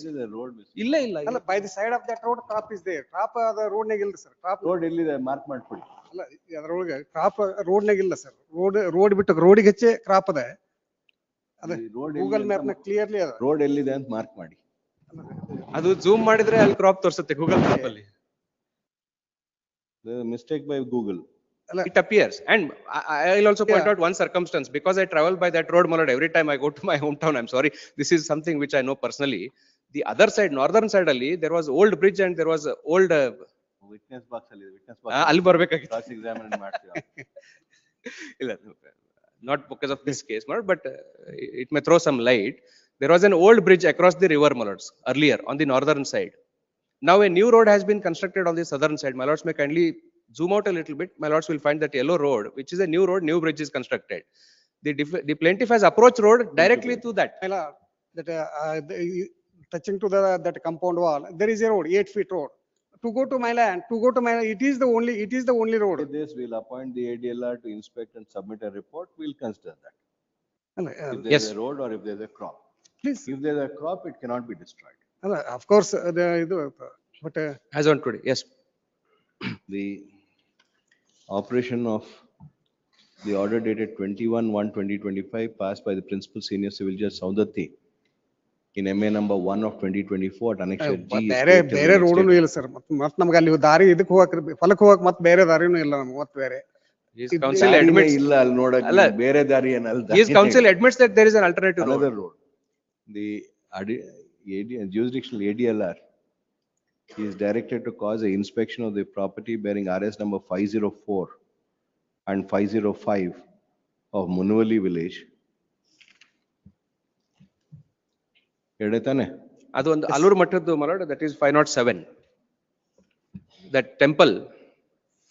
ಇಲ್ಲ ಇಲ್ಲ ಅಲ್ಲ, by the side of that road, crop is there. Crop the road ನಾಗ ಇಲ್ಲ sir. Crop road ಎಲ್ಲಿದೆ mark ಮಾಡ್ಕೊಡಿ. ಅಲ್ಲ, ಅದರೊಳಗೆ crop road ನಾಗ ಇಲ್ಲ sir. road ಬಿಟ್ಟು ರೋಡಿಗೆ ಹೆಚ್ಚೆ crop ಅದ. ಅದ ಗೂಗಲ್ ಮ್ಯಾಪ್ ನ ಕ್ಲಿಯರ್ಲಿ ಅದ. ರೋಡ್ ಎಲ್ಲಿದೆ ಅಂತ ಮಾರ್ಕ್ ಮಾಡಿ. ಅದು ಜೂಮ್ ಮಾಡಿದ್ರೆ ಅಲ್ಲಿ ಕ್ರಾಪ್ ತೋರಿಸುತ್ತೆ ಗೂಗಲ್ ಮ್ಯಾಪ್ ಅಲ್ಲಿ. The mistake by Google. It appears, and I'll also point out one circumstance, because I travel by that road, my lord, every time I go to my hometown. I'm sorry, this is something which I know personally. The other side, northern side ali, there was old bridge and there was old Witness box ಅಲ್ಲಿ witness box. ಅಲ್ಲಿ ಬರ್ಬೇಕಾಗಿತ್ತು. Cross examine ಮಾಡ್ತೀವಿ. ಇಲ್ಲ, not because of this case, my lord, but it may throw some light. There was an old bridge across the river, my lords, earlier on the northern side. Now a new road has been constructed on the southern side. My lords, may kindly zoom out a little bit. My lords will find that yellow road, which is a new road, new bridge is constructed. The plaintiff has approached road directly to that. That touching to that compound wall, there is a road, 8 feet road. To go to my land, it is the only road. With this, we'll appoint the ADLR to inspect and submit a report. We'll consider that. If there's a road or if there's a crop. Please. If there's a crop, it cannot be destroyed. Of course, but as on today, yes. The operation of the order dated 21/1/2025 passed by the Principal Senior Civil Judge Saudati in MA number 1 of 2024 at Annexure G. ಬೇರೆ ರೋಡನು ಇಲ್ಲ sir. ಮತ್ತೆ ನಮಗೆ ಅಲ್ಲಿ ದಾರಿ ಇದಕ್ಕೆ ಹೋಗಕ್ಕೆ ಫಲಕ್ಕೆ ಹೋಗಕ್ಕೆ ಮತ್ತೆ ಬೇರೆ ದಾರಿನೂ ಇಲ್ಲ ನಮಗೆ ಮತ್ತೆ ಬೇರೆ. His counsel admits ಇಲ್ಲ ಅಲ್ಲಿ ನೋಡಕ್ಕೆ ಬೇರೆ ದಾರಿ ಏನಲ್ಲ. His counsel admits that there is an alternative road. The jurisdictional ADLR is directed to cause an inspection of the property bearing RS number 504 and 505 of Munuvali village. Edetane? ಅದು ಒಂದು Aluru ಮಠದ್ದು ಮಲೋಡ್, that is 507. That temple.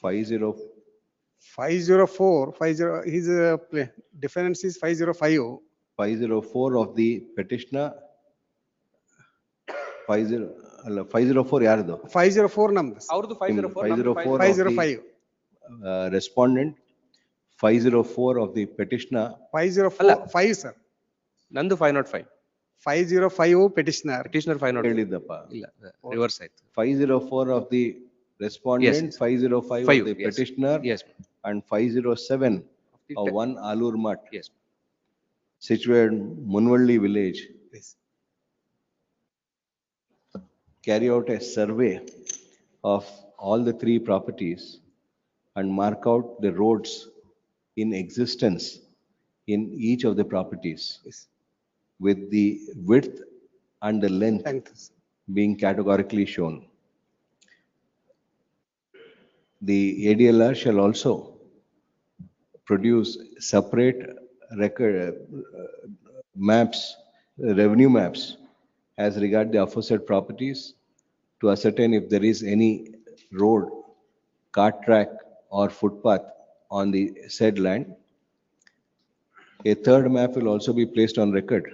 504, his difference is 505. 504 of the petitioner. 504 ಯಾರ್ದು? 504 ನಮ್ದು. ಅವ್ರದ್ದು 504. 505. Respondent. 504 of the petitioner. 505 sir. ನಂದು 505. 505 petitioner. Petitioner 505. ಹೇಳಿದ್ದಪ್ಪ. ಇಲ್ಲ, reverse ಆಯ್ತು. 504 of the respondent. Yes. 505 of the petitioner. Yes. And 507 of one Alur Mutt. Yes. Situated Munvalli village. Yes. Carry out a survey of all the 3 properties and mark out the roads in existence in each of the properties, with the width and the length being categorically shown. The ADLR shall also produce separate record maps, revenue maps, as regard the aforesaid properties, to ascertain if there is any road, cart track or footpath on the said land. A third map will also be placed on record,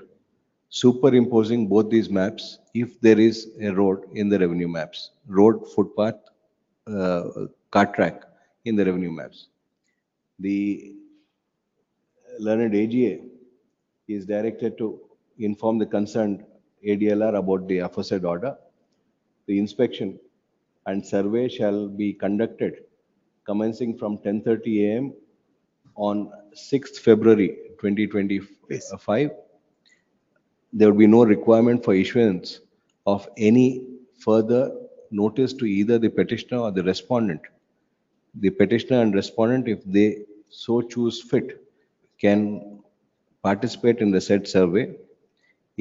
superimposing both these maps if there is a road in the revenue maps, road, footpath, cart track in the revenue maps. The learned AGA is directed to inform the concerned ADLR about the aforesaid order. The inspection and survey shall be conducted commencing from 10:30 a.m. on 6th February 2025. There would be no requirement for issuance of any further notice to either the petitioner or the respondent. The petitioner and respondent, if they so choose fit, can participate in the said survey.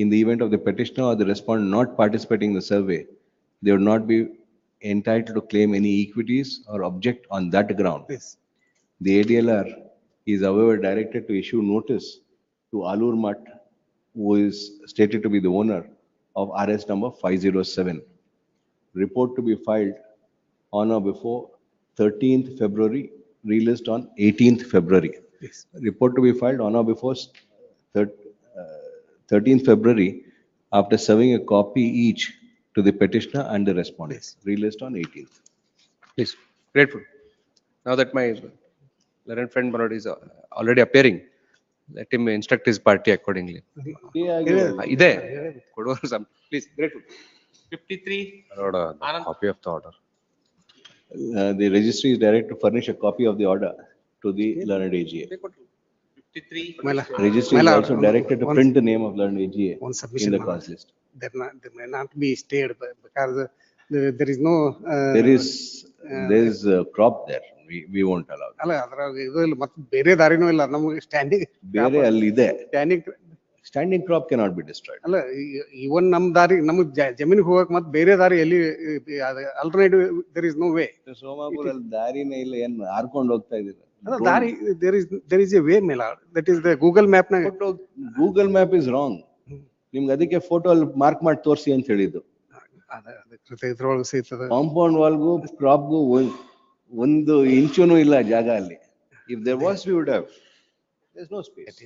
In the event of the petitioner or the respondent not participating in the survey, they would not be entitled to claim any equities or object on that ground. Yes. The ADLR is however directed to issue notice to Alur Mutt, who is stated to be the owner of RS number 507. Report to be filed on or before 13th February, released on 18th February. Yes. Report to be filed on or before 13th February, after serving a copy each to the petitioner and the respondent. Yes. Released on 18th. Please, grateful. Now that my learned friend Manoj is already appearing, let him instruct his party accordingly. Please, grateful. 53. Copy of the order. The registry is directed to furnish a copy of the order to the learned AGA. 53. Registry is also directed to print the name of learned AGA One in submission, the Manoj. cause list. There may not be stayed because there is no. There is a crop there. We won't allow that. ಅಲ್ಲ ಅದ್ರಾಗ ಇದು ಇಲ್ಲ ಮತ್ತೆ ಬೇರೆ ದಾರಿನೂ ಇಲ್ಲ ನಮಗೆ standing ಬೇರೆ ಅಲ್ಲಿದೆ. Standing Standing crop cannot be destroyed. ಅಲ್ಲ ಇವನ್ ನಮ್ ದಾರಿ ನಮಗ್ ಜಮೀನಿಗೆ ಹೋಗಕ್ ಮತ್ತೆ ಬೇರೆ ದಾರಿ ಎಲ್ಲಿ alternative there is no way. Somapura ಅಲ್ಲಿ ದಾರಿನೇ ಇಲ್ಲ, ಏನ್ ಹಾರ್ಕೊಂಡು ಹೋಗ್ತಾ ಇದ್ದೀರಾ? ಅಲ್ಲ ದಾರಿ ದೇರ್ ಇಸ್ ಎ ವೇ ಮೇಲ that is the Google map ನ. Google map is wrong. ನಿಮ್ಗೆ ಅದಕ್ಕೆ ಫೋಟೋ ಅಲ್ಲಿ ಮಾರ್ಕ್ ಮಾಡಿ ತೋರಿಸಿ ಅಂತ ಹೇಳಿದ್ದು. ಇದ್ರೊಳಗೆ ಸಿಗ್ತದೆ. ಕಾಂಪೌಂಡ್ ವಾಲ್ಗೂ ಕ್ರಾಪ್ಗೂ ಒಂದು ಇಂಚುನು ಇಲ್ಲ ಜಾಗ ಅಲ್ಲಿ. If there was, we would have. There's no space.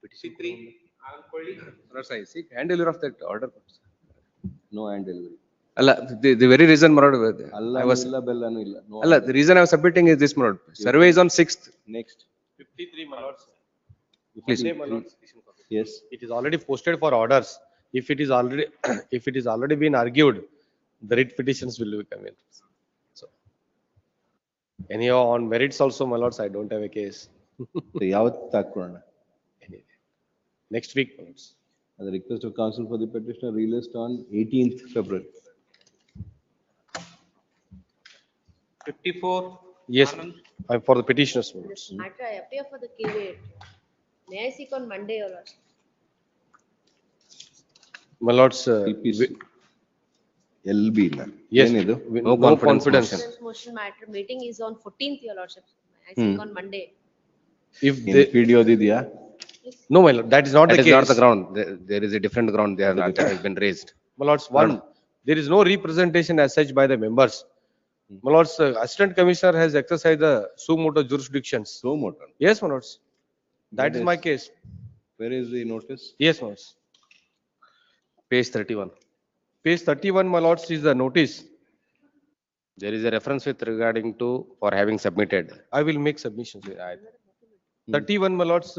53. Seek hand delivery of that order. No hand delivery. The very reason, Manoj, I was. The reason I was submitting is this, Manoj. Survey is on 6th. Next. 53, my lords. Please. Yes. It is already posted for orders. If it is already been argued, the writ petitions will come in. So, anyhow, on merits also, my lords, I don't have a case. ಯಾವತ್ತು ಹಾಕೋಣ? Next week, my lords. The request of counsel for the petitioner released on 18th February. 54. Yes, I'm for the petitioners, my lords. Matter, I appear for the caveat. May I seek on Monday, Your Lordship? My lords, LB ಇಲ್ಲ. yes, ಏನಿದು? no confidence. Motion matter meeting is on 14th, Your Lordship. May I seek on Monday? If they, PDO ಇದೆಯಾ? no, my lord, that is not That the is case. not the ground. There is a different ground there that has been raised. My lords, one, there is no representation as such by the members. My lords, assistant commissioner has exercised the suo motu jurisdictions. Suo motu. Yes, my lords. That is my case. Where is the notice? Yes, my lords. Page 31. Page 31, my lords, is the notice. There is a reference with regarding to for having submitted. I will make submissions. 31, my lords,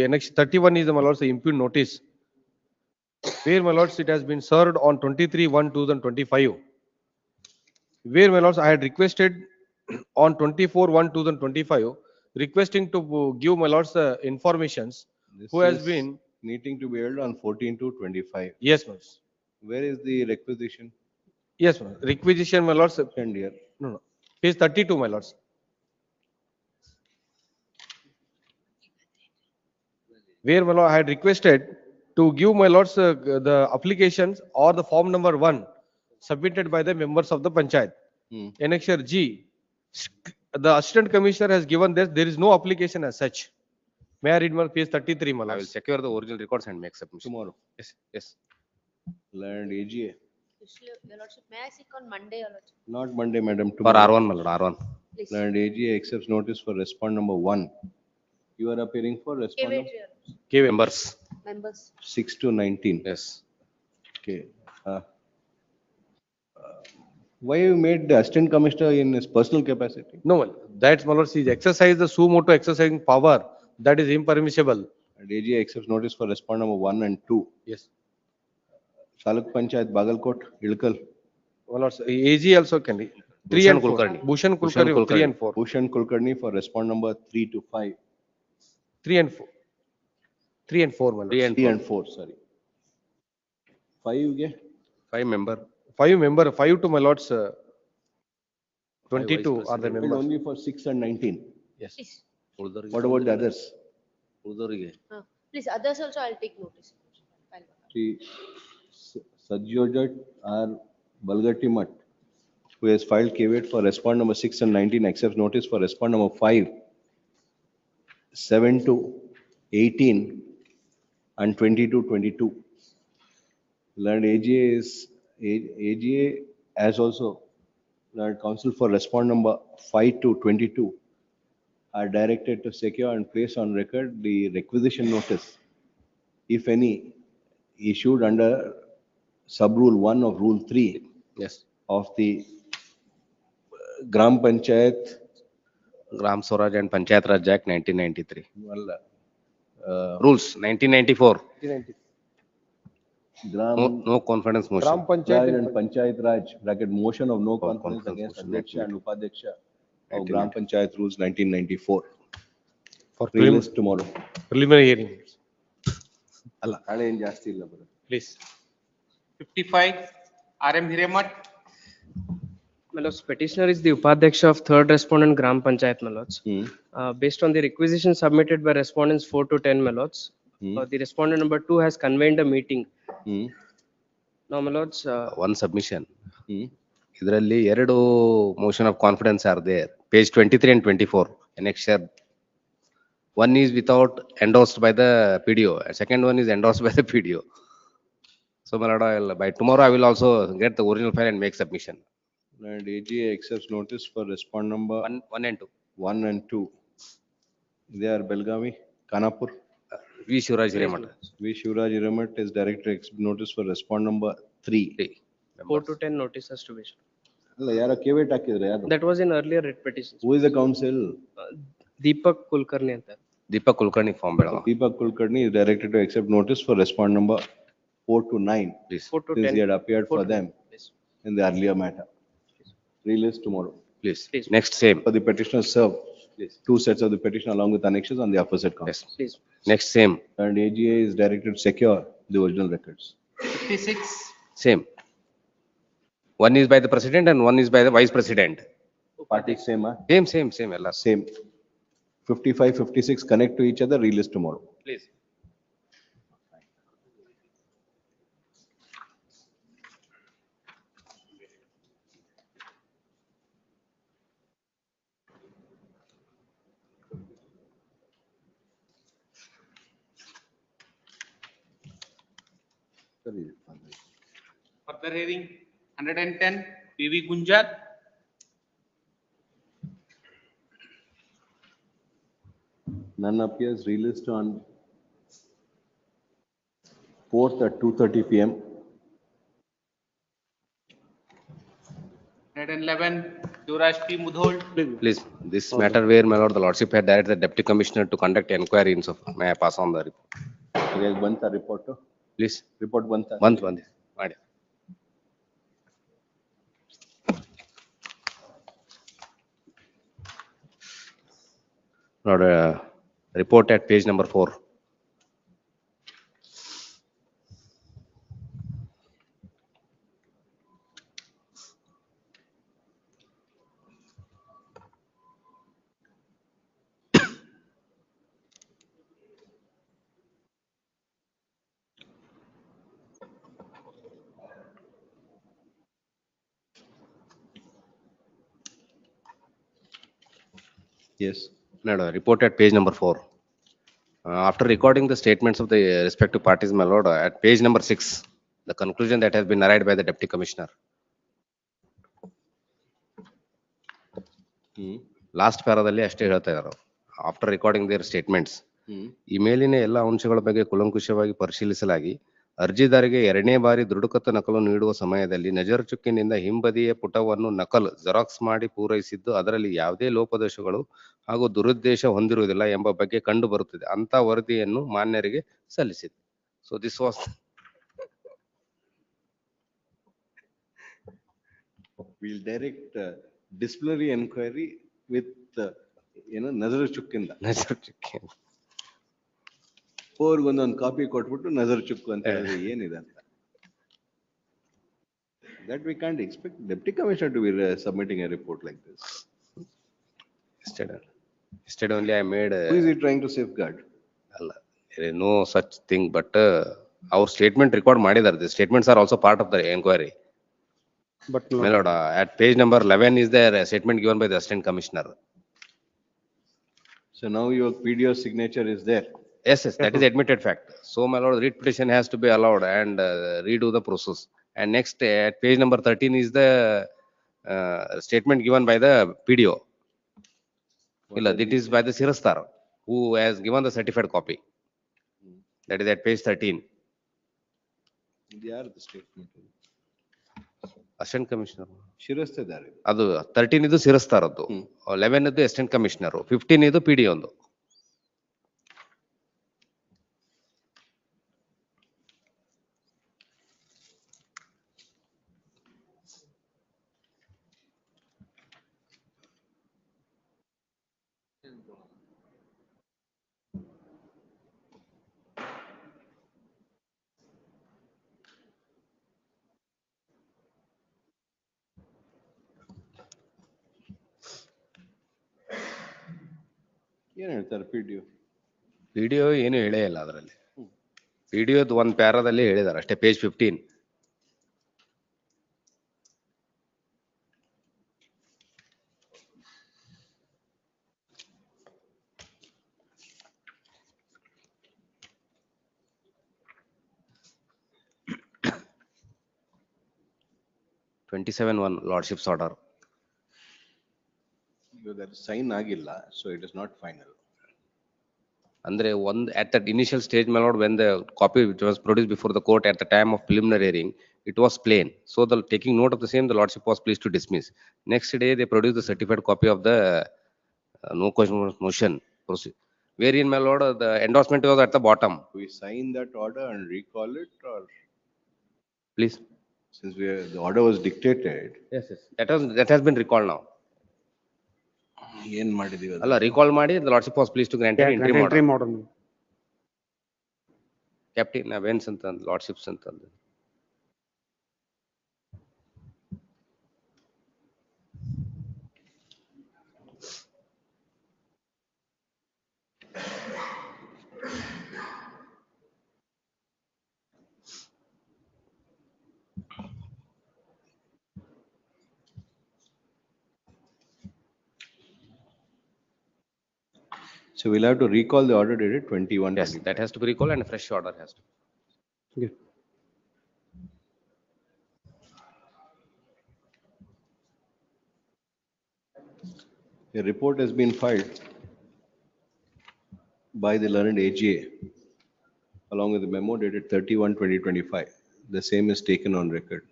annex 31 is, my lords, the impugned notice. Where, my lords, it has been served on 23/1/2025. Where, my lords, I had requested on 24/1/2025, requesting to give, my lords, informations who has been. Meeting to be held on 14/2/25. Yes, my lords. Where is the requisition? Yes, my lords. Requisition, my lords. And here. No. Page 32, my lords. Where, my lord, I had requested to give, my lords, the applications or the form number 1 submitted by the members of the Panchayat. Annexure G. The assistant commissioner has given this. There is no application as such. May I read my page 33, my lords? I will secure the original records and make submission. Tomorrow. Yes, yes. Learned AGA. Your Lordship, may I seek on Monday, Your Lordship? Not Monday, madam. For Tomorrow. R1, my lord, R1. Please. Learned AGA accepts notice for respond number 1. You are appearing for respond Caveat, number Your Lordship. Members. Members. 6 to 19. Yes. Okay. Why you made the assistant commissioner in his personal capacity? No, well, that's, my lords, is exercise the suo motu exercising power. That is impermissible. And AGA accepts notice for respond number 1 and 2. Yes. Saluk Panchayat, Bagalkot, Ilkal. My lords, AG also can be. 3 and 4. Kulkarni. Bhushan Bhushan Kulkarni, 3 and 4. Bhushan Kulkarni for respond number 3 to 5. 3 and 4. 3 and 4, my lords. 3 and 4, sorry. 5 ge? 5 member. 5 to my lords. 22 are the But members. only for 6 and 19. Yes. What about the others? Please, others also I'll take notice. Sri Sajjojat R. Balgatimat, who has filed caveat for respond number 6 and 19, accepts notice for respond number 5, 7 to 18, and 22. Learned AGA as also learned counsel for respond number 5 to 22 are directed to secure and place on record the requisition notice, if any, issued under sub-rule 1 of rule 3 Yes. of the Gram Panchayat Gram Swaraj and Panchayat Raj Act 1993. Rules. Rules 1994. Gram No confidence motion. Gram Panchayat Raj and Panchayat Raj, bracket motion of no confidence confidence against motion, Adhyaksha and Upadhyaksha of 1994. Gram Panchayat rules 1994. For Release tomorrow. preliminary hearing. ನಾಳೆ ಏನ್ ಜಾಸ್ತಿ ಇಲ್ಲ ಬರುತ್ತೆ. Please. 55, RM Hiremat. My lords, petitioner is the Upadhyaksha of third respondent Gram Panchayat, my lords. Based on the requisition submitted by respondents 4 to 10, my lords, the respondent number 2 has convened a meeting. Now, my lords, One submission. ಇದರಲ್ಲಿ ಎರಡು motion of confidence are there. Page 23 and 24. Annexure. One is without endorsed by the PDO. Second one is endorsed by the PDO. So, my lord, by tomorrow I will also get the original file and make submission. And AGA accepts notice for respond number 1 and 2. 1 and 2. They are Belgavi, Kanapur. V. Shivraj Hiremat. V. Shivraj Hiremat is directed to accept notice for respond number 3. 4 to 10 notice has to be issued. ಅಲ್ಲ ಯಾರ ಕೇವೇಟ್ ಹಾಕಿದ್ರೆ ಯಾರು? That was in earlier writ petitions. Who is the counsel? Deepak Kulkarni anta. Deepak Kulkarni form Belagavi. Deepak Kulkarni is directed to accept notice for respond number 4 to 9. Please. 4 to Since 10. he had appeared for them Yes. in the earlier matter. Release tomorrow. Please. Please. Next same. For the petitioner serve two sets of the petition along with annexes on the aforesaid count. Yes. Please. Next same. And AGA is directed to secure the original records. 56, Same. One is by the president and one is by the vice president. Party same, huh? Same. Ella. Same. 55, 56 connect to each other, release tomorrow. Please. further hearing, 110, PV Gunjar. None appears, released on 4th at 2:30 PM. 111, Yuvraj P. Mudhol. Please. This matter where my lord the lordship had directed the deputy commissioner to conduct inquiry in so may I pass on the report. Okay, Banta report. Please. Report Banta. ಬಂತು. ಮಾಡಿ. Lord, report at page number 4. Yes. No, report at page number 4. After recording the statements of the respective parties, my lord, at page number 6, the conclusion that has been narrated by the deputy commissioner. Last paradalli ಅಷ್ಟೇ ಹೇಳ್ತಾ ಇದ್ದಾರೆ. After recording their statements, ಈ ಮೇಲಿನ ಎಲ್ಲ ಅಂಶಗಳ ಬಗ್ಗೆ ಕುಲಂಕುಷವಾಗಿ ಪರಿಶೀಲಿಸಲಾಗಿ ಅರ್ಜಿದಾರರಿಗೆ ಎರಡನೇ ಬಾರಿ ದೃಢಕತ ನಕಲು ನೀಡುವ ಸಮಯದಲ್ಲಿ ನಜರ್ ಚುಕ್ಕಿನಿಂದ ಹಿಂಬದಿಯ ಪುಟವನ್ನು ನಕಲು ಜೆರಾಕ್ಸ್ ಮಾಡಿ ಪೂರೈಸಿದ್ದು ಅದರಲ್ಲಿ ಯಾವುದೇ ಲೋಪದೋಷಗಳು ಹಾಗೂ ದುರುದ್ದೇಶ ಹೊಂದಿರುವುದಿಲ್ಲ ಎಂಬ ಬಗ್ಗೆ ಕಂಡು ಬರುತ್ತದೆ ಅಂತ ವರದಿಯನ್ನು ಮಾನ್ಯರಿಗೆ ಸಲ್ಲಿಸಿದೆ. So this was We'll direct disciplinary inquiry with, nazar chukkinda. ಅವ್ರಿಗೊಂದೊಂದು ಕಾಪಿ ಕೊಟ್ಬಿಟ್ಟು ನಜರ್ ಚುಕ್ಕು ಅಂತ ಹೇಳಿದ್ರೆ ಏನಿದೆ ಅಂತ. That we can't expect deputy commissioner to be submitting a report like this. Yesterday only I made. Who is he trying to safeguard? There is no such thing, but our statement record ಮಾಡಿದ್ದಾರೆ. The statements are also part of the inquiry. But My lord, at page number 11 is there a statement given by the assistant commissioner. So now your PDO signature is there. Yes, that is admitted fact. So my lord, writ petition has to be allowed and redo the process. And next at page number 13 is the statement given by the PDO. It is by the Sirastar who has given the certified copy. That is at page 13. They are the statement. Assistant commissioner. ಶಿರಸ್ತೇದಾರೆ. ಅದು 13 ಇದು ಸಿರಸ್ತಾರದ್ದು, 11 ಇದು assistant commissioner, 15 ಇದು PDO ಒಂದು. ಏನ್ ಹೇಳ್ತಾರೆ PDO? PDO ಏನು ಹೇಳೇ ಇಲ್ಲ ಅದರಲ್ಲಿ. PDO ಒಂದು ಪ್ಯಾರಾದಲ್ಲಿ ಹೇಳಿದ್ದಾರೆ ಅಷ್ಟೇ, page 15. (27)(1) Lordship's order. That sign ಆಗಿಲ್ಲ, so it is not final. Andre at that initial stage, my lord, when the copy which was produced before the court at the time of preliminary hearing, it was plain. So the taking note of the same, the lordship was pleased to dismiss. Next day, they produced the certified copy of the no question motion, wherein, my lord, the endorsement was at the bottom. We sign that order and recall it, or please, since the order was dictated. Yes, that has been recalled now. ಏನ್ ಮಾಡಿದೀವಿ ಅಲ್ಲ, recall ಮಾಡಿ the lordship was pleased to grant an interim order. Captain Avens ಅಂತ lordships ಅಂತ. So we'll have to recall the order dated 21. Yes, that has to be recalled and a fresh order has to. Okay. A report has been filed by the learned AGA along with the memo dated 31/2025. The same is taken on record.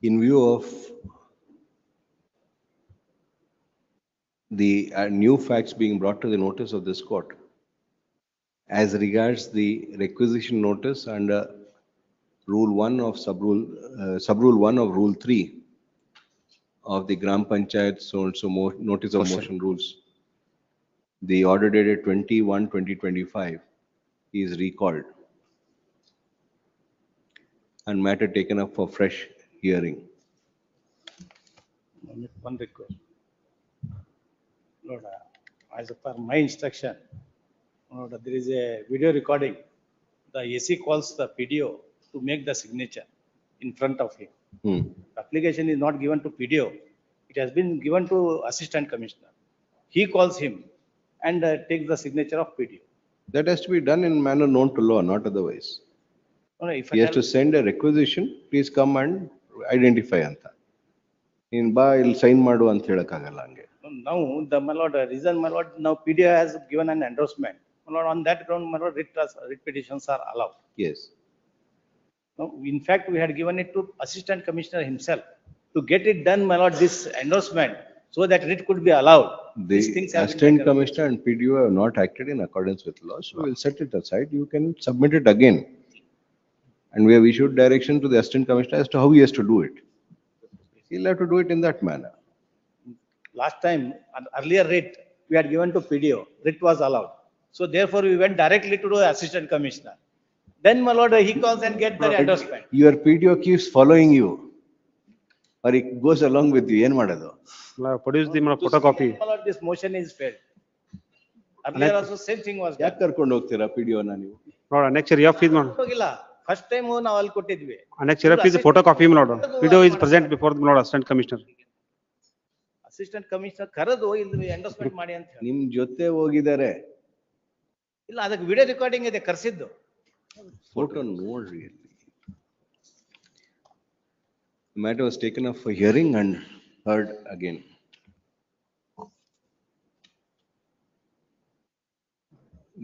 In view of the new facts being brought to the notice of this court, as regards the requisition notice under Rule 1 of Subrule 1 of Rule 3 of the Gram Panchayat so notice of motion rules, the order dated 21/2025 is recalled and matter taken up for fresh hearing. One request. Lord, as per my instruction, Lord, there is a video recording. The AC calls the PDO to make the signature in front of him. The application is not given to PDO. It has been given to Assistant Commissioner. He calls him and takes the signature of PDO. That has to be done in manner known to law, not otherwise. No, if He has to send a requisition, please come and identify anta. In ba il sign madu anta helakagalla hange. Now, my lord, reason, my lord, now PDO has given an endorsement. My lord, on that ground, my lord, writ petitions are allowed. Yes. No, in fact, we had given it to Assistant Commissioner himself to get it done, my lord, this endorsement, so that writ could be allowed. The Assistant Commissioner and PDO have not acted in accordance with law, so we'll set it aside. You can submit it again. And we have issued direction to the Assistant Commissioner as to how he has to do it. He'll have to do it in that manner. Last time, an earlier writ, we had given to PDO, writ was allowed. So therefore, we went directly to the assistant commissioner. Then, my lord, he calls and get the endorsement. Your PDO keeps following you, or it goes along with you. ಏನು ಮಾಡೋದು? Produce the To photocopy. see, my lord, this motion is failed. Earlier also same thing was done. ಯಾಕೆ ಕರ್ಕೊಂಡು ಹೋಗ್ತೀರಾ PDO ನ ನೀವು? No, next year, fees, man. ಹೋಗಿಲ್ಲ. First time ನಾವು ಅಲ್ಲಿ ಕೊಟ್ಟಿದ್ವಿ. Next year, fees, photocopy, my lord. Video is present before the lord assistant commissioner. Assistant commissioner ಕರೆದು ಇಲ್ಲಿ ಎಂಡೋಸ್ಮೆಂಟ್ ಮಾಡಿ ಅಂತ ಹೇಳಿ. ನಿಮ್ ಜೊತೆ ಹೋಗಿದ್ದಾರೆ. ಇಲ್ಲ ಅದಕ್ಕೆ ವಿಡಿಯೋ ರೆಕಾರ್ಡಿಂಗ್ ಇದೆ ಕರೆಸಿದ್ದು. Photo ನೋಡ್ರಿ ಅಲ್ಲಿ. The matter was taken up for hearing and heard again.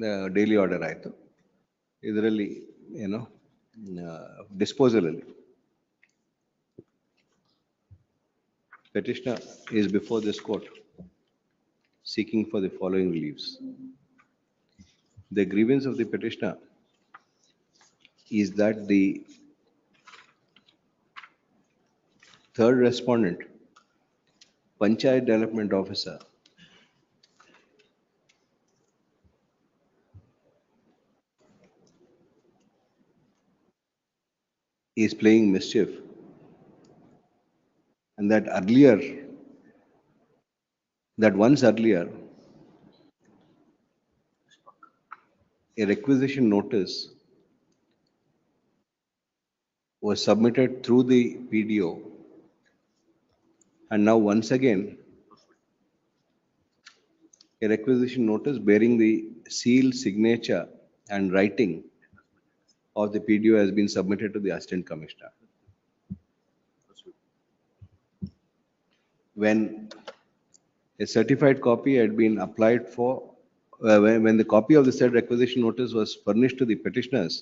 The daily order ಆಯ್ತು. ಇದರಲ್ಲಿ ಏನು ಡಿಸ್ಪೋಸಲ್ ಅಲ್ಲಿ petitioner is before this court seeking for the following reliefs. The grievance of the petitioner is that the third respondent, Panchayat development officer, is playing mischief, and that once earlier, a requisition notice was submitted through the PDO, and now once again, a requisition notice bearing the seal, signature, and writing of the PDO has been submitted to the assistant commissioner. When a certified copy had been applied for, when the copy of the said requisition notice was furnished to the petitioners,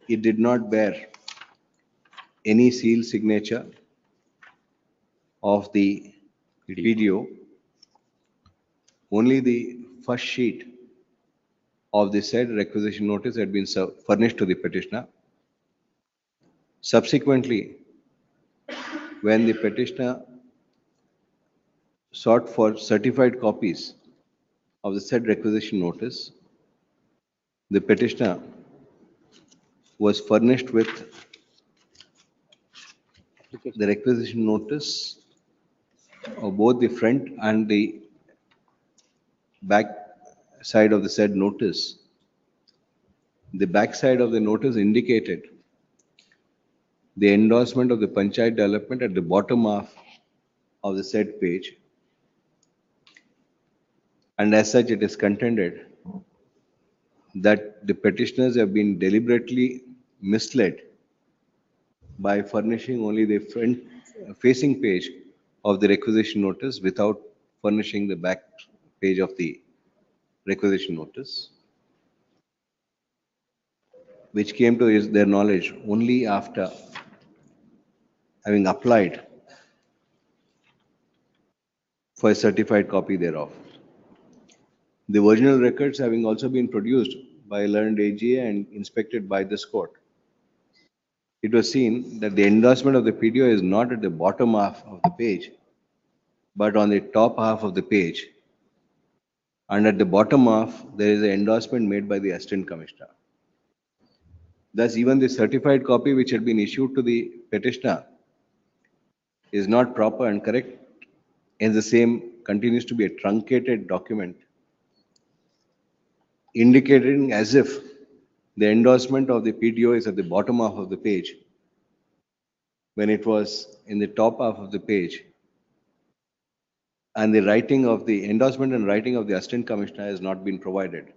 it did not bear any seal signature of the PDO. Only the first sheet of the said requisition notice had been furnished to the petitioner. Subsequently, when the petitioner sought for certified copies of the said requisition notice, the petitioner was furnished with the requisition notice of both the front and the back side of the said notice. The back side of the notice indicated the endorsement of the Panchayat development at the bottom half of the said page. And as such, it is contended that the petitioners have been deliberately misled by furnishing only the front facing page of the requisition notice without furnishing the back page of the requisition notice, which came to their knowledge only after having applied for a certified copy thereof. The original records having also been produced by a learned AGA and inspected by this court, it was seen that the endorsement of the PDO is not at the bottom half of the page, but on the top half of the page. And at the bottom half, there is an endorsement made by the assistant commissioner. Thus, even the certified copy which had been issued to the petitioner is not proper and correct, and the same continues to be a truncated document, indicating as if the endorsement of the PDO is at the bottom half of the page, when it was in the top half of the page, and the writing of the endorsement and writing of the assistant commissioner has not been provided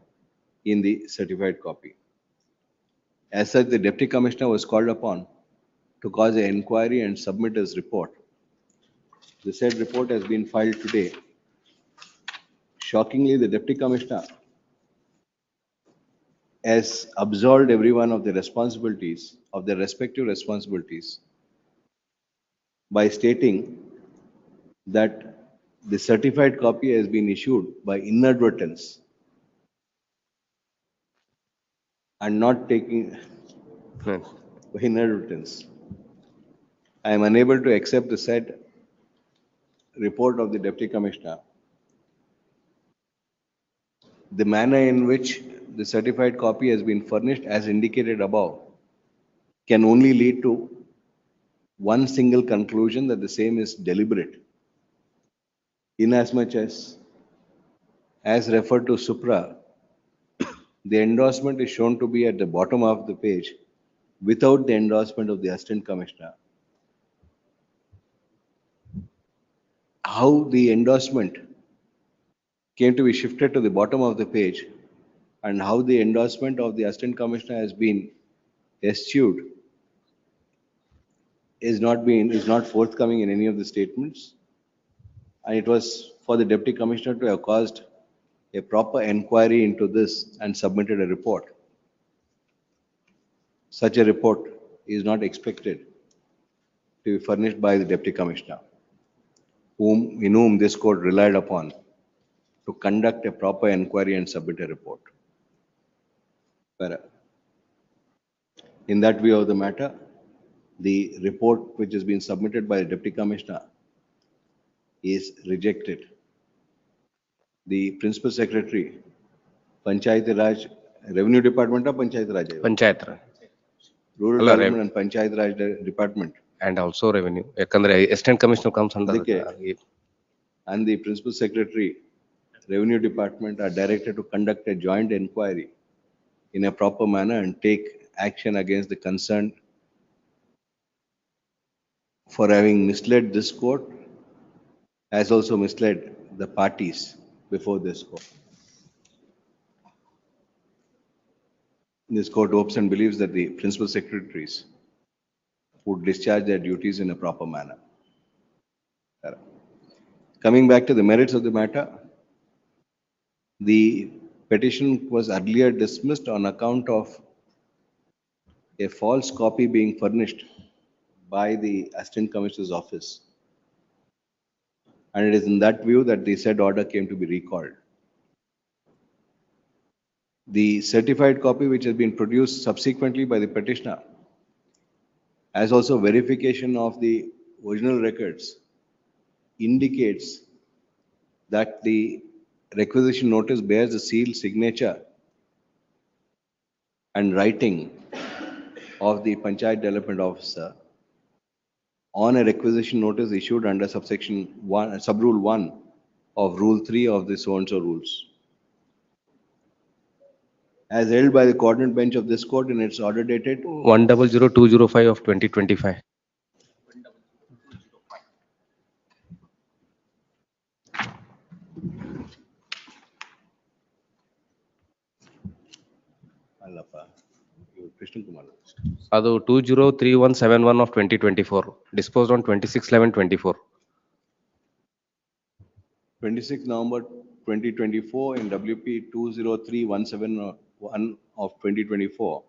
in the certified copy. As such, the deputy commissioner was called upon to cause an inquiry and submit his report. The said report has been filed today. Shockingly, the deputy commissioner has absolved everyone of their responsibilities, of their respective responsibilities, by stating that the certified copy has been issued by inadvertence and not taking by inadvertence. I am unable to accept the said report of the Deputy Commissioner. The manner in which the certified copy has been furnished as indicated above can only lead to one single conclusion, that the same is deliberate. Inasmuch as referred to supra, the endorsement is shown to be at the bottom of the page without the endorsement of the Assistant Commissioner. How the endorsement came to be shifted to the bottom of the page and how the endorsement of the Assistant Commissioner has been eschewed is not forthcoming in any of the statements. And it was for the Deputy Commissioner to have caused a proper inquiry into this and submitted a report. Such a report is not expected to be furnished by the Deputy Commissioner, in whom this court relied upon to conduct a proper inquiry and submit a report. In that view of the matter, the report which has been submitted by the Deputy Commissioner is rejected. The Principal Secretary, Panchayat Raj, Revenue Department or Panchayat Raj? Panchayat Raj. Rural Development and Panchayat Raj Department. And also Revenue. Yakandre Assistant Commissioner comes under. And the Principal Secretary, Revenue Department are directed to conduct a joint inquiry in a proper manner and take action against the concerned for having misled this court, as also misled the parties before this court. This court hopes and believes that the Principal Secretaries would discharge their duties in a proper manner. Coming back to the merits of the matter, the petition was earlier dismissed on account of a false copy being furnished by the Assistant Commissioner's office. And it is in that view that the said order came to be recalled. The certified copy which has been produced subsequently by the petitioner, as also verification of the original records, indicates that the requisition notice bears the seal, signature and writing of the Panchayat Development Officer on a requisition notice issued under subsection 1, sub-rule 1 of Rule 3 of the so-and-so rules. As held by the coordinate bench of this court in its order dated 100-205 of 2025. Adu 203171 of 2024, disposed on 26/11/24. 26 November 2024 in WP 203-171 of 2024,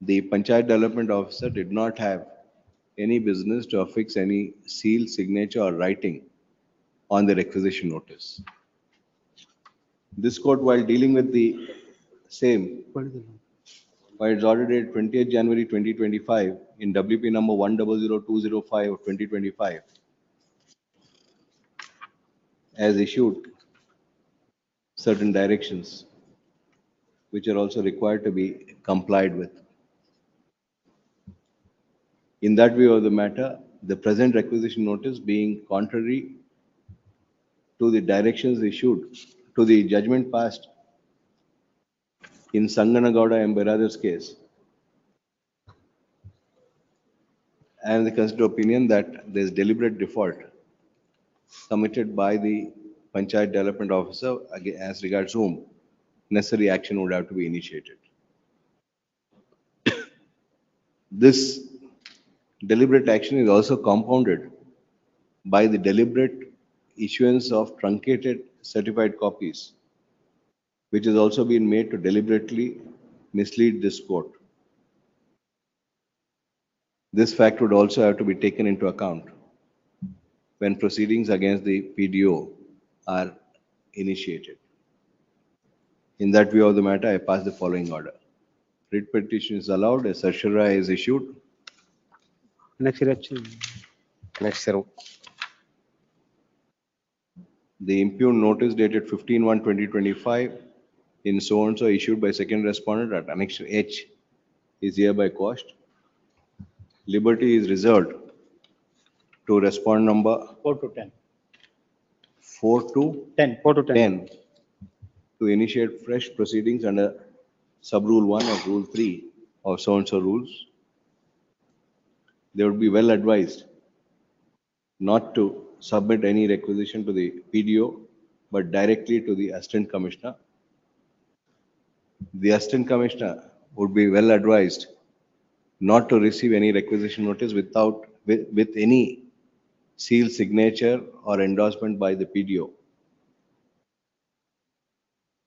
the Panchayat Development Officer did not have any business to affix any seal, signature or writing on the requisition notice. This court, while dealing with the same, by its order dated 20th January 2025 in WP number 100205 of 2025, has issued certain directions which are also required to be complied with. In that view of the matter, the present requisition notice being contrary to the directions issued, to the judgment passed in Sanganagowda and Beradar's case, I am the considered opinion that there is deliberate default committed by the Panchayat Development Officer as regards whom necessary action would have to be initiated. This deliberate action is also compounded by the deliberate issuance of truncated certified copies, which has also been made to deliberately mislead this court. This fact would also have to be taken into account when proceedings against the PDO are initiated. In that view of the matter, I pass the following order. Writ petition is allowed, a certiorari is issued. Annexure. The impugned notice dated 15/1/2025 in so and so issued by second respondent at Annexure H is hereby quashed. Liberty is reserved to respondent number 4 to 10. 4 to 10. 4 to 10. 10 to initiate fresh proceedings under sub-rule 1 of rule 3 of so and so rules. They would be well advised not to submit any requisition to the PDO, but directly to the Assistant Commissioner. The Assistant Commissioner would be well advised not to receive any requisition notice with any seal signature or endorsement by the PDO.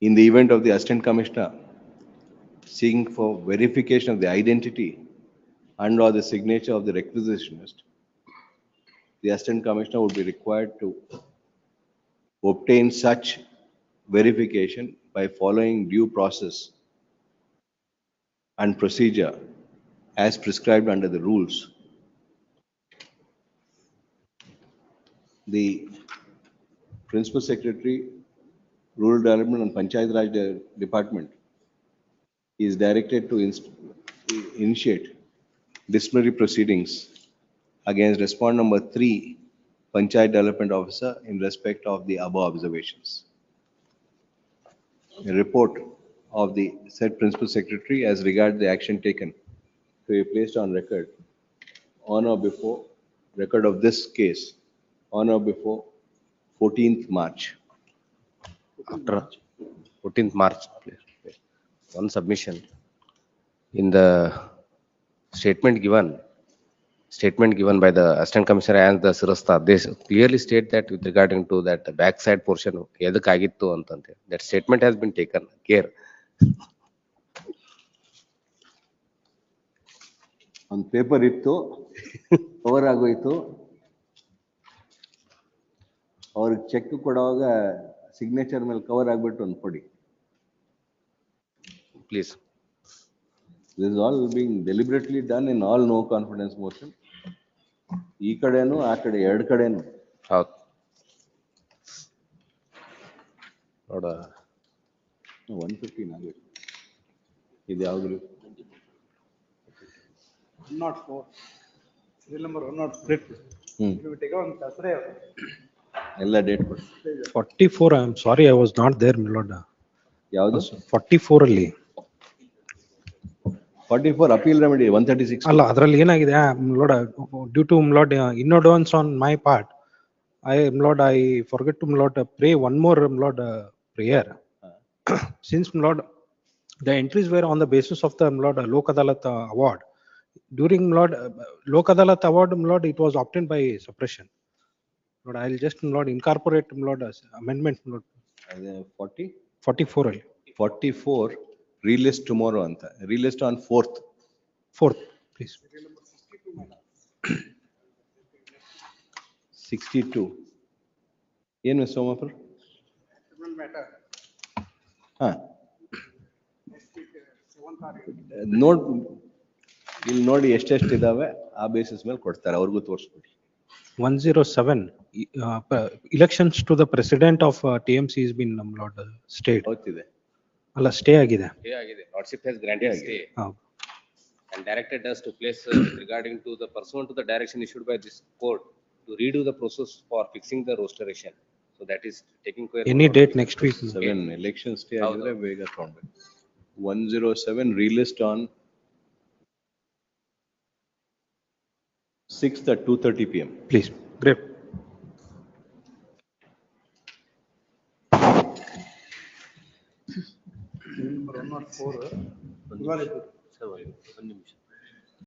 In the event of the Assistant Commissioner seeking for verification of the identity and or the signature of the requisitionist, the Assistant Commissioner would be required to obtain such verification by following due process and procedure as prescribed under the rules. The Principal Secretary, Rural Development and Panchayat Raj Department is directed to initiate disciplinary proceedings against respondent number 3, Panchayat Development Officer, in respect of the above observations. A report of the said Principal Secretary as regards the action taken to be placed on record on or before record of this case on or before 14th March. After 14th March, one submission in the statement given by the Assistant Commissioner and the Sirasta, they clearly state that with regarding to that backside portion, that statement has been taken care. On paper itto, cover agoytu, ಅವ್ರಿಗೆ check ಕೊಡುವಾಗ signature ಮೇಲೆ cover ಆಗ್ಬಿಟ್ಟು ಒಂದು ಕೊಡಿ. Please. This is all being deliberately done in all no confidence motion. ಈ ಕಡೆನೂ ಆ ಕಡೆ ಎರಡು ಕಡೆನೂ. ಹೌದು. ನೋಡ 115 ಆಗಬೇಕು. ಇದು ಯಾವುದು? 104. Serial number 104. You take on Saturday. ಎಲ್ಲ ಡೇಟ್ ಕೊಡಿ. 44, I am sorry, I was not there, my lord. ಯಾವುದು? 44 ಅಲ್ಲಿ. 44 appeal remedy 136. ಅಲ್ಲ, ಅದರಲ್ಲಿ ಏನಾಗಿದೆ lord, due to lord ignorance on my part, I forget to lord pray one more lord prayer. Since lord the entries were on the basis of the lord Lok Adalat award. During lord Lok Adalat award, lord, it was obtained by suppression. Lord, I'll just lord incorporate lord amendment lord. 44 ಅಲ್ಲಿ. 44 relist tomorrow ಅಂತ. Relist on 4th. 4th, please. 62. ಏನು ಸೋಮಪುರ? ಹಾ. ನೋಡ್ ಇಲ್ಲಿ ನೋಡಿ ಎಷ್ಟೆಷ್ಟು ಇದಾವೆ ಆ ಬೇಸಿಸ್ ಮೇಲೆ ಕೊಡ್ತಾರೆ, ಅವ್ರಿಗೂ ತೋರಿಸ್ಬಿಡಿ. 107 elections to the president of TMC has been lord stayed. ಹೋಗ್ತಿದೆ. ಅಲ್ಲ, ಸ್ಟೇ ಆಗಿದೆ. Lordship has granted stay and directed us to place regarding to the pursuant to the direction issued by this court to redo the process for fixing the rosteration. So that is taking care. Any date next week. 7 election stay ಆಗಿದ್ರೆ ಬೇಗ ತಗೊಂಡ್ಬೇಕು. 107 relist on 6th at 2:30 p.m. Please. Great. Number 104.